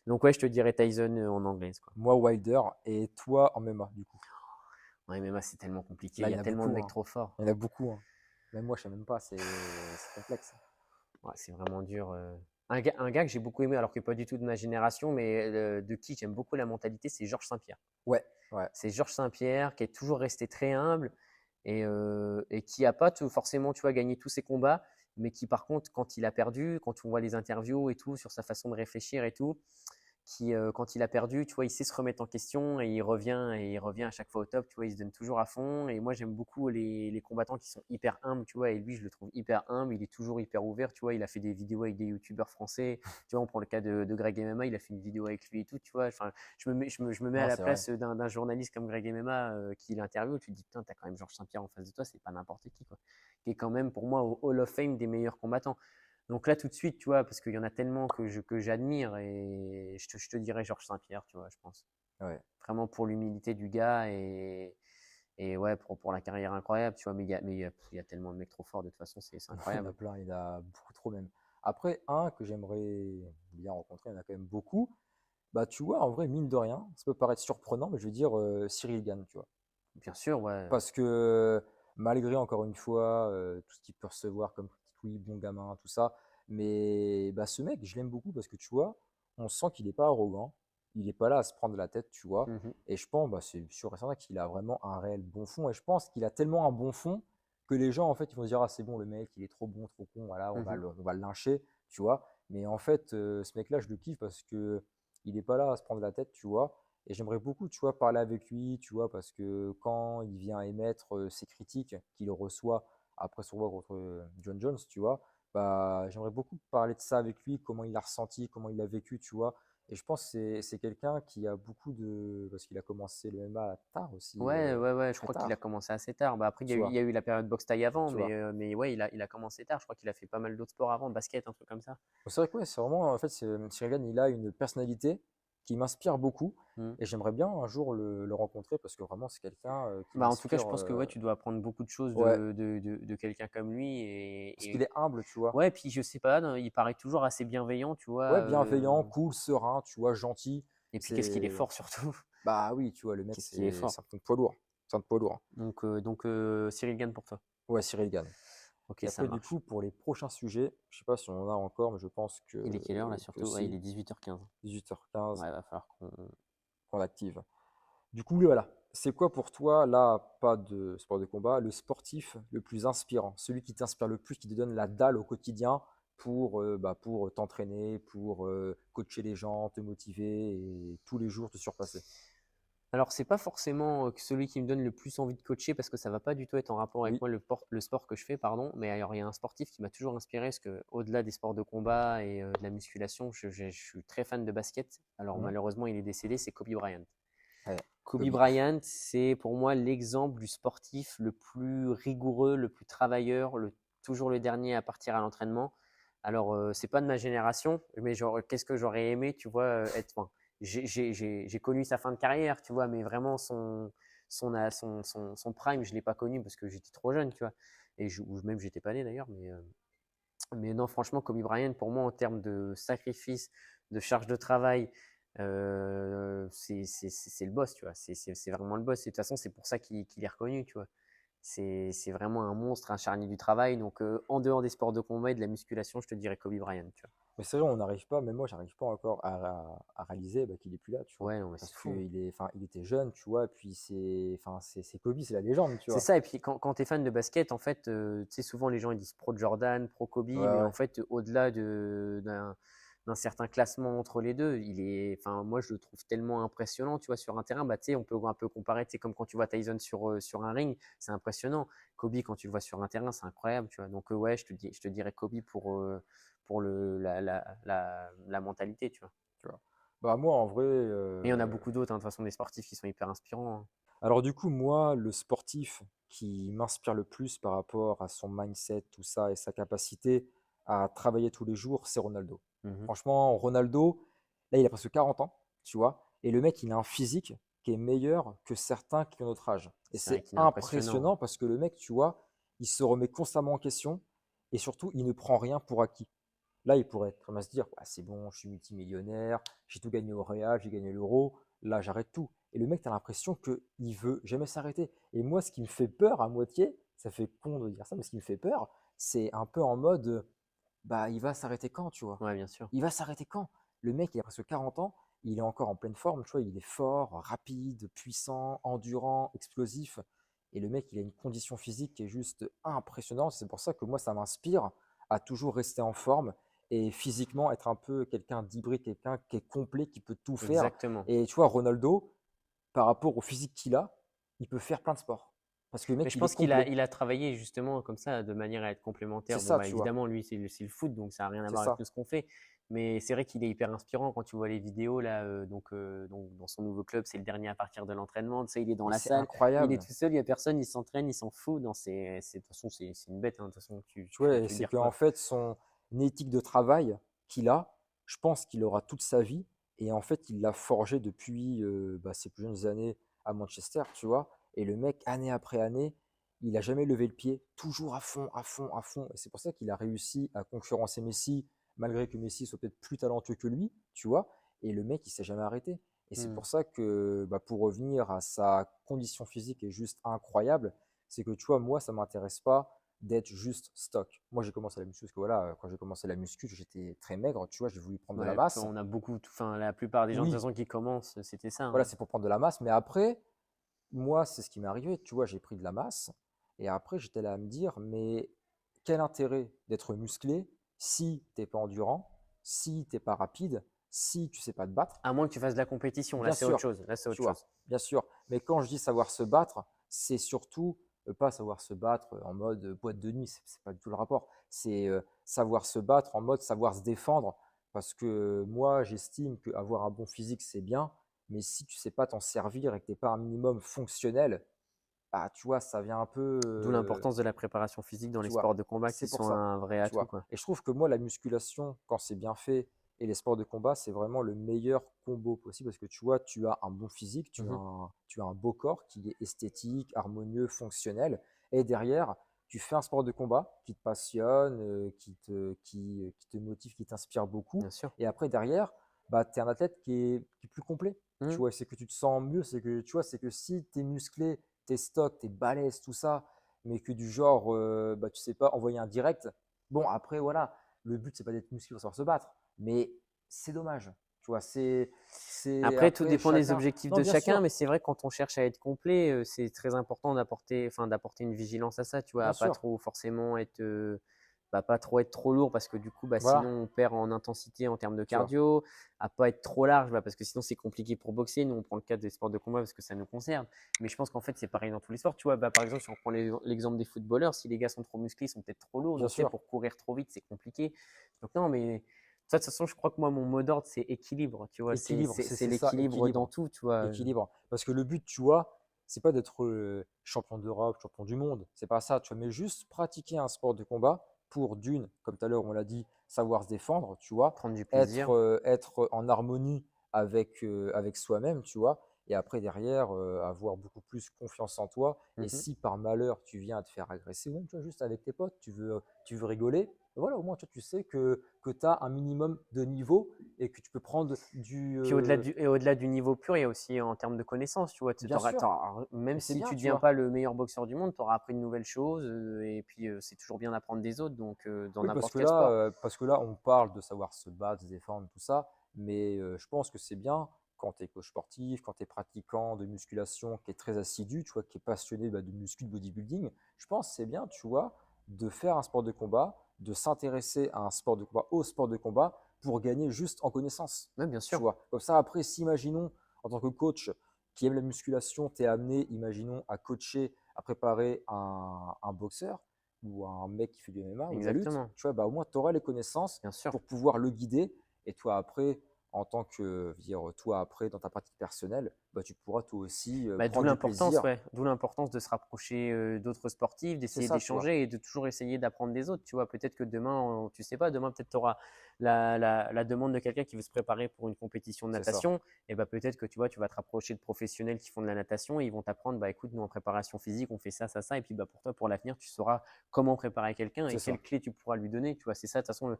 Donc, ouais, je te dirais Tyson en anglaise, quoi. Moi, Wilder, et toi en MMA, du coup. Ouais, mais moi, c'est tellement compliqué. Là, Il il y y a en a tellement de beaucoup, mecs hein. trop forts. Il y en a beaucoup, hein. Même moi, je sais même pas, c'est complexe. Ouais, c'est vraiment dur. Un gars que j'ai beaucoup aimé, alors qu'il n'est pas du tout de ma génération, mais de qui j'aime beaucoup la mentalité, c'est Georges Saint-Pierre. Ouais, ouais. C'est Georges Saint-Pierre qui est toujours resté très humble et qui n'a pas forcément, tu vois, gagné tous ses combats, mais qui, par contre, quand il a perdu, quand on voit les interviews et tout, sur sa façon de réfléchir et tout, qui, quand il a perdu, tu vois, il sait se remettre en question et il revient à chaque fois au top, tu vois, il se donne toujours à fond. Et moi, j'aime beaucoup les combattants qui sont hyper humbles, tu vois, et lui, je le trouve hyper humble, il est toujours hyper ouvert, tu vois, il a fait des vidéos avec des youtubeurs français, tu vois, on prend le cas de Greg MMA, il a fait une vidéo avec lui et tout, tu vois, enfin, je me mets à Non, la c'est vrai. place d'un journaliste comme Greg MMA qui l'interviewe, tu te dis, putain, t'as quand même Georges Saint-Pierre en face de toi, c'est pas n'importe qui, quoi, qui est quand même pour moi au Hall of Fame des meilleurs combattants. Donc là, tout de suite, tu vois, parce qu'il y en a tellement que j'admire et je te dirais Georges Saint-Pierre, tu vois, je pense. Ouais. Vraiment pour l'humilité du gars et ouais, pour la carrière incroyable, tu vois, mais il y a tellement de mecs trop forts, de toute façon, c'est Il y en a incroyable. plein, il y en a beaucoup trop même. Après, un que j'aimerais bien rencontrer, il y en a quand même beaucoup. Bah, tu vois, en vrai, mine de rien, ça peut paraître surprenant, mais je vais dire Cyril Gann, tu vois. Bien sûr, ouais. Parce que malgré, encore une fois, tout ce qu'il peut recevoir comme critique, oui, bon gamin, tout ça, mais bah, ce mec, je l'aime beaucoup parce que tu vois, on sent qu'il n'est pas arrogant, il n'est pas là à se prendre la tête, tu vois. Mhm. Et je pense, bah, c'est sûr et certain qu'il a vraiment un réel bon fond. Et je pense qu'il a tellement un bon fond que les gens, en fait, ils vont se dire, ah, c'est bon, le mec, il est trop bon, trop con, voilà, Mhm. on va le lyncher, tu vois. Mais en fait, ce mec-là, je le kiffe parce que il n'est pas là à se prendre la tête, tu vois. Et j'aimerais beaucoup, tu vois, parler avec lui, tu vois, parce que quand il vient émettre ses critiques qu'il reçoit après son voix contre John Jones, tu vois, bah, j'aimerais beaucoup parler de ça avec lui, comment il a ressenti, comment il a vécu, tu vois. Et je pense que c'est quelqu'un qui a beaucoup de... Parce qu'il a commencé le MMA tard aussi, Ouais, ouais, ouais, je très crois qu'il a tard, commencé assez tard. Bah, après, tu il vois. y a eu la période boxe taille avant, Tu vois. mais ouais, il a commencé tard. Je crois qu'il a fait pas mal d'autres sports avant, basket, un truc comme ça. C'est vrai que ouais, c'est vraiment, en fait, Cyril Gann, il a une personnalité qui m'inspire beaucoup Mm. et j'aimerais bien un jour le rencontrer parce que vraiment, c'est quelqu'un qui Bah, en tout cas, je m'inspire. pense que ouais, tu dois apprendre beaucoup de choses Ouais, de quelqu'un comme lui. parce qu'il est humble, tu vois. Ouais, puis je sais pas, non, il paraît toujours assez bienveillant, tu vois. Ouais, bienveillant, cool, serein, tu vois, gentil. Et puis qu'est-ce qu'il est C'est, fort surtout. bah oui, tu vois, le mec, Qu'est-ce qu'il est c'est fort. un poids lourd. C'est un poids lourd. Donc Cyril Gann pour toi. Ouais, Cyril Gann. Ok, Et ça après, du marche. coup, pour les prochains sujets, je sais pas si on en a encore, mais je pense Il est quelle heure là que surtout? Ouais, il si, est 18h15. 18h15, Ouais, va falloir qu'on. qu'on active. Du coup, voilà. C'est quoi pour toi, là, pas de sport de combat, le sportif le plus inspirant, celui qui t'inspire le plus, qui te donne la dalle au quotidien pour t'entraîner, pour coacher les gens, te motiver et tous les jours te surpasser. Alors, c'est pas forcément celui qui me donne le plus envie de coacher parce que ça va pas du tout être en rapport avec Oui. moi le sport que je fais, pardon. Mais alors, il y a un sportif qui m'a toujours inspiré parce que au-delà des sports de combat et de la musculation, je suis très fan de basket. Alors, Mhm. malheureusement, il est décédé, c'est Kobe Bryant. Ouais, Kobe Kobe. Bryant, c'est pour moi l'exemple du sportif le plus rigoureux, le plus travailleur, toujours le dernier à partir à l'entraînement. Alors, c'est pas de ma génération, mais qu'est-ce que j'aurais aimé, tu vois, être. Enfin, j'ai connu sa fin de carrière, tu vois, mais vraiment son prime, je l'ai pas connu parce que j'étais trop jeune, tu vois, ou même j'étais pas né d'ailleurs, mais non, franchement, Kobe Bryant, pour moi, en termes de sacrifice, de charge de travail, c'est le boss, tu vois. C'est vraiment le boss. Et de toute façon, c'est pour ça qu'il est reconnu, tu vois. C'est vraiment un monstre, un charnier du travail. Donc, en dehors des sports de combat et de la musculation, je te dirais Kobe Bryant, tu vois. Mais c'est vrai, on n'arrive pas, même moi, j'arrive pas encore à réaliser qu'il est plus là, tu vois. Ouais, non, mais c'est Parce fou, hein. il était jeune, tu vois, et puis c'est Kobe, c'est la légende, tu C'est vois. ça. Et puis, quand tu es fan de basket, en fait, tu sais, souvent les gens ils disent pro Jordan, pro Kobe, Ouais, mais en ouais. fait, au-delà d'un certain classement entre les deux. Enfin, moi, je le trouve tellement impressionnant, tu vois, sur un terrain. Bah, tu sais, on peut un peu comparer, tu sais, comme quand tu vois Tyson sur un ring, c'est impressionnant. Kobe, quand tu le vois sur un terrain, c'est incroyable, tu vois. Donc, ouais, je te dirais Kobe pour la mentalité, tu vois. Tu vois. Bah moi, en vrai, Et il y en a beaucoup d'autres, hein, de toute façon, des sportifs qui sont hyper inspirants, hein. alors du coup, moi, le sportif qui m'inspire le plus par rapport à son mindset, tout ça, et sa capacité à travailler tous les jours, c'est Ronaldo. Mhm. Franchement, Ronaldo, là, il a presque 40 ans, tu vois, et le mec, il a un physique qui est meilleur que certains qui ont notre âge. Et C'est vrai c'est qu'il est impressionnant. impressionnant parce que le mec, tu vois, il se remet constamment en question et surtout, il ne prend rien pour acquis. Là, il pourrait très bien se dire, ah, c'est bon, je suis multimillionnaire, j'ai tout gagné au Real, j'ai gagné l'Euro, là, j'arrête tout. Et le mec, tu as l'impression qu'il veut jamais s'arrêter. Et moi, ce qui me fait peur à moitié, ça fait con de dire ça, mais ce qui me fait peur, c'est un peu en mode, bah, il va s'arrêter quand, tu vois? Ouais, bien sûr. Il va s'arrêter quand? Le mec, il a presque 40 ans, il est encore en pleine forme, tu vois, il est fort, rapide, puissant, endurant, explosif. Et le mec, il a une condition physique qui est juste impressionnante. C'est pour ça que moi, ça m'inspire à toujours rester en forme et physiquement être un peu quelqu'un d'hybride, quelqu'un qui est complet, qui peut tout faire. Exactement. Et tu vois, Ronaldo, par rapport au physique qu'il a, il peut faire plein de sports. Parce que le Mais mec, je il est pense complet. il a travaillé justement comme ça, de manière à être C'est complémentaire. Bon, ça, bah, tu vois. évidemment, lui, c'est le foot, donc ça n'a rien à C'est voir avec ça. tout ce qu'on fait. Mais c'est vrai qu'il est hyper inspirant quand tu vois les vidéos, là, donc dans son nouveau club, c'est le dernier à partir de l'entraînement. Tu sais, il est dans Mais la c'est salle, il est incroyable. tout seul, il n'y a personne, il s'entraîne, il s'en fout. Non, de toute façon, c'est une bête, hein. De toute façon, Tu vois, et tu veux c'est dire qu'en quoi? fait, son éthique de travail qu'il a, je pense qu'il aura toute sa vie. Et en fait, il l'a forgé depuis ses plus jeunes années à Manchester, tu vois. Et le mec, année après année, il n'a jamais levé le pied, toujours à fond, à fond, à fond. Et c'est pour ça qu'il a réussi à concurrencer Messi, malgré que Messi soit peut-être plus talentueux que lui, tu vois. Et le mec, il s'est jamais arrêté. Et c'est Hmm. pour ça que, pour revenir à sa condition physique est juste incroyable, c'est que, tu vois, moi, ça m'intéresse pas d'être juste stock. Moi, j'ai commencé la muscu parce que voilà, quand j'ai commencé la muscu, j'étais très maigre, tu vois, j'ai voulu prendre de la Ouais, masse. on a beaucoup, enfin, la plupart des gens de toute Oui, façon qui commencent, c'était ça, voilà, hein. c'est pour prendre de la masse, mais après, moi, c'est ce qui m'est arrivé, tu vois, j'ai pris de la masse et après, j'étais là à me dire, mais quel intérêt d'être musclé si t'es pas endurant, si t'es pas rapide si tu sais pas te battre, À moins que tu fasses de la compétition, là bien c'est autre sûr, chose. Là c'est autre tu vois, chose. bien sûr. Mais quand je dis savoir se battre, c'est surtout pas savoir se battre en mode boîte de nuit, c'est pas du tout le rapport. C'est savoir se battre en mode savoir se défendre. Parce que moi, j'estime qu'avoir un bon physique, c'est bien, mais si tu sais pas t'en servir et que t'es pas un minimum fonctionnel, bah, tu vois, ça vient un peu, D'où l'importance de la préparation physique dans les tu vois, sports de combat c'est qui pour sont ça, un vrai tu atout, vois. quoi. Et je trouve que moi, la musculation, quand c'est bien fait, et les sports de combat, c'est vraiment le meilleur combo possible parce que tu vois, tu as un bon physique, Mhm. tu as un beau corps qui est esthétique, harmonieux, fonctionnel, et derrière, tu fais un sport de combat qui te passionne, qui te motive, qui t'inspire beaucoup, Bien sûr. et après, derrière, bah, tu es un athlète qui est plus complet. Tu Mhm. vois, c'est que tu te sens mieux, c'est que tu vois, c'est que si tu es musclé, tu es stock, tu es balèze, tout ça, mais que du genre, bah, tu sais pas envoyer un direct. Bon, après, voilà, le but, c'est pas d'être musclé pour savoir se battre, mais c'est dommage. Tu vois, c'est Après, tout après dépend des chacun. objectifs Non, de bien chacun, sûr, mais c'est vrai que quand on cherche à être complet, c'est très important d'apporter une vigilance à ça, tu vois, bien à pas sûr. trop forcément être, pas trop être trop lourd parce que du coup, sinon Voilà, on perd en intensité en termes de tu vois. cardio, à pas être trop large, parce que sinon c'est compliqué pour boxer. Nous, on prend le cas des sports de combat parce que ça nous concerne. Mais je pense qu'en fait, c'est pareil dans tous les sports, tu vois. Par exemple, si on prend l'exemple des footballeurs, si les gars sont trop musclés, ils sont peut-être trop lourds. Bien Donc, tu sais, sûr. pour courir trop vite, c'est compliqué. Donc, non, mais ça, de toute façon, je crois que moi, mon mot d'ordre, c'est équilibre, tu vois. C'est Équilibre, c'est- c'est c'est ça, l'équilibre dans équilibre. tout, tu vois. Équilibre. Parce que le but, tu vois, c'est pas d'être champion d'Europe, champion du monde. C'est pas ça, tu vois, mais juste pratiquer un sport de combat pour d'une, comme tout à l'heure on l'a dit, savoir se défendre, tu vois, Prendre du plaisir. être en harmonie avec soi-même, tu vois, et après derrière, avoir beaucoup plus confiance en toi. Et Mhm. si par malheur tu viens à te faire agresser, ou même tu vois, juste avec tes potes, tu veux rigoler, voilà, au moins tu sais que tu as un minimum de niveau et que tu peux prendre du. Puis au-delà du niveau pur, il y a aussi en termes de connaissances, tu vois. Bien sûr, Même et c'est si tu bien, ne tu deviens vois. pas le meilleur boxeur du monde, tu auras appris de nouvelles choses. Et puis, c'est toujours bien d'apprendre des autres, donc dans Oui, n'importe quel sport. parce que là, on parle de savoir se battre, se défendre, tout ça, mais je pense que c'est bien quand tu es coach sportif, quand tu es pratiquant de musculation, qui est très assidu, tu vois, qui est passionné de muscu, de bodybuilding. Je pense que c'est bien, tu vois, de faire un sport de combat, de s'intéresser à un sport de combat, au sport de combat, pour gagner juste en connaissance. Oui, bien Tu sûr. vois, comme ça, après, si imaginons, en tant que coach qui aime la musculation, tu es amené, imaginons, à coacher, à préparer un boxeur ou un mec qui fait du MMA ou de la lutte, Exactement. tu vois, bah, au moins tu auras les connaissances Bien sûr. pour pouvoir le guider. Et toi après, en tant que, dire, toi après, dans ta pratique personnelle, bah, tu pourras toi aussi D'où prendre du l'importance, plaisir. ouais. D'où l'importance de se rapprocher d'autres sportifs, C'est d'essayer ça, tu vois. d'échanger et de toujours essayer d'apprendre des autres. Tu vois, peut-être que demain, tu sais pas, demain peut-être tu auras la demande de quelqu'un qui veut se préparer pour une compétition de C'est ça. natation. Et bah peut-être que tu vois, tu vas te rapprocher de professionnels qui font de la natation et ils vont t'apprendre, bah écoute, nous en préparation physique, on fait ça, ça, ça. Et puis bah pour toi, pour l'avenir, tu sauras comment préparer quelqu'un et C'est quelles ça. clés tu pourras lui donner. Tu vois, c'est ça, de toute façon,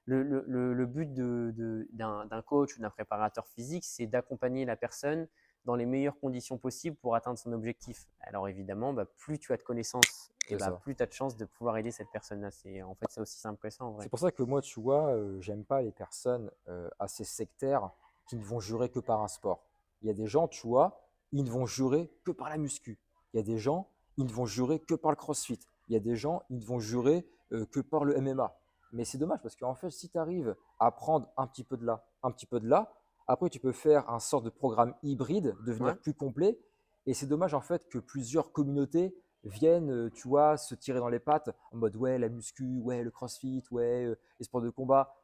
le but d'un coach ou d'un préparateur physique, c'est d'accompagner la personne dans les meilleures conditions possibles pour atteindre son objectif. Alors évidemment, plus tu as de connaissances, et C'est ça. plus tu as de chances de pouvoir aider cette personne-là. En fait, c'est aussi simple que ça en C'est vrai. pour ça que moi, tu vois, j'aime pas les personnes assez sectaires qui ne vont jurer que par un sport. Il y a des gens, tu vois, ils ne vont jurer que par la muscu. Il y a des gens, ils ne vont jurer que par le crossfit. Il y a des gens, ils ne vont jurer que par le MMA. Mais c'est dommage parce qu'en fait, si tu arrives à prendre un petit peu de là, un petit peu de là, après tu peux faire un sort de programme hybride, Ouais, devenir plus complet. Et c'est dommage en fait que plusieurs communautés viennent, tu vois, se tirer dans les pattes en mode ouais, la muscu, ouais, le crossfit, ouais, les sports de combat.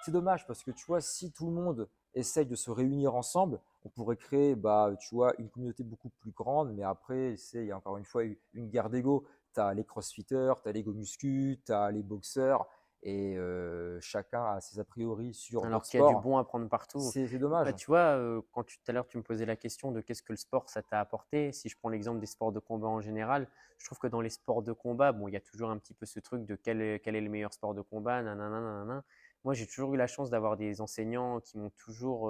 C'est dommage parce que tu vois, si tout le monde essaye de se réunir ensemble, on pourrait créer, bah, tu vois, une communauté beaucoup plus grande. Mais après, il y a encore une fois une guerre d'ego. Tu as les crossfitters, tu as les go muscu, tu as les boxeurs et chacun a ses a priori sur alors d'autres qu'il y a du sports. bon à prendre partout. C'est dommage. Tu vois, tout à l'heure tu me posais la question de qu'est-ce que le sport ça t'a apporté, si je prends l'exemple des sports de combat en général, je trouve que dans les sports de combat, bon, il y a toujours un petit peu ce truc de quel est le meilleur sport de combat, nanana, nanana. Moi, j'ai toujours eu la chance d'avoir des enseignants qui ont toujours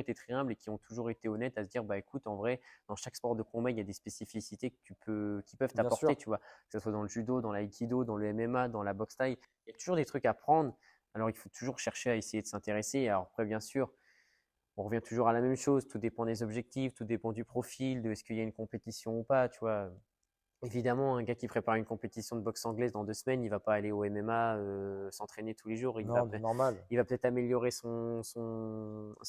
été très humbles et qui ont toujours été honnêtes à se dire, bah écoute, en vrai, dans chaque sport de combat, il y a des spécificités qui peuvent Bien t'apporter, sûr, tu vois, que ce soit dans le judo, dans l'aïkido, dans le MMA, dans la boxe thaï, il y a toujours des trucs à prendre. Alors, il faut toujours chercher à essayer de s'intéresser. Alors, après, bien sûr, on revient toujours à la même chose. Tout dépend des objectifs, tout dépend du profil, de est-ce qu'il y a une compétition ou pas, tu vois. Évidemment, un gars qui prépare une compétition de boxe anglaise dans 2 semaines, il va pas aller au MMA s'entraîner tous les jours. Non, normal. Il va peut-être améliorer son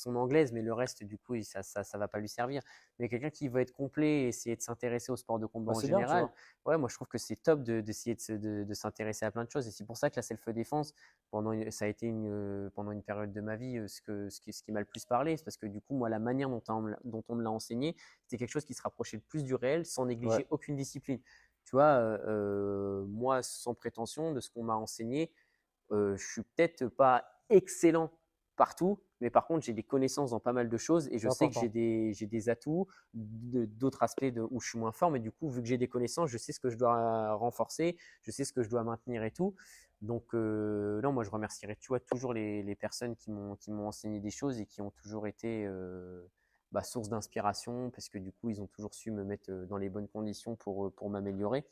anglaise, mais le reste, du coup, ça va pas lui servir. Mais quelqu'un qui veut être complet et essayer de s'intéresser au sport de combat Bah, en c'est bien, tu général, vois. ouais, moi je trouve que c'est top d'essayer de s'intéresser à plein de choses. Et c'est pour ça que la self-défense, ça a été pendant une période de ma vie ce qui m'a le plus parlé. C'est parce que du coup, moi, la manière dont on me l'a enseigné, c'était quelque chose qui se rapprochait le plus du réel sans Ouais, négliger aucune discipline. Tu vois, moi, sans prétention, de ce qu'on m'a enseigné, je suis peut-être pas excellent partout, mais par contre, j'ai des connaissances dans pas mal de choses et je c'est sais que important. j'ai des atouts, d'autres aspects où je suis moins fort, mais du coup, vu que j'ai des connaissances, je sais ce que je dois renforcer, je sais ce que je dois maintenir et tout. Donc, non, moi, je remercierai, tu vois, toujours les personnes qui m'ont enseigné des choses et qui ont toujours été source d'inspiration parce que du coup, ils ont toujours su me mettre dans les bonnes conditions pour m'améliorer.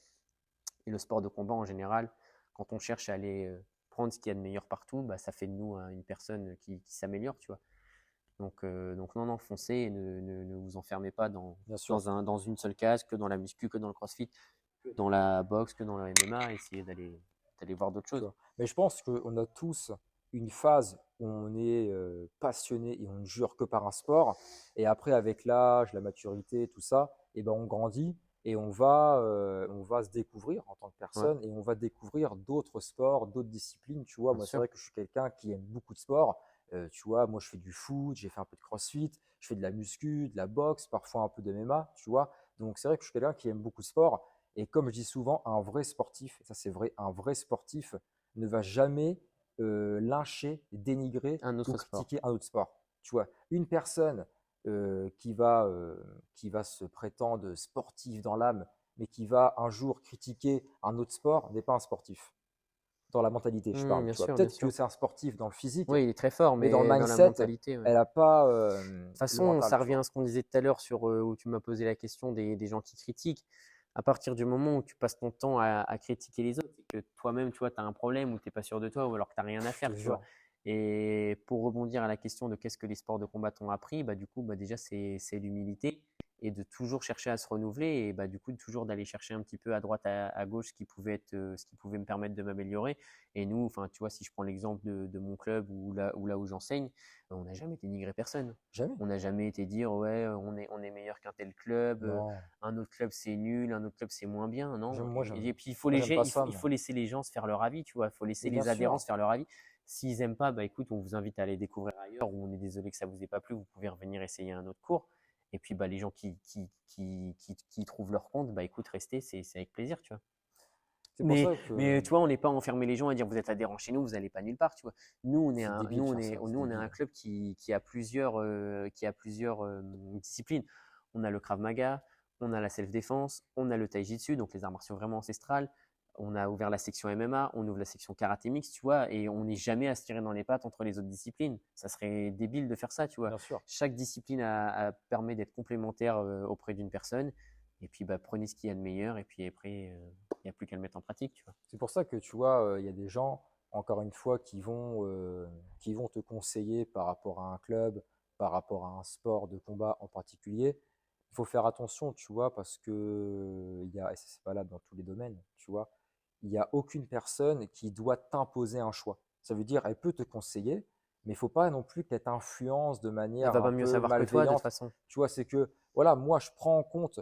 Et le sport de combat en général, quand on cherche à aller prendre ce qu'il y a de meilleur partout, bah, ça fait de nous une personne qui s'améliore, tu vois. Donc non, non, foncez et ne vous enfermez pas Bien sûr. dans une seule case, que dans la muscu, que dans le crossfit, que dans la boxe, que dans le MMA. Essayez d'aller voir d'autres Tu choses. vois. Mais je pense qu'on a tous une phase où on est passionné et on ne jure que par un sport. Et après, avec l'âge, la maturité, tout ça, et ben on grandit et on va se découvrir en tant que Ouais, personne et on va découvrir d'autres sports, d'autres disciplines. Tu vois, bien moi, c'est sûr. vrai que je suis quelqu'un qui aime beaucoup de sports. Tu vois, moi, je fais du foot, j'ai fait un peu de crossfit, je fais de la muscu, de la boxe, parfois un peu de MMA, tu vois. Donc, c'est vrai que je suis quelqu'un qui aime beaucoup de sport. Et comme je dis souvent, un vrai sportif, et ça c'est vrai, un vrai sportif ne va jamais lyncher, dénigrer Un ou autre sport. critiquer un autre sport. Tu vois, une personne qui va se prétendre sportif dans l'âme, mais qui va un jour critiquer un autre sport, n'est pas un sportif. Dans la mentalité, je parle. Bien Tu vois, sûr, bien peut-être que sûr. c'est un sportif dans le physique, Oui, il est très fort, mais dans le mais dans la mindset, mentalité, ouais. elle n'a pas De toute le façon, mental, ça tu revient vois. à ce qu'on disait tout à l'heure où tu m'as posé la question des gens qui critiquent. À partir du moment où tu passes ton temps à critiquer les autres, c'est que toi-même, tu vois, tu as un problème ou tu n'es pas sûr de toi ou alors que tu n'as rien à Je te faire, tu vois. jure. Et pour rebondir à la question de qu'est-ce que les sports de combat t'ont appris, bah, du coup, bah, déjà, c'est l'humilité et de toujours chercher à se renouveler et bah, du coup, toujours d'aller chercher un petit peu à droite, à gauche ce qui pouvait me permettre de m'améliorer. Et nous, enfin, tu vois, si je prends l'exemple de mon club ou là où j'enseigne, on n'a jamais dénigré personne. Jamais. On n'a jamais été dire ouais, on est meilleur qu'un tel club, Non. un autre club c'est nul, un autre club c'est moins bien. Non. Moi, j'aime, Et puis moi, j'aime pas ça, il moi. faut laisser les gens se faire leur avis, tu vois. Il faut laisser Mais bien les adhérents sûr. se faire leur avis. S'ils aiment pas, bah écoute, on vous invite à aller découvrir ailleurs ou on est désolé que ça vous ait pas plu, vous pouvez revenir essayer un autre cours. Et puis bah, les gens qui trouvent leur compte, bah écoute, restez, c'est avec plaisir, tu vois. C'est pour ça que Mais tu vois, on n'est pas enfermé les gens à dire vous êtes adhérent chez nous, vous n'allez pas nulle part, tu vois. c'est débile de faire ça. C'est Nous, on est un débile. club qui a plusieurs disciplines. On a le Krav Maga, on a la self-défense, on a le Taijitsu, donc les arts martiaux vraiment ancestrales. On a ouvert la section MMA, on ouvre la section karaté mix, tu vois, et on n'est jamais à se tirer dans les pattes entre les autres disciplines. Ça serait débile de faire ça, tu vois. Bien sûr. Chaque discipline permet d'être complémentaire auprès d'une personne. Et puis, bah, prenez ce qu'il y a de meilleur, et puis après, il n'y a plus qu'à le mettre en pratique, tu vois. C'est pour ça que tu vois, il y a des gens, encore une fois, qui vont te conseiller par rapport à un club, par rapport à un sport de combat en particulier. Il faut faire attention, tu vois, parce que et c'est valable dans tous les domaines, tu vois, il n'y a aucune personne qui doit t'imposer un choix. Ça veut dire, elle peut te conseiller, mais il ne faut pas non plus qu'elle t'influence de Elle manière va un pas mieux peu savoir que toi, de toute malveillante. façon. Tu vois, c'est que, voilà, moi, je prends en compte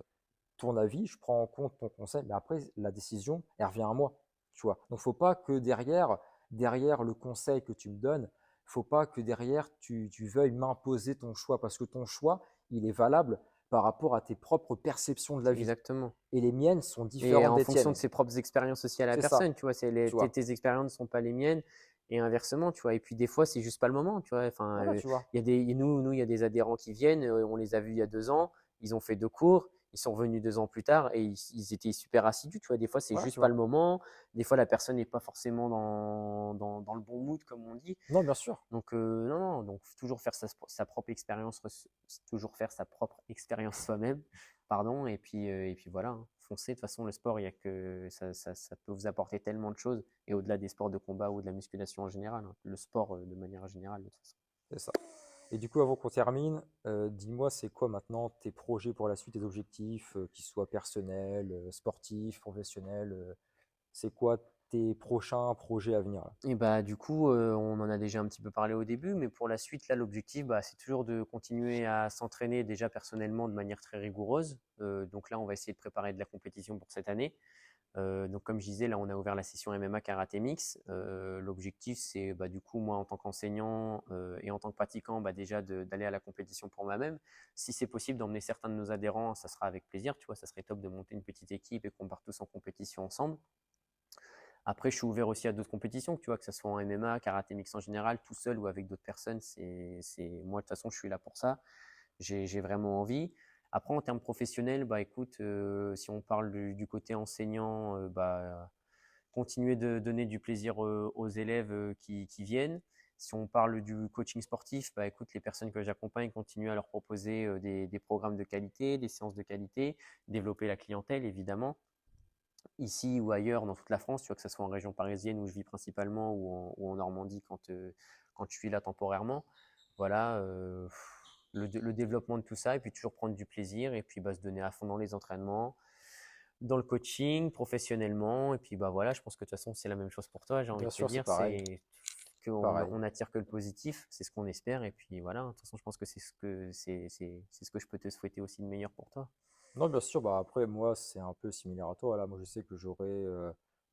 ton avis, je prends en compte ton conseil, mais après, la décision, elle revient à moi. Tu vois. Donc, faut pas que derrière le conseil que tu me donnes, faut pas que derrière tu veuilles m'imposer ton choix parce que ton choix, il est valable par rapport à tes propres perceptions de la vie. Exactement. Et les miennes sont Et différentes en des fonction de tiennes. ses propres expériences aussi à la C'est ça, personne, tu vois, tu vois. tes expériences ne sont pas les miennes et inversement, tu vois. Et puis des fois, c'est juste pas le moment, tu vois. Enfin, Voilà, tu vois. il y a il y a des adhérents qui viennent, on les a vus il y a 2 ans, ils ont fait 2 cours, ils sont revenus 2 ans plus tard et ils étaient super assidus, tu vois. Des fois, c'est Voilà, juste tu pas vois. le moment. Des fois, la personne n'est pas forcément dans le bon mood, comme on dit. Non, bien sûr. Donc, non, non, donc toujours faire sa propre expérience, toujours faire sa propre expérience soi-même, pardon, et puis voilà, hein, foncez. De toute façon, le sport, il y a que ça peut vous apporter tellement de choses, et au-delà des sports de combat ou de la musculation en général, hein, le sport de manière générale, de toute façon. C'est ça. Et du coup, avant qu'on termine, dis-moi, c'est quoi maintenant tes projets pour la suite, tes objectifs, qu'ils soient personnels, sportifs, professionnels, c'est quoi tes prochains projets à venir là? Et bah, du coup, on en a déjà un petit peu parlé au début, mais pour la suite, là, l'objectif, bah, c'est toujours de continuer à s'entraîner déjà personnellement de manière très rigoureuse. Donc là, on va essayer de préparer de la compétition pour cette année. Donc comme je disais, là, on a ouvert la session MMA Karaté Mix. L'objectif, c'est bah, du coup, moi, en tant qu'enseignant et en tant que pratiquant, bah, déjà d'aller à la compétition pour moi-même. Si c'est possible d'emmener certains de nos adhérents, ça sera avec plaisir. Tu vois, ça serait top de monter une petite équipe et qu'on parte tous en compétition ensemble. Après, je suis ouvert aussi à d'autres compétitions, tu vois, que ce soit en MMA, karaté mix en général, tout seul ou avec d'autres personnes. Moi, de toute façon, je suis là pour ça. J'ai vraiment envie. Après, en termes professionnels, bah, écoute, si on parle du côté enseignant, bah, continuer de donner du plaisir aux élèves qui viennent. Si on parle du coaching sportif, bah, écoute, les personnes que j'accompagne continuent à leur proposer des programmes de qualité, des séances de qualité, développer la clientèle, évidemment ici ou ailleurs dans toute la France, tu vois, que ce soit en région parisienne où je vis principalement ou en Normandie quand je suis là temporairement. Voilà, le développement de tout ça et puis toujours prendre du plaisir et puis bah, se donner à fond dans les entraînements, dans le coaching, professionnellement. Et puis bah voilà, je pense que de toute façon, c'est la même chose pour toi. J'ai envie Bien de te sûr, c'est dire, pareil, c'est qu'on pareil. on attire que le positif, c'est ce qu'on espère. Et puis voilà, de toute façon, je pense que c'est ce que je peux te souhaiter aussi de meilleur pour toi. Non, bien sûr, bah après, moi, c'est un peu similaire à toi. Là, moi, je sais que j'aurai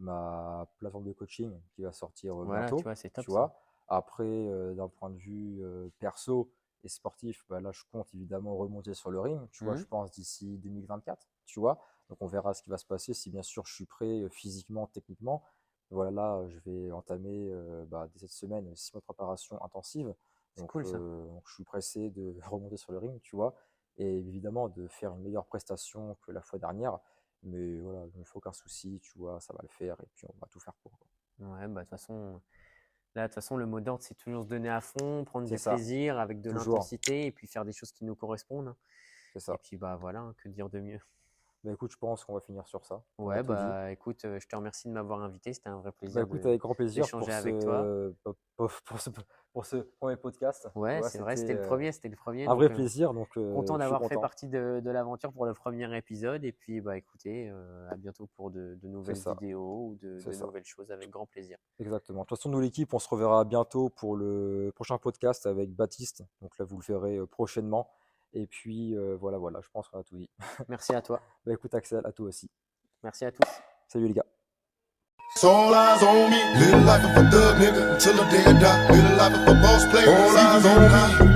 ma plateforme de coaching qui va sortir Voilà, tu bientôt, vois, c'est top tu ça. vois. Après, d'un point de vue perso et sportif, bah là, je compte évidemment remonter sur le ring, tu vois, Mhm. je pense d'ici 2024, tu vois. Donc, on verra ce qui va se passer, si bien sûr je suis prêt physiquement, techniquement. Voilà, là, je vais entamer bah, dès cette semaine 6 mois de préparation intensive. C'est cool ça. Donc, je suis pressé de remonter sur le ring, tu vois et évidemment de faire une meilleure prestation que la fois dernière. Mais voilà, il ne faut aucun souci, tu vois, ça va le faire et puis on va tout faire pour, quoi. Ouais, bah, de toute façon, là, de toute façon, le mot d'ordre, c'est toujours se donner à fond, prendre C'est du ça, plaisir avec de toujours, l'intensité et puis faire des choses qui nous correspondent. c'est Et ça. puis, bah voilà, hein, que dire de mieux. Bah écoute, je pense qu'on va finir sur ça. On a Ouais, tout dit. bah écoute, je te remercie de m'avoir invité. C'était un vrai Bah plaisir écoute, avec grand plaisir d'échanger avec toi. pour ce premier podcast. Tu Ouais, vois, c'est vrai, c'était c'était le premier. un vrai Donc, plaisir, donc content je suis d'avoir fait content. partie de l'aventure pour le premier épisode. Et puis, bah écoutez, à bientôt pour de C'est nouvelles ça, vidéos ou c'est de ça. nouvelles choses avec grand plaisir. Exactement. De toute façon, nous, l'équipe, on se reverra bientôt pour le prochain podcast avec Baptiste. Donc là, vous le verrez prochainement. Et puis, voilà, voilà, je pense qu'on a tout dit. Merci à toi. Bah écoute, Axel, à toi aussi. Merci à tous. Salut les gars. So all eyes on me, little life of a thug nigga until the day I die. Little life of a boss player, all eyes on me.